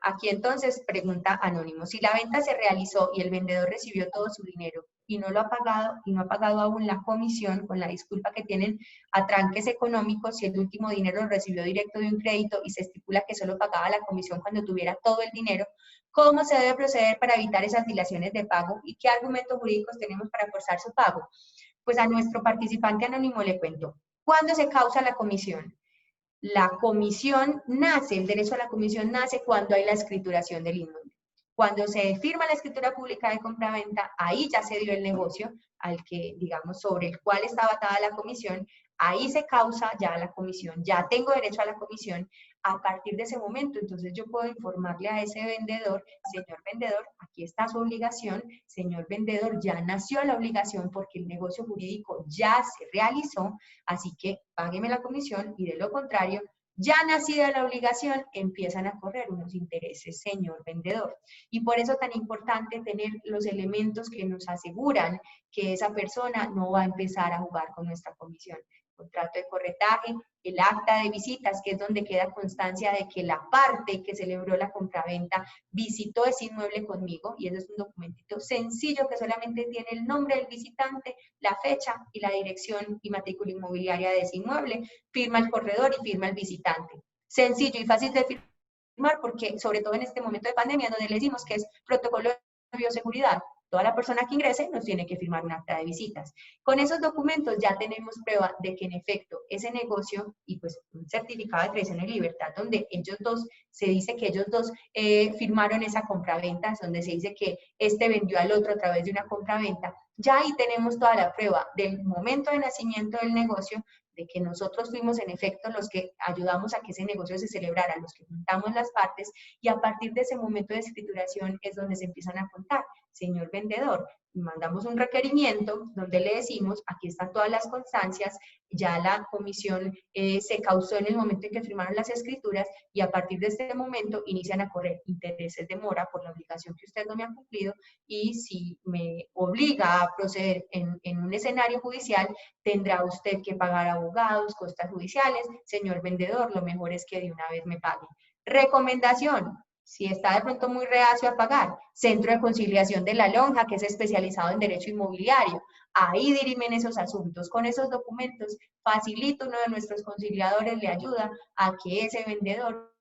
Aquí entonces pregunta Anónimo, si la venta se realizó y el vendedor recibió todo su dinero y no lo ha pagado y no ha pagado aún la comisión, con la disculpa que tienen atranques económicos, si el último dinero lo recibió directo de un crédito y se estipula que solo pagaba la comisión cuando tuviera todo el dinero, ¿cómo se debe proceder para evitar esas dilaciones de pago y qué argumentos jurídicos tenemos para forzar su pago? Pues a nuestro participante anónimo le cuento, ¿cuándo se causa la comisión? La comisión nace, el derecho a la comisión nace cuando hay la escrituración del inmueble. Cuando se firma la escritura pública de compraventa, ahí ya se dio el negocio al que, digamos, sobre el cual estaba atada la comisión, ahí se causa ya la comisión, ya tengo derecho a la comisión. A partir de ese momento, entonces yo puedo informarle a ese vendedor, señor vendedor, aquí está su obligación, señor vendedor, ya nació la obligación porque el negocio jurídico ya se realizó, así que págueme la comisión y de lo contrario, ya nacida la obligación, empiezan a correr unos intereses, señor vendedor. Y por eso tan importante tener los elementos que nos aseguran que esa persona no va a empezar a jugar con nuestra comisión. Contrato de corretaje, el acta de visitas, que es donde queda constancia de que la parte que celebró la compraventa visitó ese inmueble conmigo, y eso es un documentito sencillo que solamente tiene el nombre del visitante, la fecha y la dirección y matrícula inmobiliaria de ese inmueble, firma el corredor y firma el visitante. Sencillo y fácil de firmar porque, sobre todo en este momento de pandemia, donde le decimos que es protocolo de bioseguridad, toda la persona que ingrese nos tiene que firmar un acta de visitas. Con esos documentos ya tenemos prueba de que en efecto ese negocio y pues un certificado de creación de libertad donde ellos dos, se dice que ellos dos firmaron esa compraventa, donde se dice que este vendió al otro a través de una compraventa, ya ahí tenemos toda la prueba del momento de nacimiento del negocio, de que nosotros fuimos en efecto los que ayudamos a que ese negocio se celebrara, los que juntamos las partes, y a partir de ese momento de escrituración es donde se empiezan a contar. Señor vendedor, mandamos un requerimiento donde le decimos, aquí están todas las constancias, ya la comisión se causó en el momento en que firmaron las escrituras y a partir de este momento inician a correr intereses de mora por la obligación que usted no me ha cumplido y si me obliga a proceder en un escenario judicial, tendrá usted que pagar abogados, costas judiciales. Señor vendedor, lo mejor es que de una vez me pague. Recomendación, si está de pronto muy reacio a pagar, Centro de Conciliación de la Lonja, que es especializado en derecho inmobiliario. Ahí dirimen esos asuntos. Con esos documentos, facilito, uno de nuestros conciliadores le ayuda a que ese vendedor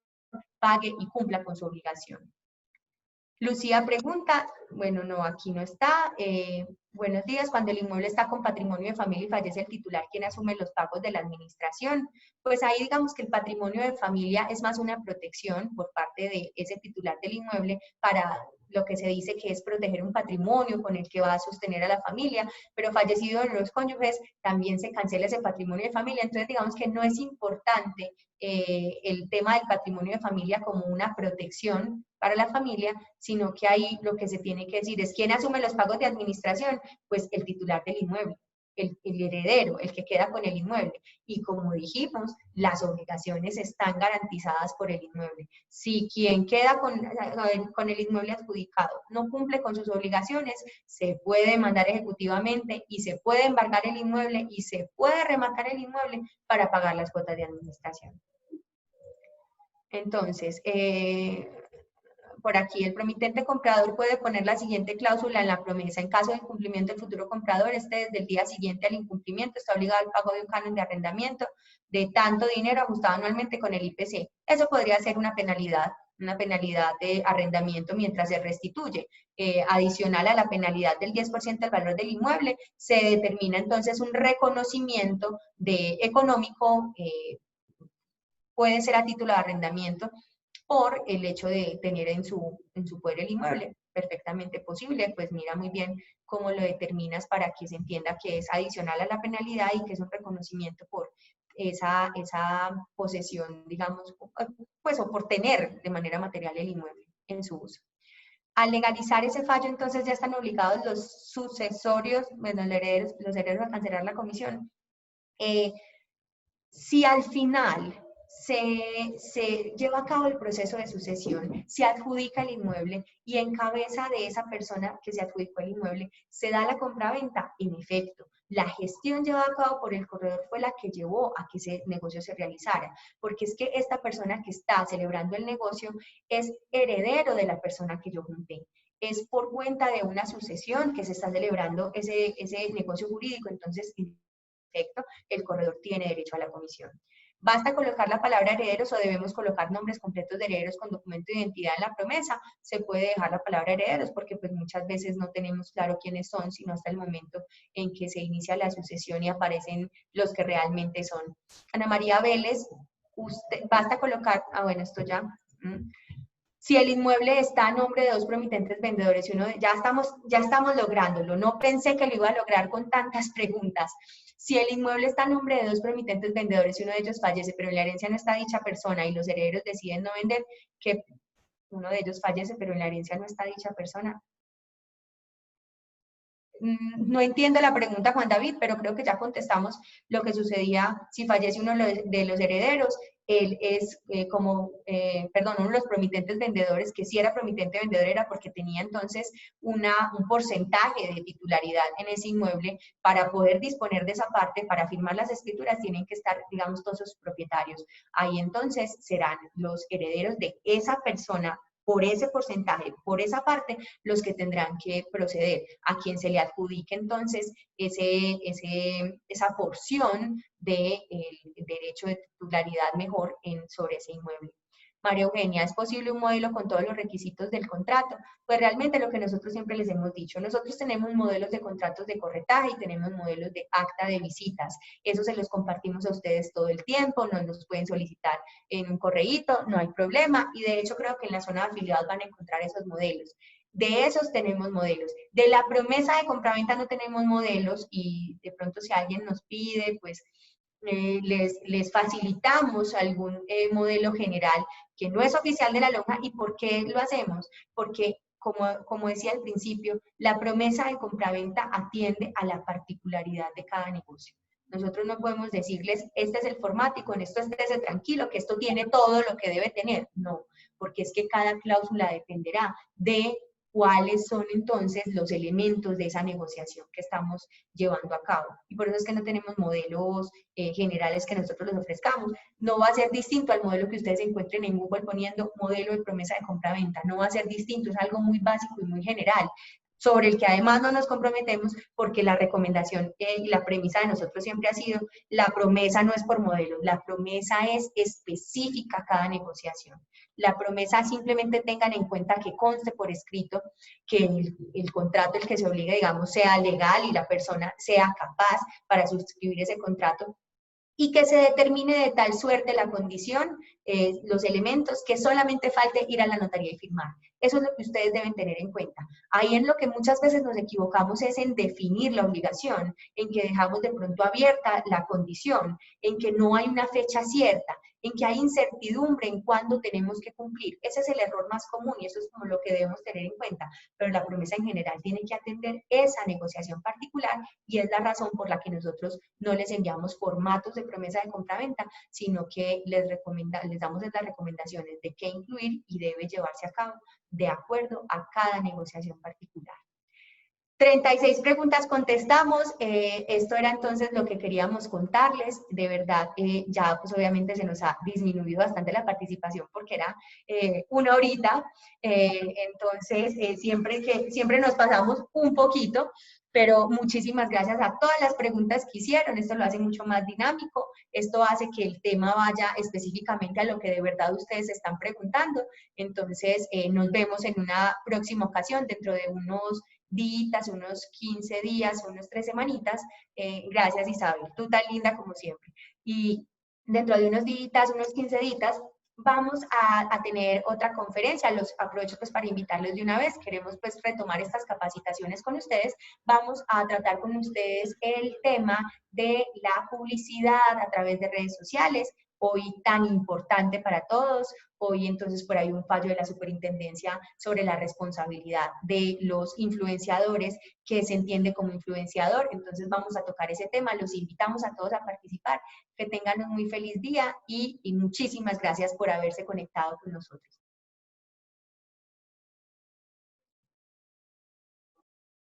pague y cumpla con su obligación. Lucía pregunta, bueno, no, aquí no está. Buenos días, cuando el inmueble está con patrimonio de familia y fallece el titular, ¿quién asume los pagos de la administración? Pues ahí digamos que el patrimonio de familia es más una protección por parte de ese titular del inmueble para lo que se dice que es proteger un patrimonio con el que va a sostener a la familia, pero fallecido de los cónyuges también se cancela ese patrimonio de familia, entonces digamos que no es importante el tema del patrimonio de familia como una protección para la familia, sino que ahí lo que se tiene que decir es quién asume los pagos de administración, pues el titular del inmueble, el heredero, el que queda con el inmueble. Y como dijimos, las obligaciones están garantizadas por el inmueble. Si quien queda con el inmueble adjudicado no cumple con sus obligaciones, se puede demandar ejecutivamente y se puede embargar el inmueble y se puede rematar el inmueble para pagar las cuotas de administración. Entonces, por aquí, el promitente comprador puede poner la siguiente cláusula en la promesa. En caso de incumplimiento del futuro comprador, desde el día siguiente al incumplimiento está obligado al pago de un canon de arrendamiento de tanto dinero ajustado anualmente con el IPC. Eso podría ser una penalidad una penalidad de arrendamiento mientras se restituye. Adicional a la penalidad del 10% del valor del inmueble, se determina entonces un reconocimiento económico, puede ser a título de arrendamiento, por el hecho de tener en su poder el inmueble. Perfectamente posible, pues mira muy bien cómo lo determinas para que se entienda que es adicional a la penalidad y que es un reconocimiento por esa posesión, digamos, pues o por tener de manera material el inmueble en su uso. Al legalizar ese fallo, entonces ya están obligados los sucesorios, bueno, los herederos a cancelar la comisión. Si al final se lleva a cabo el proceso de sucesión, se adjudica el inmueble y en cabeza de esa persona que se adjudicó el inmueble se da la compraventa, en efecto, la gestión llevada a cabo por el corredor fue la que llevó a que ese negocio se realizara, porque es que esta persona que está celebrando el negocio es heredero de la persona que yo junté. Es por cuenta de una sucesión que se está celebrando ese negocio jurídico, entonces el corredor tiene derecho a la comisión. ¿Basta colocar la palabra herederos o debemos colocar nombres completos de herederos con documento de identidad en la promesa? Se puede dejar la palabra herederos porque pues muchas veces no tenemos claro quiénes son, sino hasta el momento en que se inicia la sucesión y aparecen los que realmente son. Ana María Vélez, basta colocar, bueno, esto ya... Si el inmueble está a nombre de dos promitentes vendedores, ya estamos lográndolo. No pensé que lo iba a lograr con tantas preguntas. Si el inmueble está a nombre de dos promitentes vendedores y uno de ellos fallece, pero en la herencia no está dicha persona y los herederos deciden no vender, que uno de ellos fallece, pero en la herencia no está dicha persona. No entiendo la pregunta, Juan David, pero creo que ya contestamos lo que sucedía si fallece uno de los herederos. Él es uno de los promitentes vendedores, que si era promitente vendedor era porque tenía entonces un porcentaje de titularidad en ese inmueble. Para poder disponer de esa parte, para firmar las escrituras, tienen que estar, digamos, todos sus propietarios. Ahí entonces serán los herederos de esa persona por ese porcentaje, por esa parte, los que tendrán que proceder, a quien se le adjudique entonces esa porción del derecho de titularidad mejor sobre ese inmueble. María Eugenia, ¿es posible un modelo con todos los requisitos del contrato? Pues realmente lo que nosotros siempre les hemos dicho, nosotros tenemos modelos de contratos de corretaje y tenemos modelos de acta de visitas. Eso se los compartimos a ustedes todo el tiempo, nos los pueden solicitar en un correíto, no hay problema, y de hecho creo que en la zona de afiliados van a encontrar esos modelos. De esos tenemos modelos. De la promesa de compraventa no tenemos modelos y de pronto si alguien nos pide, pues les facilitamos algún modelo general que no es oficial de la lonja. ¿Y por qué lo hacemos? Porque, como decía al principio, la promesa de compraventa atiende a la particularidad de cada negocio. Nosotros no podemos decirles, este es el formato y con esto estése tranquilo, que esto tiene todo lo que debe tener. No, porque es que cada cláusula dependerá de cuáles son entonces los elementos de esa negociación que estamos llevando a cabo. Y por eso es que no tenemos modelos generales que nosotros les ofrezcamos. No va a ser distinto al modelo que ustedes encuentren en Google poniendo modelo de promesa de compra-venta. No va a ser distinto, es algo muy básico y muy general, sobre el que además no nos comprometemos porque la recomendación y la premisa de nosotros siempre ha sido, la promesa no es por modelo, la promesa es específica a cada negociación. La promesa simplemente tengan en cuenta que conste por escrito que el contrato, el que se obliga, digamos, sea legal y la persona sea capaz para suscribir ese contrato y que se determine de tal suerte la condición, los elementos, que solamente falte ir a la notaría y firmar. Eso es lo que ustedes deben tener en cuenta. Ahí en lo que muchas veces nos equivocamos es en definir la obligación, en que dejamos de pronto abierta la condición, en que no hay una fecha cierta, en que hay incertidumbre en cuándo tenemos que cumplir. Ese es el error más común y eso es como lo que debemos tener en cuenta. Pero la promesa en general tiene que atender esa negociación particular y es la razón por la que nosotros no les enviamos formatos de promesa de compraventa, sino que les damos las recomendaciones de qué incluir y debe llevarse a cabo de acuerdo a cada negociación particular. 36 preguntas contestamos. Esto era entonces lo que queríamos contarles. De verdad, ya pues obviamente se nos ha disminuido bastante la participación porque era una horita. Entonces, siempre nos pasamos un poquito, pero muchísimas gracias a todas las preguntas que hicieron. Esto lo hace mucho más dinámico. Esto hace que el tema vaya específicamente a lo que de verdad ustedes están preguntando. Entonces, nos vemos en una próxima ocasión dentro de unos días, unos 15 días, unos 3 semanitas. Gracias, Isabel, tú tan linda como siempre. Y dentro de unos días, unos 15 días, vamos a tener otra conferencia. Los aprovecho pues para invitarlos de una vez. Queremos pues retomar estas capacitaciones con ustedes. Vamos a tratar con ustedes el tema de la publicidad a través de redes sociales, hoy tan importante para todos. Hoy entonces por ahí un fallo de la superintendencia sobre la responsabilidad de los influenciadores, que se entiende como influenciador. Entonces vamos a tocar ese tema, los invitamos a todos a participar, que tengan un muy feliz día y muchísimas gracias por haberse conectado con nosotros.